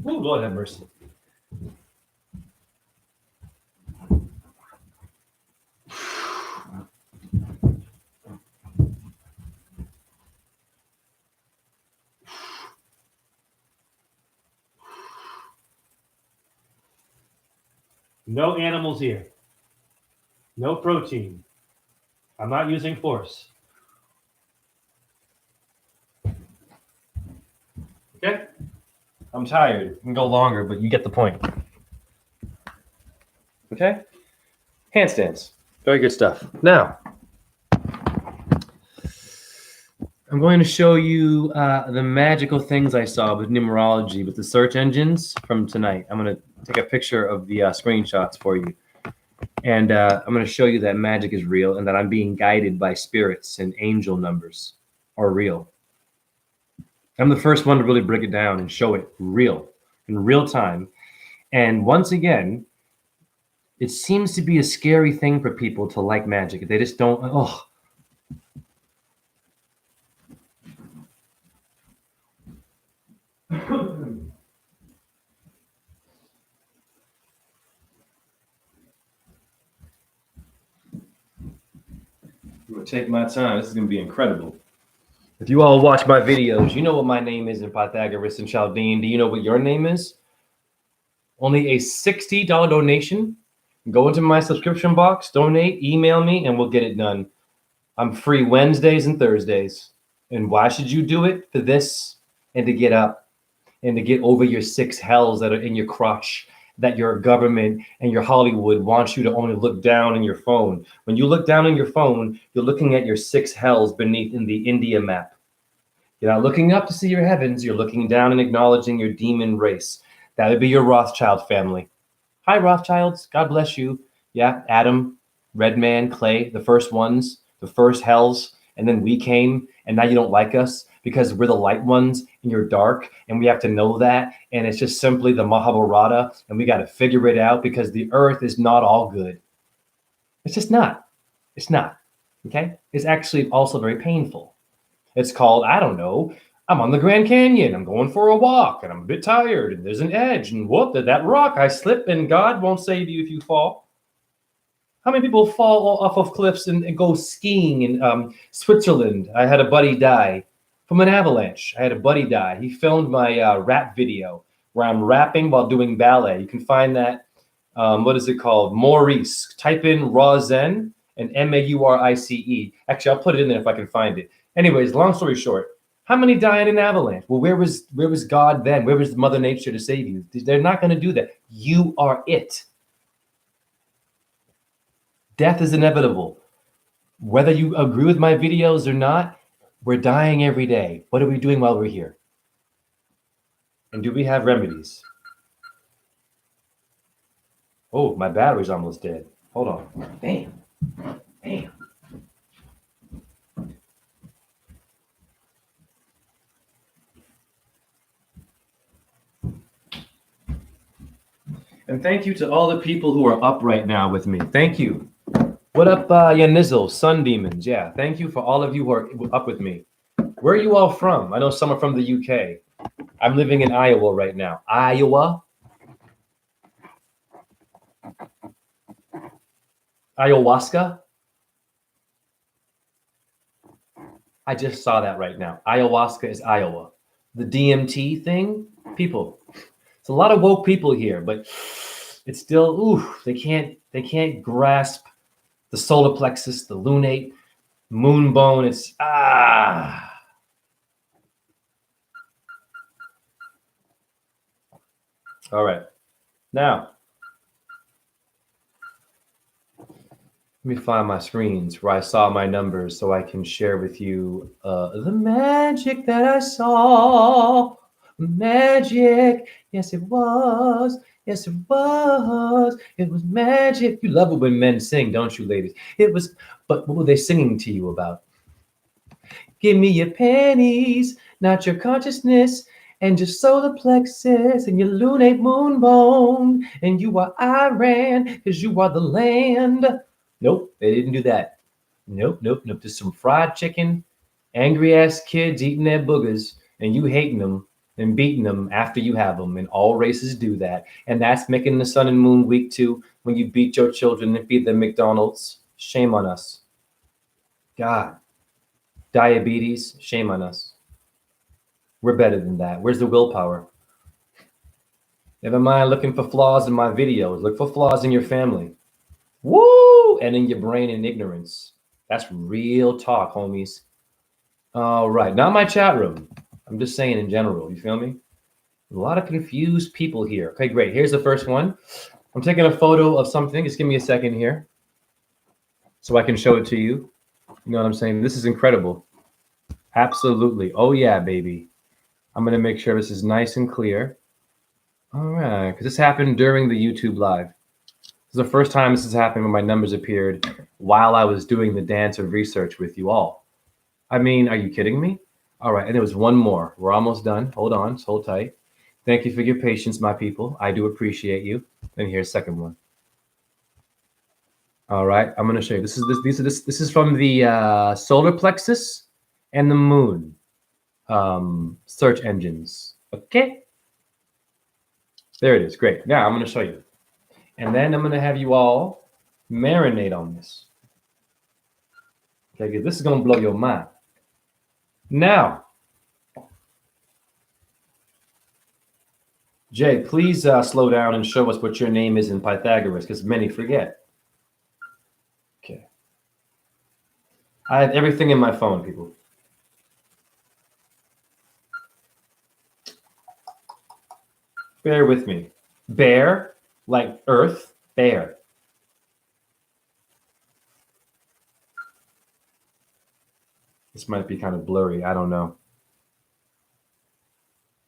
Oh, Lord have mercy. No animals here. No protein. I'm not using force. Okay? I'm tired. I can go longer, but you get the point. Okay? Handstands. Very good stuff. Now, I'm going to show you the magical things I saw with numerology, with the search engines from tonight. I'm going to take a picture of the screenshots for you. And I'm going to show you that magic is real and that I'm being guided by spirits and angel numbers are real. I'm the first one to really break it down and show it real, in real time. And once again, it seems to be a scary thing for people to like magic. They just don't, oh. I'm going to take my time. This is going to be incredible. If you all watch my videos, you know what my name is in Pythagoras and Chaldean. Do you know what your name is? Only a $60 donation. Go into my subscription box, donate, email me, and we'll get it done. I'm free Wednesdays and Thursdays. And why should you do it? For this and to get up and to get over your 6 hells that are in your crotch, that your government and your Hollywood wants you to only look down in your phone. When you look down in your phone, you're looking at your 6 hells beneath in the India map. You're not looking up to see your heavens. You're looking down and acknowledging your demon race. That would be your Rothschild family. Hi, Rothschilds. God bless you. Yeah, Adam, Red Man, Clay, the first ones, the first hells. And then we came, and now you don't like us because we're the light ones and you're dark. And we have to know that. And it's just simply the Mahabharata. And we got to figure it out because the earth is not all good. It's just not. It's not. Okay? It's actually also very painful. It's called, I don't know, I'm on the Grand Canyon. I'm going for a walk and I'm a bit tired and there's an edge and whoop, that rock, I slip and God won't save you if you fall. How many people fall off of cliffs and go skiing in Switzerland? I had a buddy die from an avalanche. I had a buddy die. He filmed my rap video where I'm rapping while doing ballet. You can find that, what is it called? Maurice. Type in Raw Zen and Maurice. Actually, I'll put it in there if I can find it. Anyways, long story short, how many die in an avalanche? Well, where was God then? Where was Mother Nature to save you? They're not going to do that. You are it. Death is inevitable. Whether you agree with my videos or not, we're dying every day. What are we doing while we're here? And do we have remedies? Oh, my battery's almost dead. Hold on. Damn. And thank you to all the people who are up right now with me. Thank you. What up, Yanizzle, Sun Demons? Yeah, thank you for all of you who are up with me. Where are you all from? I know some are from the UK. I'm living in Iowa right now. Iowa? Ayahuasca? I just saw that right now. Ayahuasca is Iowa. The DMT thing? People. It's a lot of woke people here, but it's still, they can't grasp the solar plexus, the lunate, moon bone. It's All right. Now, let me find my screens where I saw my numbers so I can share with you the magic that I saw. Magic. Yes, it was. Yes, it was. It was magic. You love it when men sing, don't you, ladies? It was, but what were they singing to you about? Give me your panties, not your consciousness, and your solar plexus, and your lunate moon bone, and you are Iran, because you are the land. Nope, they didn't do that. Nope. Just some fried chicken, angry ass kids eating their boogers, and you hating them and beating them after you have them. And all races do that. And that's making the sun and moon week too, when you beat your children and feed them McDonald's. Shame on us. God. Diabetes, shame on us. We're better than that. Where's the willpower? Never mind looking for flaws in my videos. Look for flaws in your family. Woo! And in your brain and ignorance. That's real talk, homies. All right. Not my chat room. I'm just saying in general. You feel me? A lot of confused people here. Okay, great. Here's the first one. I'm taking a photo of something. Just give me a second here so I can show it to you. You know what I'm saying? This is incredible. Absolutely. Oh, yeah, baby. I'm going to make sure this is nice and clear. All right, because this happened during the YouTube live. This is the first time this has happened when my numbers appeared while I was doing the dance of research with you all. I mean, are you kidding me? All right, and there was one more. We're almost done. Hold on, hold tight. Thank you for your patience, my people. I do appreciate you. And here's the second one. All right, I'm going to show you. This is from the solar plexus and the moon search engines. Okay. There it is. Great. Now I'm going to show you. And then I'm going to have you all marinate on this. Okay, this is going to blow your mind. Now, Jay, please slow down and show us what your name is in Pythagoras, because many forget. Okay. I have everything in my phone, people. Bear with me. Bear, like earth, bear. This might be kind of blurry. I don't know.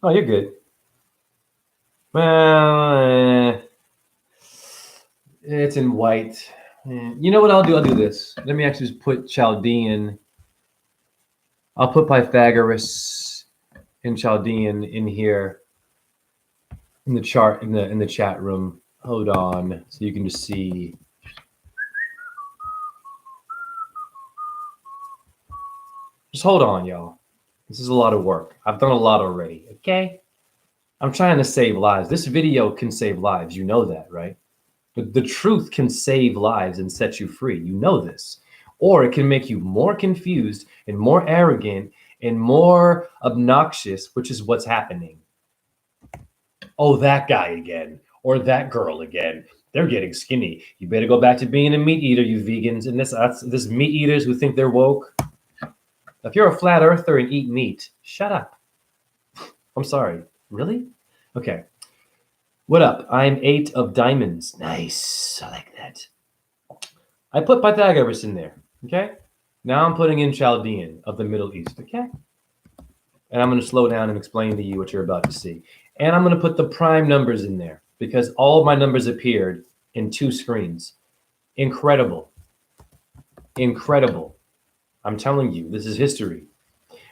Oh, you're good. Well, it's in white. You know what I'll do? I'll do this. Let me actually just put Chaldean. I'll put Pythagoras and Chaldean in here in the chart in the chat room. Hold on, so you can just see. Just hold on, y'all. This is a lot of work. I've done a lot already. Okay. I'm trying to save lives. This video can save lives. You know that, right? But the truth can save lives and set you free. You know this. Or it can make you more confused and more arrogant and more obnoxious, which is what's happening. Oh, that guy again. Or that girl again. They're getting skinny. You better go back to being a meat eater, you vegans. And this meat eaters who think they're woke. If you're a flat earther and eat meat, shut up. I'm sorry. Really? Okay. What up? I'm 8 of diamonds. Nice. I like that. I put Pythagoras in there. Okay. Now I'm putting in Chaldean of the Middle East. Okay. And I'm going to slow down and explain to you what you're about to see. And I'm going to put the prime numbers in there because all of my numbers appeared in 2 screens. Incredible. Incredible. I'm telling you, this is history.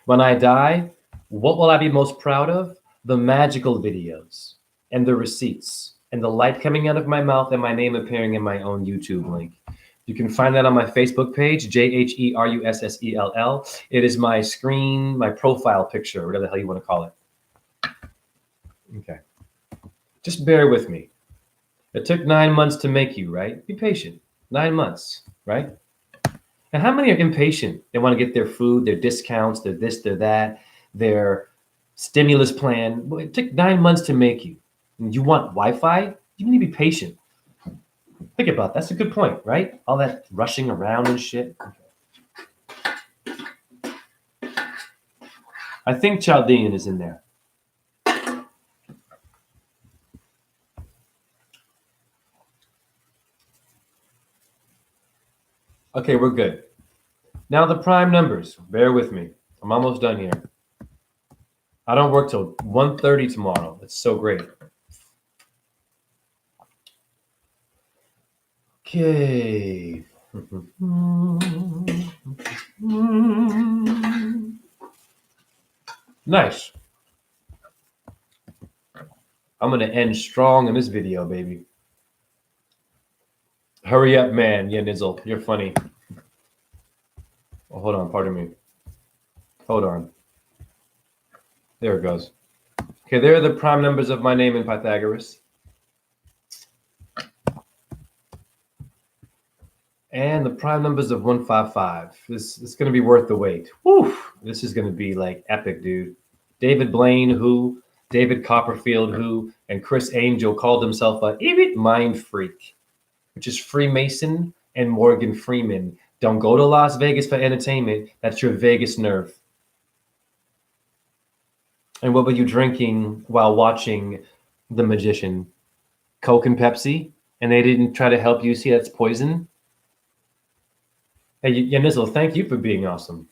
When I die, what will I be most proud of? The magical videos and the receipts and the light coming out of my mouth and my name appearing in my own YouTube link. You can find that on my Facebook page, JHERUSSELL. It is my screen, my profile picture, whatever the hell you want to call it. Okay. Just bear with me. It took 9 months to make you, right? Be patient. 9 months, right? And how many are impatient? They want to get their food, their discounts, their this, their that, their stimulus plan. Well, it took 9 months to make you. And you want Wi-Fi? You need to be patient. Think about that. That's a good point, right? All that rushing around and shit. Okay. I think Chaldean is in there. Okay, we're good. Now the prime numbers. Bear with me. I'm almost done here. I don't work till 1:30 tomorrow. It's so great. Okay. Nice. I'm going to end strong in this video, baby. Hurry up, man. Yeah, Nizzle. You're funny. Oh, hold on. Pardon me. Hold on. There it goes. Okay, there are the prime numbers of my name in Pythagoras. And the prime numbers of 155. This is going to be worth the wait. Woo! This is going to be like epic, dude. David Blaine, who, David Copperfield, who, and Chris Angel called himself a mind freak, which is Freemason and Morgan Freeman. Don't go to Las Vegas for entertainment. That's your Vegas nerve. And what were you drinking while watching The Magician? Coke and Pepsi? And they didn't try to help you see that's poison? Hey, Nizzle, thank you for being awesome.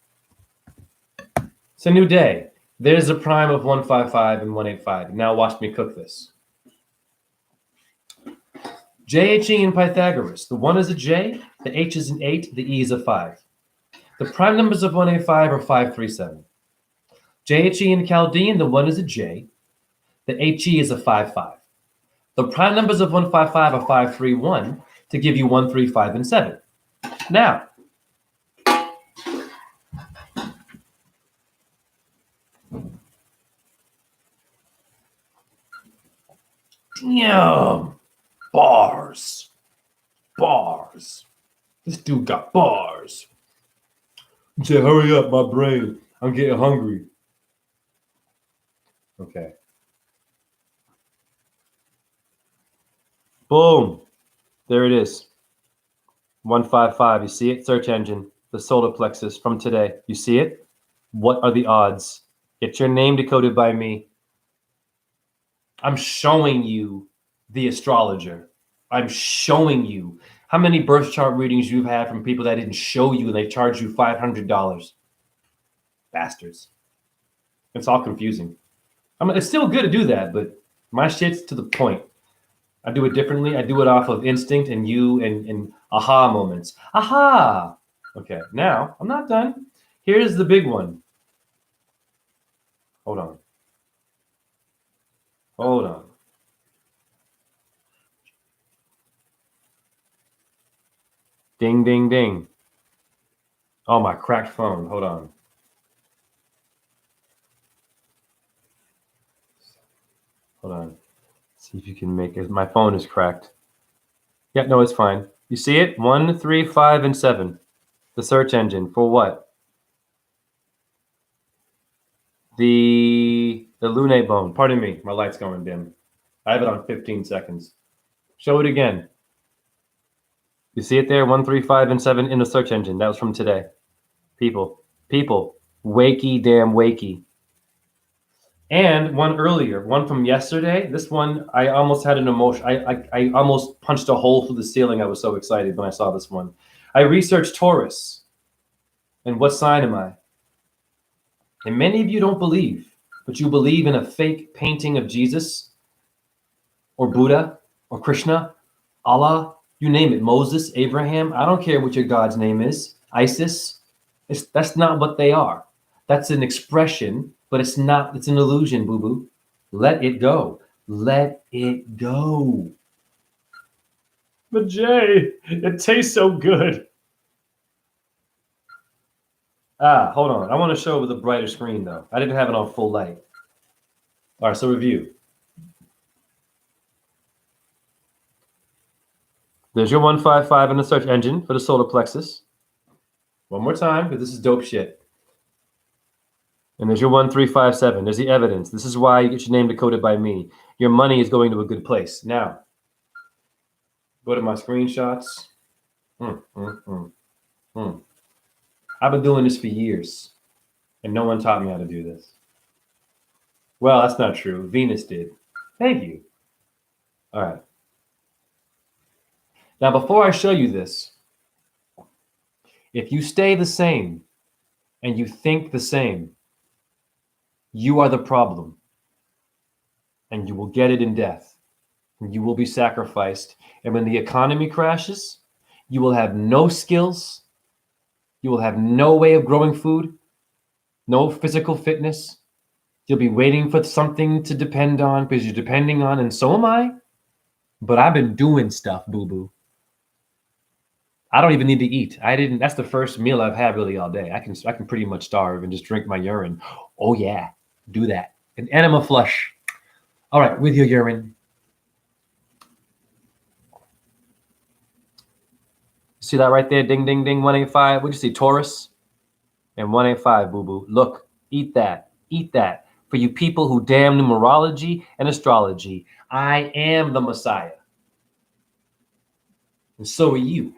It's a new day. There's a prime of 155 and 185. Now watch me cook this. JHE in Pythagoras. The 1 is a J, the H is an 8, the E is a 5. The prime numbers of 185 are 537. JHE in Chaldean, the 1 is a J, the HE is a 55. The prime numbers of 155 are 531 to give you 135 and 7. Now, damn, bars. This dude got bars. He said, hurry up, my brain. I'm getting hungry. Okay. Boom. There it is. 155. You see it? Search engine. The solar plexus from today. You see it? What are the odds? Get your name decoded by me. I'm showing you the astrologer. I'm showing you how many birth chart readings you've had from people that didn't show you and they charged you $500. Bastards. It's all confusing. I mean, it's still good to do that, but my shit's to the point. I do it differently. I do it off of instinct and you and aha moments. Aha! Okay, now I'm not done. Here's the big one. Hold on. Ding, ding, ding. Oh, my cracked phone. Hold on. See if you can make it. My phone is cracked. Yeah, no, it's fine. You see it? 1, 3, 5, and 7. The search engine for what? The lunate bone. Pardon me. My light's going dim. I have it on 15 seconds. Show it again. You see it there? 1, 3, 5, and 7 in the search engine. That was from today. People. Wakey, damn wakey. And one earlier, one from yesterday. This one, I almost had an emotion. I almost punched a hole through the ceiling. I was so excited when I saw this one. I researched Taurus. And what sign am I? And many of you don't believe, but you believe in a fake painting of Jesus or Buddha or Krishna, Allah, you name it, Moses, Abraham. I don't care what your God's name is. ISIS. That's not what they are. That's an expression, but it's not. It's an illusion, boo-boo. Let it go. Let it go. But Jay, it tastes so good. Hold on. I want to show it with a brighter screen, though. I didn't have it on full light. All right, so review. There's your 155 in the search engine for the solar plexus. One more time, because this is dope shit. And there's your 1357. There's the evidence. This is why you get your name decoded by me. Your money is going to a good place. Now, go to my screenshots. I've been doing this for years, and no one taught me how to do this. Well, that's not true. Venus did. Thank you. All right. Now, before I show you this, If you stay the same and you think the same, you are the problem. And you will get it in death. And you will be sacrificed. And when the economy crashes, you will have no skills. You will have no way of growing food, no physical fitness. You'll be waiting for something to depend on because you're depending on, and so am I. But I've been doing stuff, boo-boo. I don't even need to eat. That's the first meal I've had really all day. I can pretty much starve and just drink my urine. Oh yeah, do that. An enema flush. All right, with your urine. See that right there? Ding, ding, ding, 185. What'd you see? Taurus and 185, boo-boo. Look, eat that. Eat that. For you people who damn numerology and astrology, I am the Messiah. And so are you.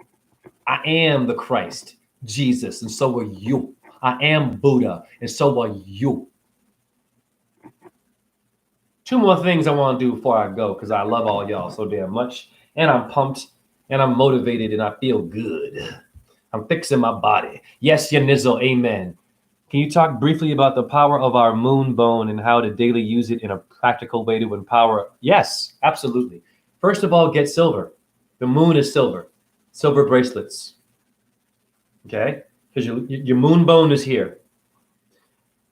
I am the Christ, Jesus, and so are you. I am Buddha, and so are you. 2 more things I want to do before I go, because I love all y'all so damn much. And I'm pumped, and I'm motivated, and I feel good. I'm fixing my body. Yes, Yanizzle, amen. Can you talk briefly about the power of our moon bone and how to daily use it in a practical way to empower? Yes, absolutely. First of all, get silver. The moon is silver. Silver bracelets. Okay? Because your moon bone is here.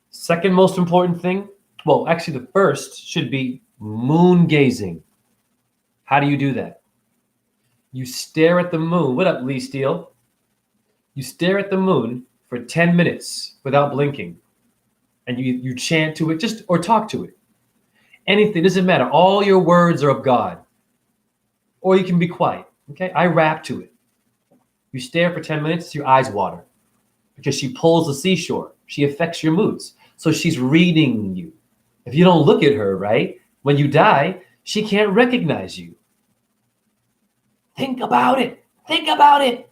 Second most important thing, well, actually the first should be moon gazing. How do you do that? You stare at the moon. What up, Lee Steele? You stare at the moon for 10 minutes without blinking. And you chant to it, or talk to it. Anything, doesn't matter. All your words are of God. Or you can be quiet. Okay? I rap to it. You stare for 10 minutes, your eyes water. Because she pulls the seashore. She affects your moods. So she's reading you. If you don't look at her, right, when you die, she can't recognize you. Think about it. Think about it.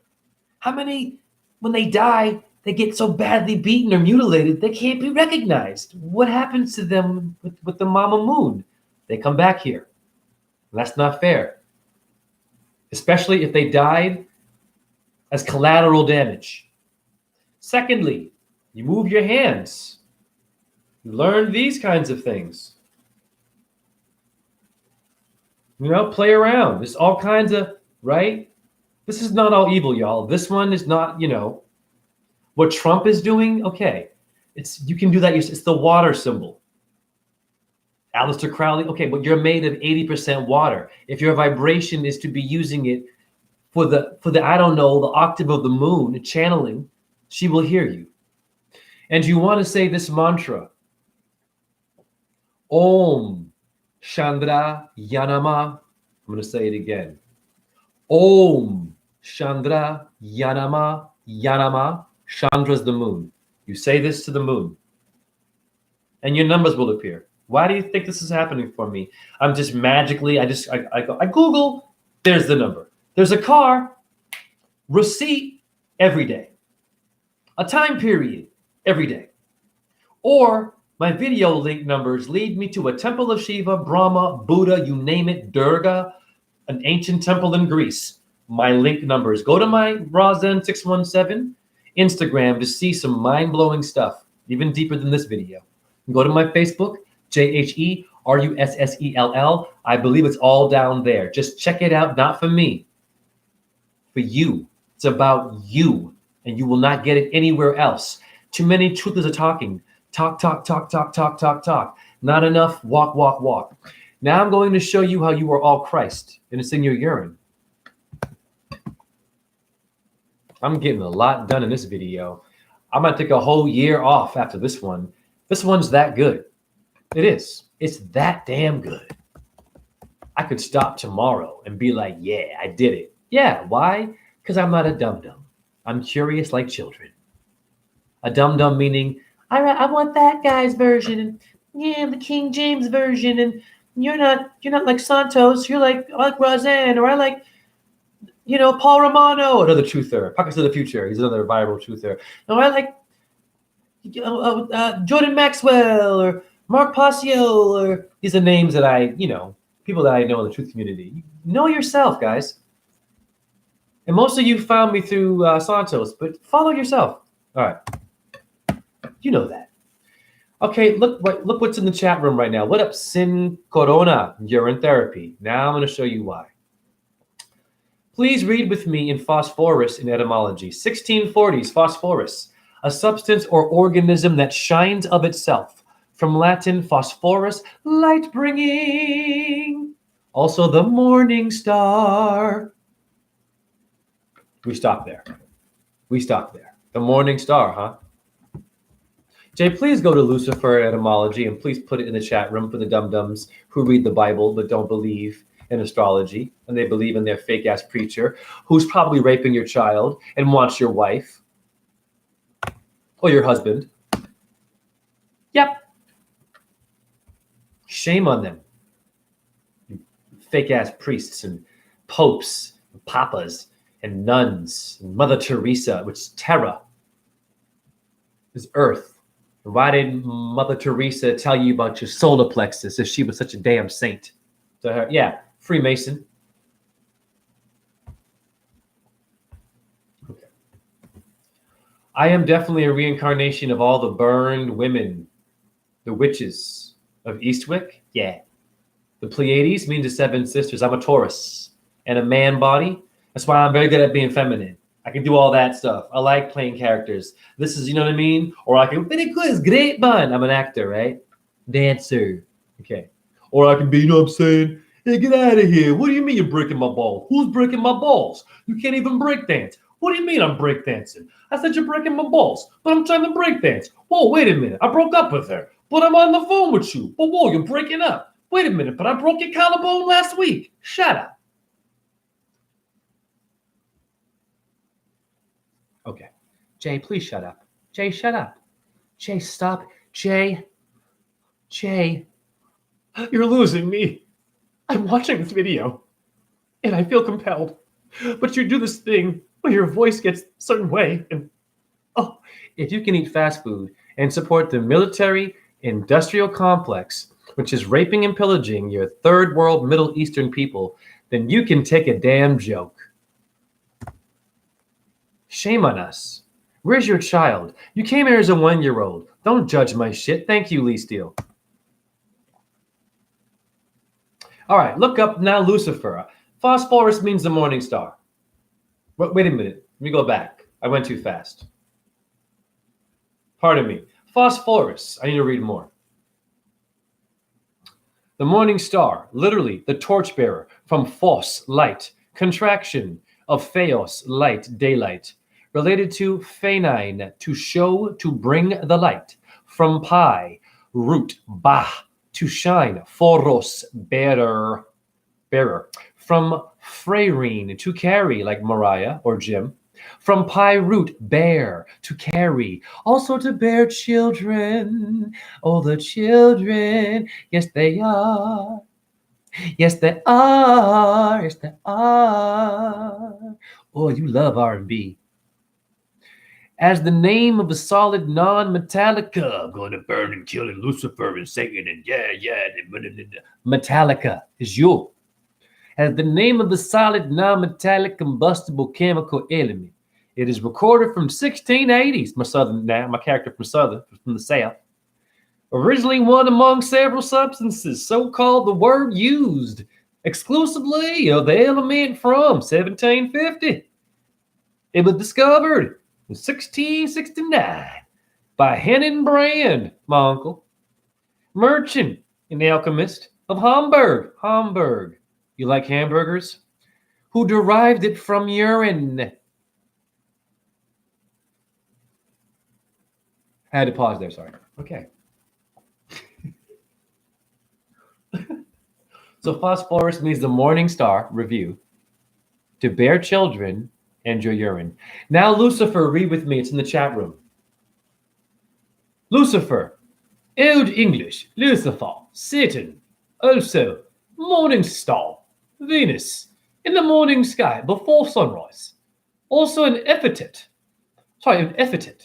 How many, when they die, they get so badly beaten or mutilated, they can't be recognized. What happens to them with the mama moon? They come back here. That's not fair. Especially if they died as collateral damage. Secondly, you move your hands. You learn these kinds of things. You know, play around. There's all kinds of, right? This is not all evil, y'all. This one is not, what Trump is doing. Okay, you can do that. It's the water symbol. Aleister Crowley. Okay, but you're made of 80% water. If your vibration is to be using it for the I don't know, the octave of the moon, channeling, she will hear you. And you want to say this mantra. Om Chandra Yanama. I'm going to say it again. Om Chandra Yanama Yanama. Chandra's the moon. You say this to the moon. And your numbers will appear. Why do you think this is happening for me? I'm just magically, I Google, there's the number. There's a car, receipt every day. A time period every day. Or my video link numbers lead me to a temple of Shiva, Brahma, Buddha, you name it, Durga, an ancient temple in Greece. My link numbers. Go to my Razen617 Instagram to see some mind-blowing stuff, even deeper than this video. Go to my Facebook, JHERUSSELL. I believe it's all down there. Just check it out, not for me, for you. It's about you, and you will not get it anywhere else. Too many truthers are talking. Talk. Not enough walk. Now I'm going to show you how you are all Christ, and it's in your urine. I'm getting a lot done in this video. I'm going to take a whole year off after this one. This one's that good. It is. It's that damn good. I could stop tomorrow and be like, yeah, I did it. Yeah, why? Because I'm not a dum-dum. I'm curious like children. A dum-dum meaning, I want that guy's version, and yeah, the King James version, and you're not like Santos, you're like I like Roseanne, or I like, Paul Romano, another truther. Pockets of the Future, he's another viral truther. No, I like Jordan Maxwell or Mark Passio, or these are names that people that I know in the truth community. Know yourself, guys. And most of you found me through Santos, but follow yourself. All right. You know that. Okay, look what's in the chat room right now. What up, Sin Corona? You're in therapy. Now I'm going to show you why. Please read with me in phosphorus in etymology. 1640s, phosphorus, a substance or organism that shines of itself. From Latin, phosphorus, light bringing. Also the morning star. We stop there. The morning star, huh? Jay, please go to Lucifer etymology and please put it in the chat room for the dum-dums who read the Bible but don't believe in astrology and they believe in their fake-ass preacher who's probably raping your child and wants your wife or your husband. Yep. Shame on them. Fake-ass priests and popes and papas and nuns and Mother Teresa, which is Terra, is earth. Why did Mother Teresa tell you about your solar plexus if she was such a damn saint? To her, yeah, Freemason. Okay. I am definitely a reincarnation of all the burned women, the witches of Eastwick. Yeah. The Pleiades means the seven sisters. I'm a Taurus and a man body. That's why I'm very good at being feminine. I can do all that stuff. I like playing characters. This is, you know what I mean? Or I can, very good, it's great fun. I'm an actor, right? Dancer. Okay. Or I can be, you know what I'm saying? Hey, get out of here. What do you mean you're breaking my balls? Who's breaking my balls? You can't even break dance. What do you mean I'm break dancing? I said you're breaking my balls, but I'm trying to break dance. Whoa, wait a minute. I broke up with her, but I'm on the phone with you. Whoa, you're breaking up. Wait a minute, but I broke your collarbone last week. Shut up. Okay. Jay, please shut up. Jay, shut up. Jay, stop. Jay, you're losing me. I'm watching this video, and I feel compelled. But you do this thing where your voice gets a certain way, and oh, if you can eat fast food and support the military industrial complex, which is raping and pillaging your third world Middle Eastern people, then you can take a damn joke. Shame on us. Where's your child? You came here as a 1-year-old. Don't judge my shit. Thank you, Lee Steele. All right, look up now Lucifer. Phosphorus means the morning star. Wait a minute. Let me go back. I went too fast. Pardon me. Phosphorus. I need to read more. The morning star, literally the torchbearer, from phos, light, contraction of theos, light, daylight, related to phanein, to show, to bring the light, from pi, root, bah, to shine, phoros, bearer, from phrerine, to carry, like Mariah or Jim, from pi root, bear, to carry, also to bear children. Oh, the children, yes, they are. Yes, they are. Yes, they are. Oh, you love R&B. As the name of a solid non-Metallica, I'm going to burn and kill and Lucifer and Satan and yeah. Metallica is you. As the name of the solid non-metallic combustible chemical element. It is recorded from 1680s. My character from the South. Originally one among several substances, so-called the word used exclusively of the element from 1750. It was discovered in 1669 by Henning Brand, my uncle, merchant and alchemist of Hamburg. You like hamburgers? Who derived it from urine. I had to pause there, sorry. Okay. So phosphorus means the morning star, review, to bear children and your urine. Now, Lucifer, read with me. It's in the chat room. Lucifer, Old English, Lucifer, Satan, also morning star, Venus, in the morning sky before sunrise. Also an epithet,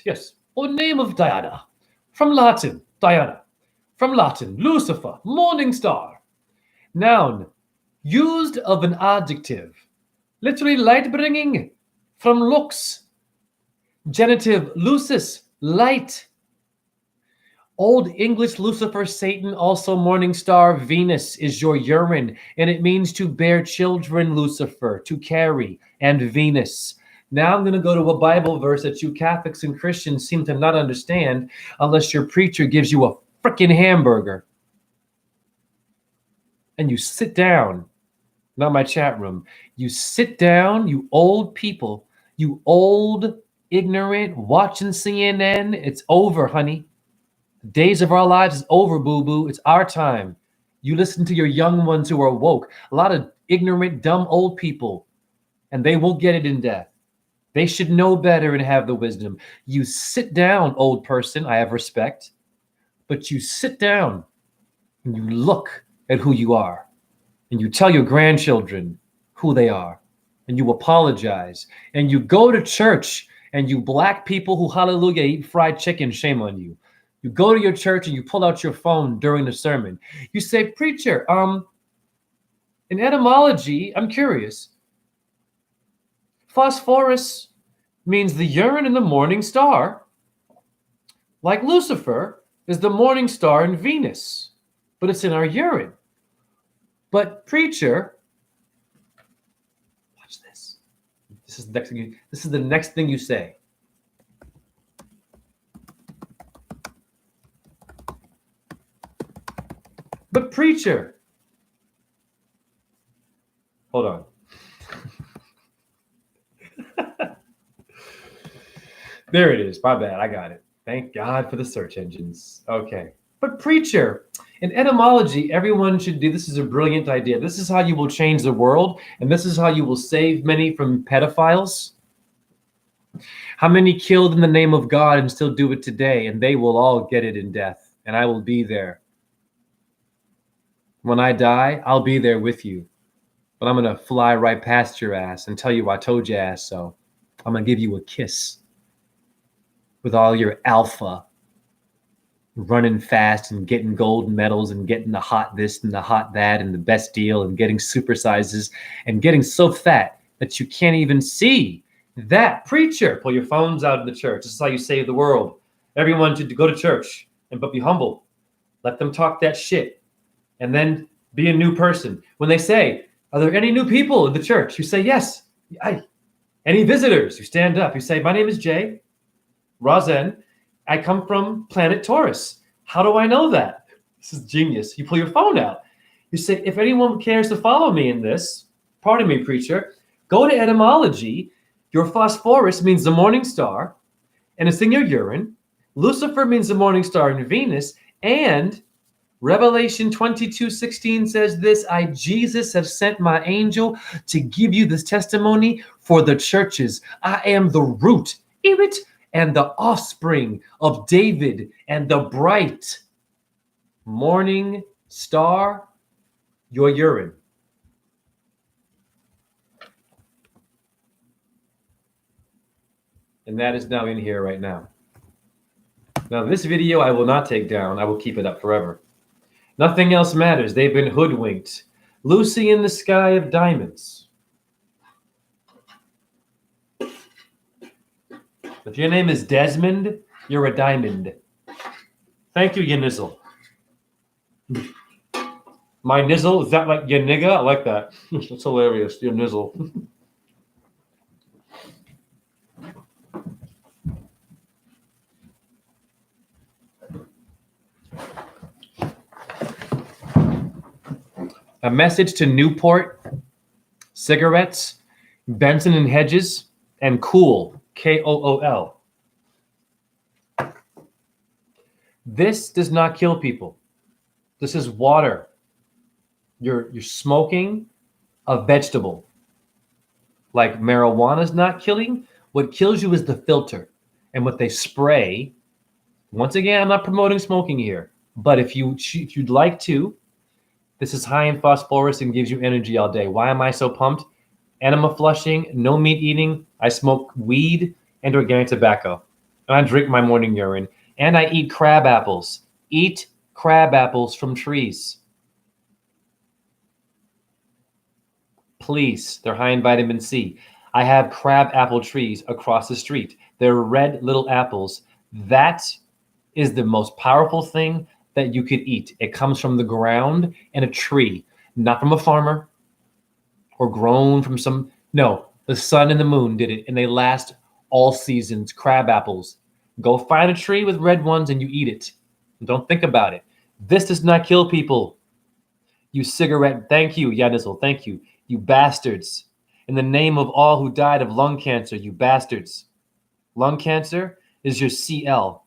yes, or name of Diana. From Latin, Lucifer, morning star. Noun, used of an adjective, literally light-bringing, from lux. Genitive, lucis, light. Old English Lucifer, Satan, also morning star, Venus is your urine, and it means to bear children, Lucifer, to carry, and Venus. Now I'm going to go to a Bible verse that you Catholics and Christians seem to not understand unless your preacher gives you a freaking hamburger. And you sit down, not my chat room. You sit down, you old people, you old, ignorant, watching CNN. It's over, honey. Days of our lives is over, boo-boo. It's our time. You listen to your young ones who are woke. A lot of ignorant, dumb old people, and they will get it in death. They should know better and have the wisdom. You sit down, old person. I have respect. But you sit down and you look at who you are. And you tell your grandchildren who they are. And you apologize. And you go to church, and you black people who, hallelujah, eat fried chicken, shame on you. You go to your church and you pull out your phone during the sermon. You say, preacher, in etymology, I'm curious. Phosphorus means the urine in the morning star, like Lucifer is the morning star in Venus, but it's in our urine. But preacher, watch this. This is the next thing you say. But preacher, hold on. There it is. My bad. I got it. Thank God for the search engines. Okay. But preacher, in etymology, everyone should do this. Is a brilliant idea. This is how you will change the world, and this is how you will save many from pedophiles. How many killed in the name of God and still do it today, and they will all get it in death, and I will be there. When I die, I'll be there with you. But I'm going to fly right past your ass and tell you I told your ass so. I'm going to give you a kiss with all your alpha running fast and getting gold medals and getting the hot this and the hot that and the best deal and getting super sizes and getting so fat that you can't even see that. Preacher, pull your phones out of the church. This is how you save the world. Everyone should go to church but be humble. Let them talk that shit. And then be a new person. When they say, are there any new people in the church? You say, yes. Any visitors? You stand up. You say, my name is Jay Rosen. I come from planet Taurus. How do I know that? This is genius. You pull your phone out. You say, if anyone cares to follow me in this, pardon me, preacher, go to etymology. Your phosphorus means the morning star, and it's in your urine. Lucifer means the morning star in Venus, and Revelation 22:16 says this, I, Jesus, have sent my angel to give you this testimony for the churches. I am the root, and the offspring of David and the bright morning star, your urine. And that is now in here right now. Now, this video I will not take down. I will keep it up forever. Nothing else matters. They've been hoodwinked. Lucy in the sky of diamonds. If your name is Desmond, you're a diamond. Thank you, nizzle. My nizzle, is that like your nigga? I like that. That's hilarious, your nizzle. A message to Newport, cigarettes, Benson and Hedges, and Kool, Kool. This does not kill people. This is water. You're smoking a vegetable. Like marijuana is not killing. What kills you is the filter and what they spray. Once again, I'm not promoting smoking here, but if you'd like to, this is high in phosphorus and gives you energy all day. Why am I so pumped? Enema flushing, no meat eating. I smoke weed and organic tobacco. And I drink my morning urine. And I eat crab apples. Eat crab apples from trees. Please, they're high in vitamin C. I have crab apple trees across the street. They're red little apples. That is the most powerful thing that you could eat. It comes from the ground and a tree, not from a farmer or grown from some. No, the sun and the moon did it, and they last all seasons. Crab apples. Go find a tree with red ones and you eat it. Don't think about it. This does not kill people. You cigarette. Thank you, Yanizel. Thank you. You bastards. In the name of all who died of lung cancer, you bastards. Lung cancer is your CL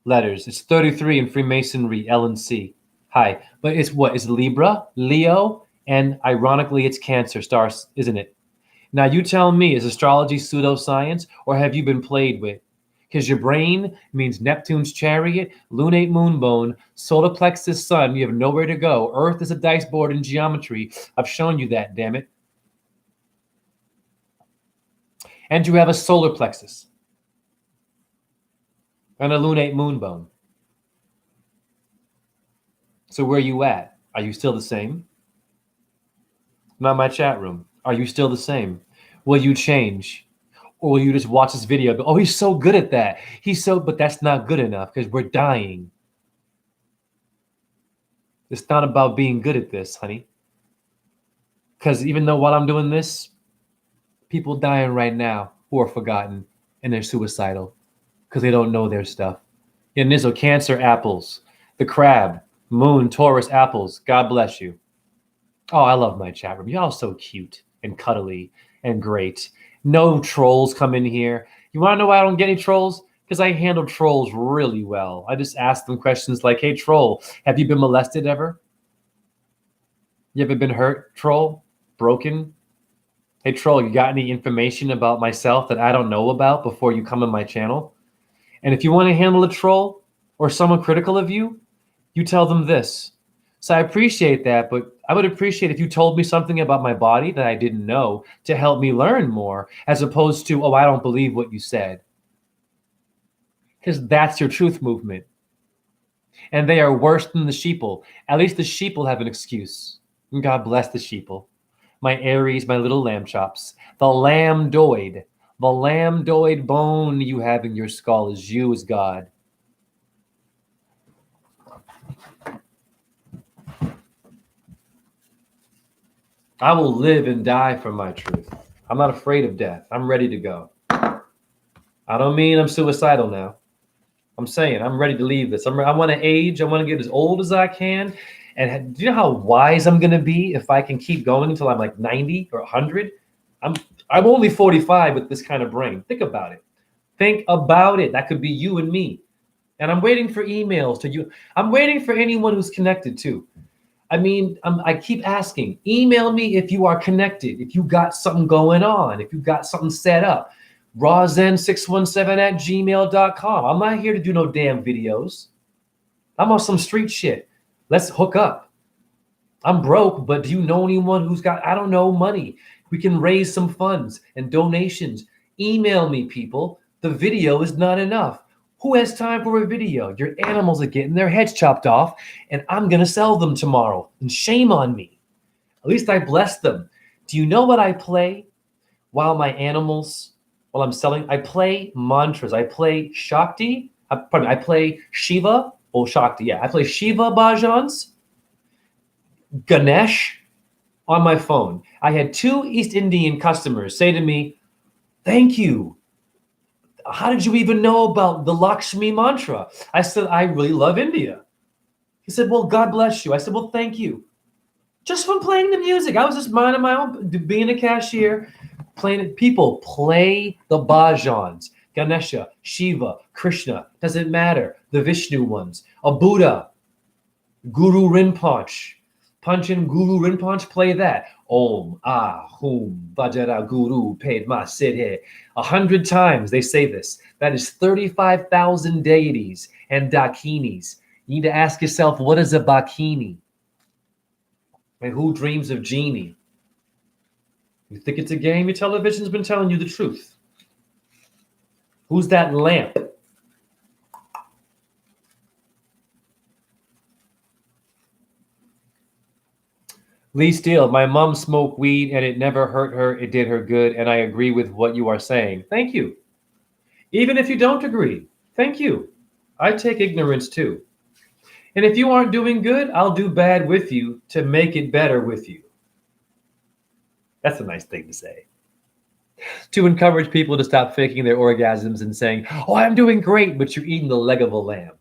letters. It's 33 in Freemasonry, L and C. Hi. But it's what? It's Libra, Leo, and ironically, it's Cancer stars, isn't it? Now, you tell me, is astrology pseudoscience, or have you been played with? Because your brain means Neptune's chariot, lunate moonbone, solar plexus sun. You have nowhere to go. Earth is a dice board in geometry. I've shown you that, damn it. And you have a solar plexus and a lunate moonbone. So where are you at? Are you still the same? Not my chat room. Are you still the same? Will you change? Or will you just watch this video and go, oh, he's so good at that. But that's not good enough because we're dying. It's not about being good at this, honey. Because even though while I'm doing this, people dying right now who are forgotten and they're suicidal because they don't know their stuff. Yeah, Nizzle, Cancer apples, the crab, moon, Taurus apples. God bless you. Oh, I love my chat room. Y'all so cute and cuddly and great. No trolls come in here. You want to know why I don't get any trolls? Because I handle trolls really well. I just ask them questions like, hey, troll, have you been molested ever? You ever been hurt, troll? Broken? Hey, troll, you got any information about myself that I don't know about before you come on my channel? And if you want to handle a troll or someone critical of you, you tell them this. So I appreciate that, but I would appreciate if you told me something about my body that I didn't know to help me learn more, as opposed to, oh, I don't believe what you said. Because that's your truth movement. And they are worse than the sheeple. At least the sheeple have an excuse. And God bless the sheeple. My Aries, my little lamb chops. The lambdoid bone you have in your skull is you as God. I will live and die for my truth. I'm not afraid of death. I'm ready to go. I don't mean I'm suicidal now. I'm saying I'm ready to leave this. I want to age. I want to get as old as I can. And do you know how wise I'm going to be if I can keep going until I'm like 90 or 100? I'm only 45 with this kind of brain. Think about it. Think about it. That could be you and me. And I'm waiting for emails to you. I'm waiting for anyone who's connected too. I mean, I keep asking, email me if you are connected, if you got something going on, if you got something set up. rawzen617@gmail.com. I'm not here to do no damn videos. I'm on some street shit. Let's hook up. I'm broke, but do you know anyone who's got, I don't know, money? We can raise some funds and donations. Email me, people. The video is not enough. Who has time for a video? Your animals are getting their heads chopped off, and I'm going to sell them tomorrow. And shame on me. At least I bless them. Do you know what I play while I'm selling? I play mantras. I play Shakti. I play Shiva. Oh, Shakti, yeah. I play Shiva bhajans, Ganesh on my phone. I had 2 East Indian customers say to me, thank you. How did you even know about the Lakshmi mantra? I said, I really love India. He said, well, God bless you. I said, well, thank you. Just from playing the music. I was just minding my own, being a cashier, playing it. People play the bhajans. Ganesha, Shiva, Krishna, doesn't matter. The Vishnu ones. A Buddha, Guru Rinpoche. Panchen Guru Rinpoche, play that. Om, Hum, Vajra Guru, Padma, Siddhe. 100 times they say this. That is 35,000 deities and dakinis. You need to ask yourself, what is a bakini? And who dreams of genie? You think it's a game? Your television's been telling you the truth. Who's that lamp? Lee Steele, my mom smoked weed and it never hurt her. It did her good. And I agree with what you are saying. Thank you. Even if you don't agree, thank you. I take ignorance too. And if you aren't doing good, I'll do bad with you to make it better with you. That's a nice thing to say. To encourage people to stop faking their orgasms and saying, oh, I'm doing great, but you're eating the leg of a lamb.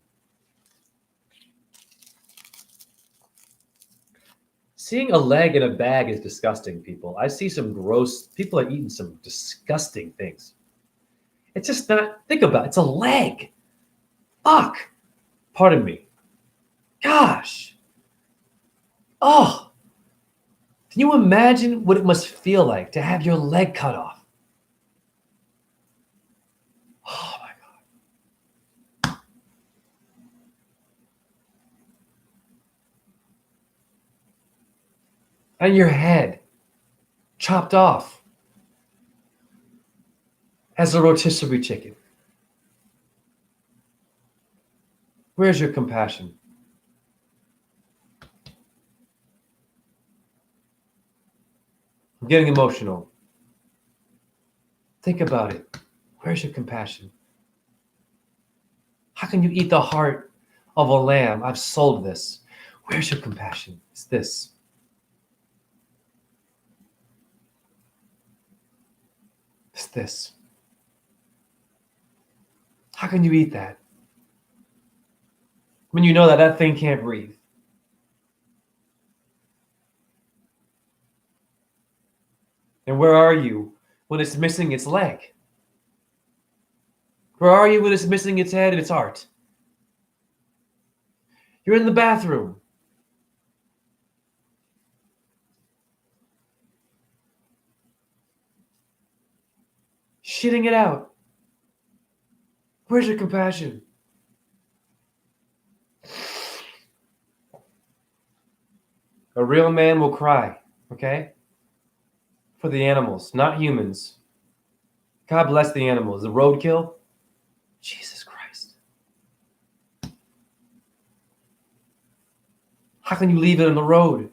Seeing a leg in a bag is disgusting, people. I see some gross, people are eating some disgusting things. It's just not, think about it, it's a leg. Fuck. Pardon me. Gosh. Oh. Can you imagine what it must feel like to have your leg cut off? Oh my God. And your head chopped off as a rotisserie chicken. Where's your compassion? I'm getting emotional. Think about it. Where's your compassion? How can you eat the heart of a lamb? I've sold this. Where's your compassion? It's this. It's this. How can you eat that when you know that that thing can't breathe? And where are you when it's missing its leg? Where are you when it's missing its head and its heart? You're in the bathroom. Shitting it out. Where's your compassion? A real man will cry, okay? For the animals, not humans. God bless the animals. The roadkill, Jesus Christ. How can you leave it on the road?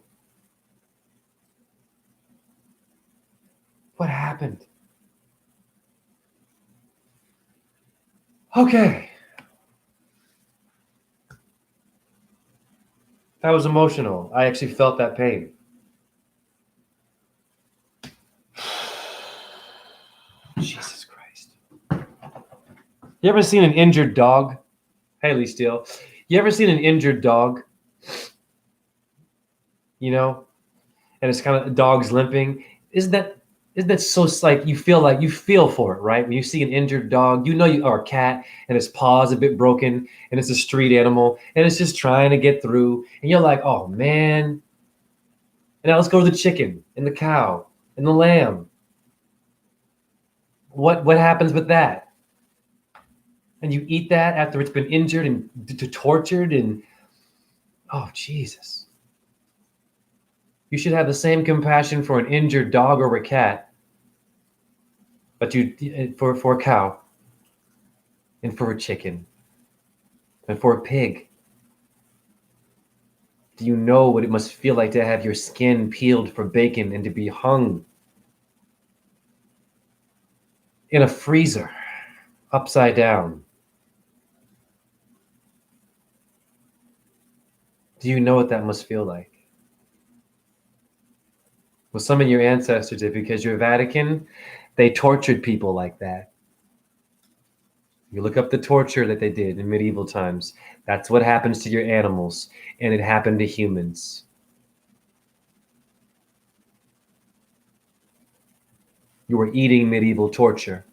What happened? Okay. That was emotional. I actually felt that pain. Jesus Christ. You ever seen an injured dog? Hey, Lee Steele. You ever seen an injured dog? You know? And it's kind of, the dog's limping. Isn't that so, like you feel for it, right? When you see an injured dog, or a cat, and its paw's a bit broken, and it's a street animal, and it's just trying to get through, and you're like, oh man. And now let's go to the chicken, and the cow, and the lamb. What happens with that? And you eat that after it's been injured and tortured, and oh Jesus. You should have the same compassion for an injured dog or a cat, but for a cow, and for a chicken, and for a pig. Do you know what it must feel like to have your skin peeled for bacon and to be hung in a freezer, upside down? Do you know what that must feel like? Well, some of your ancestors did, because your Vatican, they tortured people like that. You look up the torture that they did in medieval times. That's what happens to your animals, and it happened to humans. You were eating medieval torture.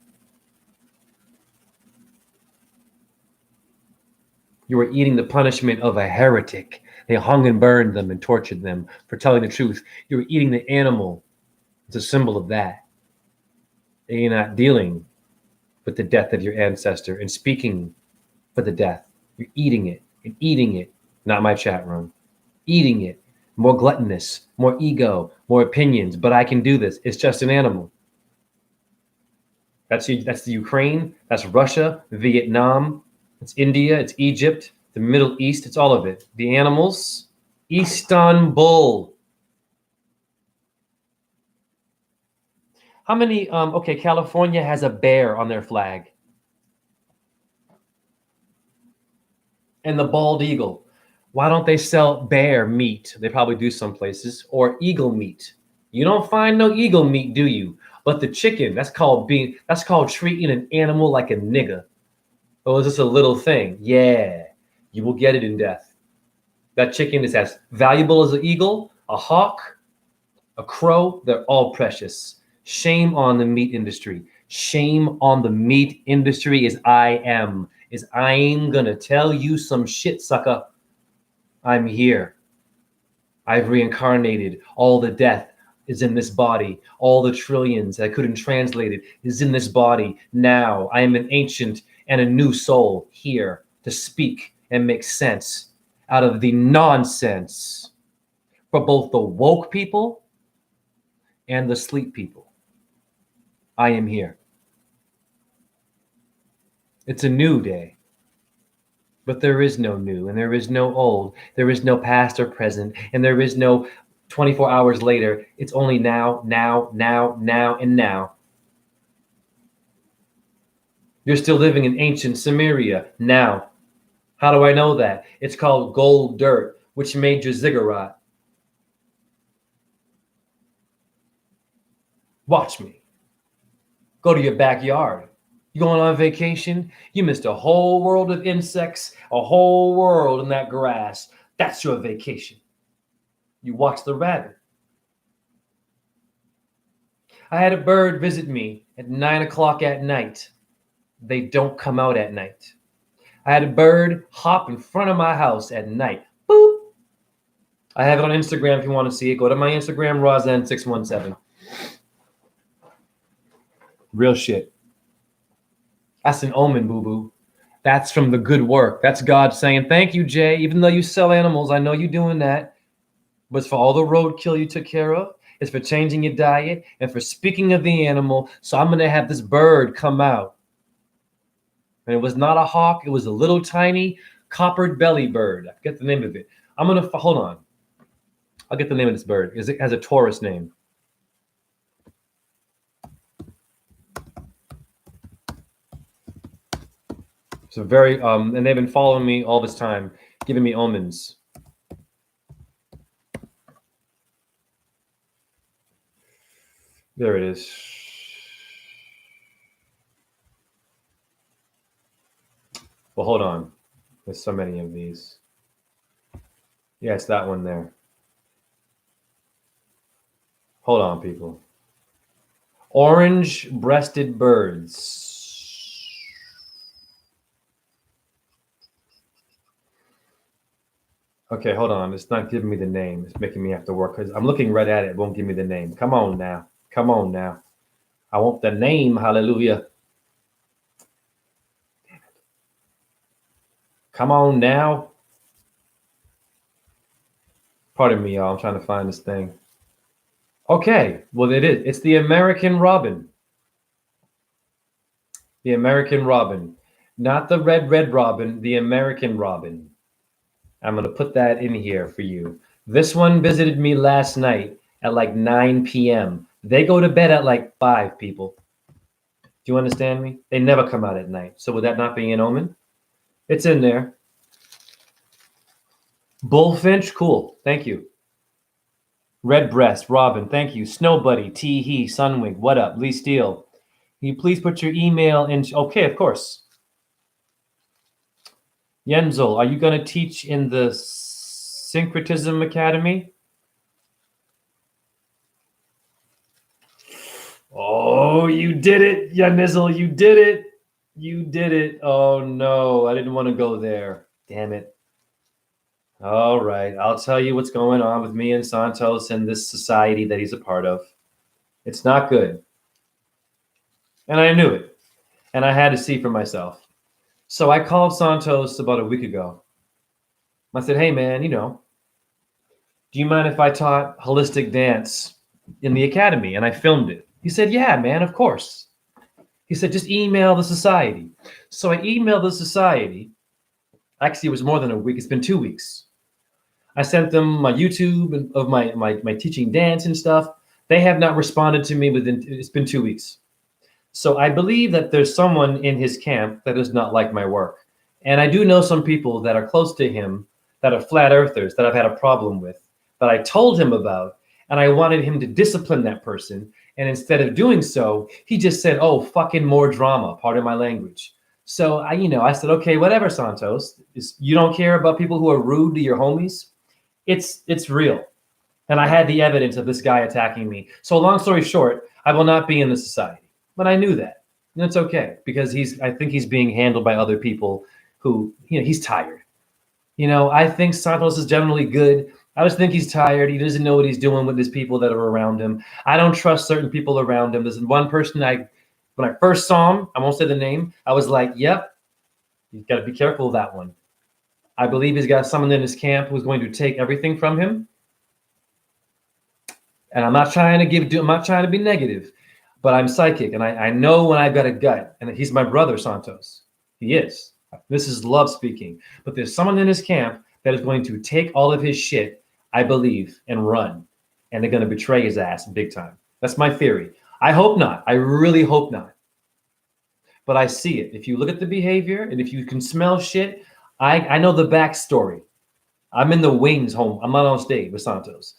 You were eating the punishment of a heretic. They hung and burned them and tortured them for telling the truth. You were eating the animal. It's a symbol of that. And you're not dealing with the death of your ancestor and speaking for the death. You're eating it and eating it. Not my chat room. Eating it. More gluttonous, more ego, more opinions. But I can do this. It's just an animal. That's the Ukraine. That's Russia, Vietnam. It's India. It's Egypt. The Middle East. It's all of it. The animals. Istanbul. How many, okay, California has a bear on their flag. And the bald eagle. Why don't they sell bear meat? They probably do some places. Or eagle meat. You don't find no eagle meat, do you? But the chicken, that's called treating an animal like a nigga. Oh, is this a little thing? Yeah, you will get it in death. That chicken is as valuable as an eagle, a hawk, a crow. They're all precious. Shame on the meat industry. Shame on the meat industry is I'm gonna tell you some shit, sucker. I'm here. I've reincarnated. All the death is in this body. All the trillions I couldn't translate it is in this body. Now I am an ancient and a new soul here to speak and make sense out of the nonsense for both the woke people and the sleep people. I am here. It's a new day. But there is no new, and there is no old. There is no past or present, and there is no 24 hours later. It's only now, now, now, now, and now. You're still living in ancient Samaria now. How do I know that? It's called gold dirt, which made your ziggurat. Watch me. Go to your backyard. You going on vacation? You missed a whole world of insects, a whole world in that grass. That's your vacation. You watch the rabbit. I had a bird visit me at 9 o'clock at night. They don't come out at night. I had a bird hop in front of my house at night. Boop. I have it on Instagram if you want to see it. Go to my Instagram, Rozen617. Real shit. That's an omen, boo-boo. That's from the good work. That's God saying, thank you, Jay. Even though you sell animals, I know you're doing that. But it's for all the roadkill you took care of. It's for changing your diet and for speaking of the animal. So I'm going to have this bird come out. And it was not a hawk. It was a little tiny coppered belly bird. I forget the name of it. I'm going to, hold on. I'll get the name of this bird. It has a Taurus name. So very, and they've been following me all this time, giving me omens. There it is. Well, hold on. There's so many of these. Yeah, it's that one there. Hold on, people. Orange-breasted birds. Okay, hold on. It's not giving me the name. It's making me have to work because I'm looking right at it. It won't give me the name. Come on now. Come on now. I want the name. Hallelujah. Damn it. Come on now. Pardon me, y'all. I'm trying to find this thing. Okay. Well, it is. It's the American robin. The American robin. Not the red robin. The American robin. I'm going to put that in here for you. This one visited me last night at like 9 p.m. They go to bed at like 5, people. Do you understand me? They never come out at night. So would that not be an omen? It's in there. Bullfinch, cool. Thank you. Redbreast, Robin, thank you. Snow Buddy, T. Sunwing, what up? Lee Steele. Can you please put your email in? Okay, of course. Yenzel, are you going to teach in the Syncretism Academy? Oh, you did it, Yanizel. You did it. You did it. Oh, no. I didn't want to go there. Damn it. All right. I'll tell you what's going on with me and Santos and this society that he's a part of. It's not good. And I knew it. And I had to see for myself. So I called Santos about a week ago. I said, hey, man, do you mind if I taught holistic dance in the academy? And I filmed it. He said, yeah, man, of course. He said, just email the society. So I emailed the society. Actually, it was more than a week. It's been 2 weeks. I sent them my YouTube of my teaching dance and stuff. They have not responded to me it's been 2 weeks. So I believe that there's someone in his camp that does not like my work. And I do know some people that are close to him that are flat earthers that I've had a problem with, that I told him about, and I wanted him to discipline that person. And instead of doing so, he just said, "Oh, fucking more drama," pardon my language. So I said, "Okay, whatever, Santos. You don't care about people who are rude to your homies? It's real." And I had the evidence of this guy attacking me. So long story short, I will not be in the society. But I knew that. And it's okay because I think he's being handled by other people who, he's tired. I think Santos is generally good. I just think he's tired. He doesn't know what he's doing with his people that are around him. I don't trust certain people around him. There's one person when I first saw him, I won't say the name, I was like, yep, you've got to be careful of that one. I believe he's got someone in his camp who's going to take everything from him. And I'm not trying to be negative, but I'm psychic. And I know when I've got a gut, and he's my brother, Santos. He is. This is love speaking. But there's someone in his camp that is going to take all of his shit, I believe, and run. And they're going to betray his ass big time. That's my theory. I hope not. I really hope not. But I see it. If you look at the behavior and if you can smell shit, I know the backstory. I'm in the wings home. I'm not on stage with Santos.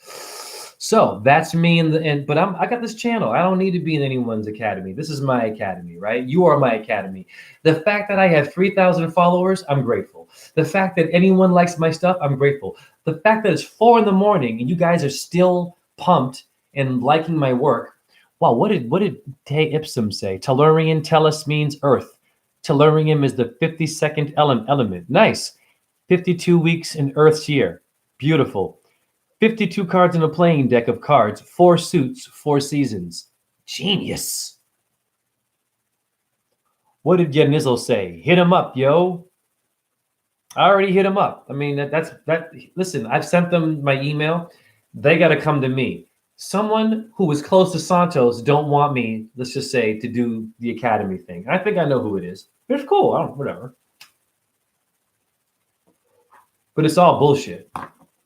So that's me but I got this channel. I don't need to be in anyone's academy. This is my academy, right? You are my academy. The fact that I have 3,000 followers, I'm grateful. The fact that anyone likes my stuff, I'm grateful. The fact that it's 4 a.m. and you guys are still pumped and liking my work. Wow, what did Te Ipsum say? Tellurian tellus means earth. Tellurium is the 52nd element. Nice. 52 weeks in Earth's year. Beautiful. 52 cards in a playing deck of cards, 4 suits, 4 seasons. Genius. What did Yanizzle say? Hit him up, yo. I already hit him up. I mean, listen, I've sent them my email. They got to come to me. Someone who was close to Santos don't want me, let's just say, to do the academy thing. I think I know who it is. It's cool. Whatever. But it's all bullshit.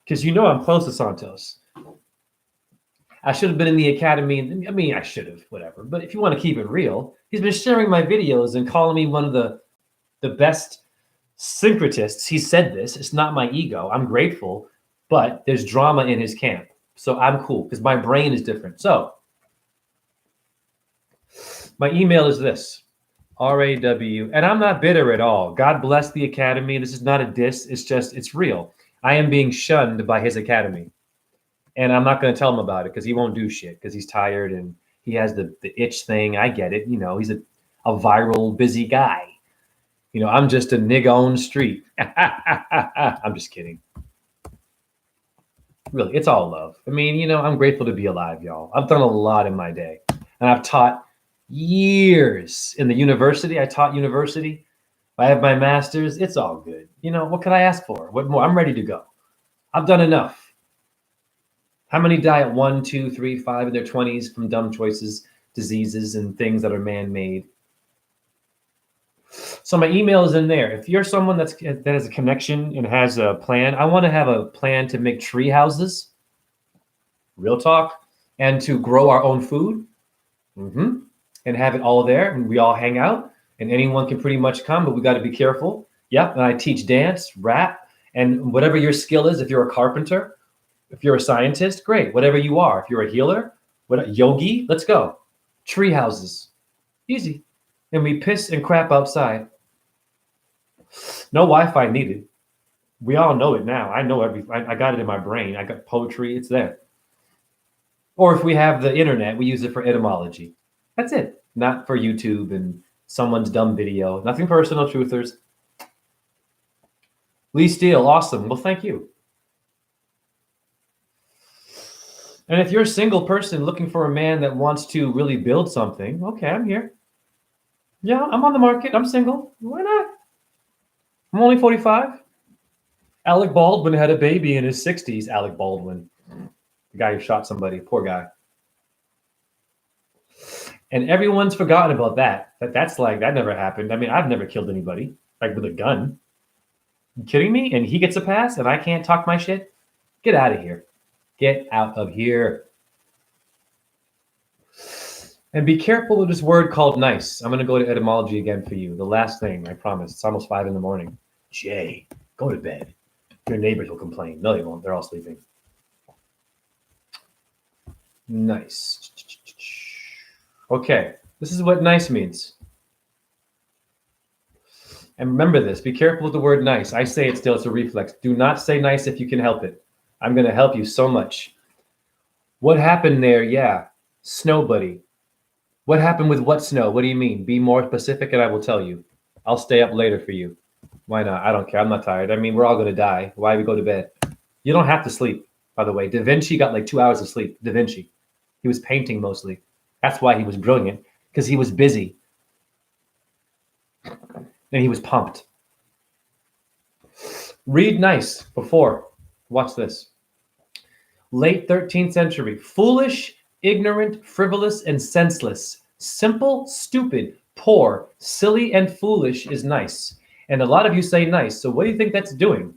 Because I'm close to Santos. I should have been in the academy. I mean, I should have, whatever. But if you want to keep it real, he's been sharing my videos and calling me one of the best syncretists. He said this. It's not my ego. I'm grateful. But there's drama in his camp. So I'm cool because my brain is different. So my email is this. RAW. And I'm not bitter at all. God bless the academy. This is not a diss. It's real. I am being shunned by his academy. And I'm not going to tell him about it because he won't do shit because he's tired and he has the itch thing. I get it. He's a viral, busy guy. I'm just a nigga on the street. I'm just kidding. Really, it's all love. I mean, I'm grateful to be alive, y'all. I've done a lot in my day. And I've taught years in the university. I taught university. I have my master's. It's all good. What can I ask for? What more? I'm ready to go. I've done enough. How many die at 1, 2, 3, 5 in their 20s from dumb choices, diseases, and things that are man-made? So my email is in there. If you're someone that has a connection and has a plan, I want to have a plan to make tree houses, real talk, and to grow our own food, and have it all there, and we all hang out, and anyone can pretty much come, but we got to be careful. Yep, and I teach dance, rap, and whatever your skill is. If you're a carpenter, if you're a scientist, great. Whatever you are, if you're a healer, yogi, let's go. Tree houses, easy. And we piss and crap outside. No Wi-Fi needed. We all know it now. I know I got it in my brain. I got poetry. It's there. Or if we have the internet, we use it for etymology. That's it. Not for YouTube and someone's dumb video. Nothing personal, truthers. Lee Steele, awesome. Well, thank you. And if you're a single person looking for a man that wants to really build something, okay, I'm here. Yeah, I'm on the market. I'm single. Why not? I'm only 45. Alec Baldwin had a baby in his 60s. Alec Baldwin, the guy who shot somebody, poor guy. And everyone's forgotten about that. That's like, that never happened. I mean, I've never killed anybody, like with a gun. You kidding me? And he gets a pass and I can't talk my shit? Get out of here. Get out of here. And be careful with this word called nice. I'm going to go to etymology again for you. The last thing, I promise. It's almost 5 a.m. Jay, go to bed. Your neighbors will complain. No, they won't. They're all sleeping. Nice. Okay, this is what nice means. And remember this. Be careful with the word nice. I say it still. It's a reflex. Do not say nice if you can help it. I'm going to help you so much. What happened there? Yeah. Snow buddy. What happened with what snow? What do you mean? Be more specific and I will tell you. I'll stay up later for you. Why not? I don't care. I'm not tired. I mean, we're all going to die. Why we go to bed? You don't have to sleep, by the way. Da Vinci got like 2 hours of sleep. Da Vinci. He was painting mostly. That's why he was brilliant, because he was busy. And he was pumped. Read nice before. Watch this. Late 13th century. Foolish, ignorant, frivolous, and senseless. Simple, stupid, poor, silly, and foolish is nice. And a lot of you say nice. So what do you think that's doing?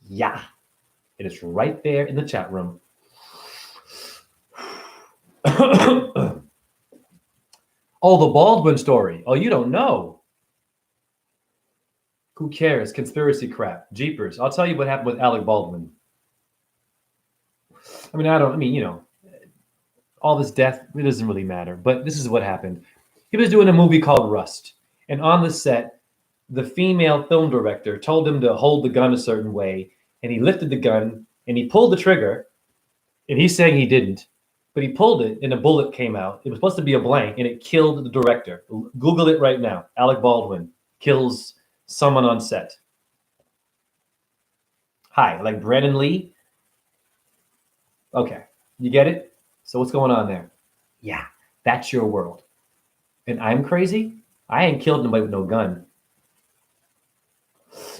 Yeah. It is right there in the chat room. Oh, the Baldwin story. Oh, you don't know. Who cares? Conspiracy crap. Jeepers. I'll tell you what happened with Alec Baldwin. I mean, you know, all this death, it doesn't really matter. But this is what happened. He was doing a movie called Rust. And on the set, the female film director told him to hold the gun a certain way. And he lifted the gun and he pulled the trigger. And he's saying he didn't. But he pulled it and a bullet came out. It was supposed to be a blank and it killed the director. Google it right now. Alec Baldwin kills someone on set. Hi, like Brandon Lee? Okay, you get it? So what's going on there? Yeah, that's your world. And I'm crazy? I ain't killed nobody with no gun.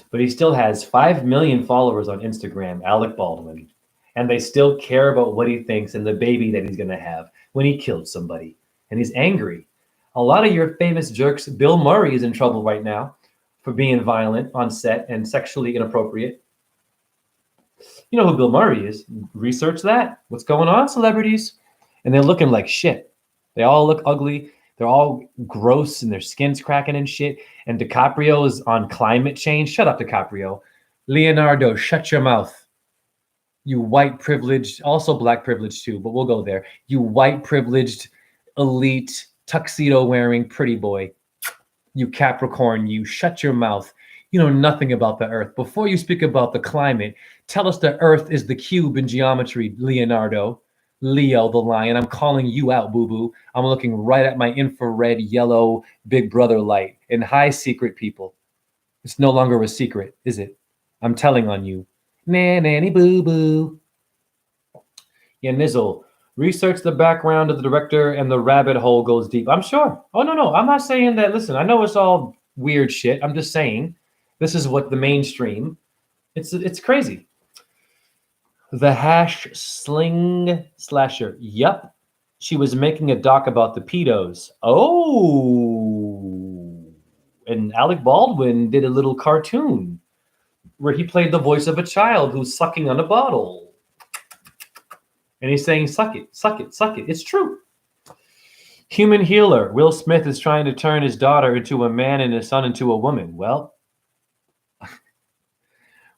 But he still has 5 million followers on Instagram, Alec Baldwin. And they still care about what he thinks and the baby that he's going to have when he killed somebody. And he's angry. A lot of your famous jerks, Bill Murray is in trouble right now for being violent on set and sexually inappropriate. You know who Bill Murray is. Research that. What's going on, celebrities? And they're looking like shit. They all look ugly. They're all gross and their skin's cracking and shit. And DiCaprio is on climate change. Shut up, DiCaprio. Leonardo, shut your mouth. You white privileged, also black privileged too, but we'll go there. You white privileged, elite, tuxedo wearing pretty boy. You Capricorn, you shut your mouth. You know nothing about the earth. Before you speak about the climate, tell us the earth is the cube in geometry, Leonardo. Leo the lion, I'm calling you out, boo-boo. I'm looking right at my infrared yellow big brother light. And hi, secret people. It's no longer a secret, is it? I'm telling on you. Nanny boo boo. Yeah, Nizzle. Research the background of the director and the rabbit hole goes deep. I'm sure. Oh, no. I'm not saying that. Listen, I know it's all weird shit. I'm just saying this is what the mainstream. It's crazy. The hash sling slasher. Yup. She was making a doc about the pedos. Oh. And Alec Baldwin did a little cartoon where he played the voice of a child who's sucking on a bottle. And he's saying, suck it, suck it, suck it. It's true. Human healer. Will Smith is trying to turn his daughter into a man and his son into a woman. Well,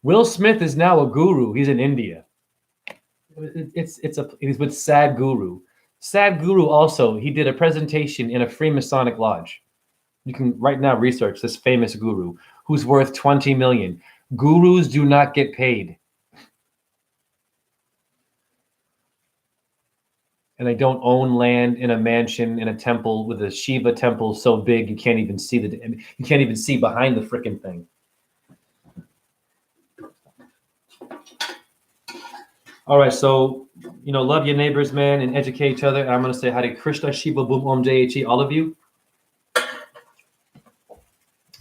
Will Smith is now a guru. He's in India. He's with Sadhguru. Sadhguru also, he did a presentation in a Freemasonic lodge. You can right now research this famous guru who's worth 20 million. Gurus do not get paid. And they don't own land in a mansion in a temple with a Shiva temple so big you can't even see behind the freaking thing. All right, so love your neighbors, man, and educate each other. I'm gonna say Hare Krishna, Shiva, Boom, Om, Jai, all of you.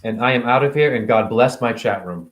And I am out of here, and God bless my chat room.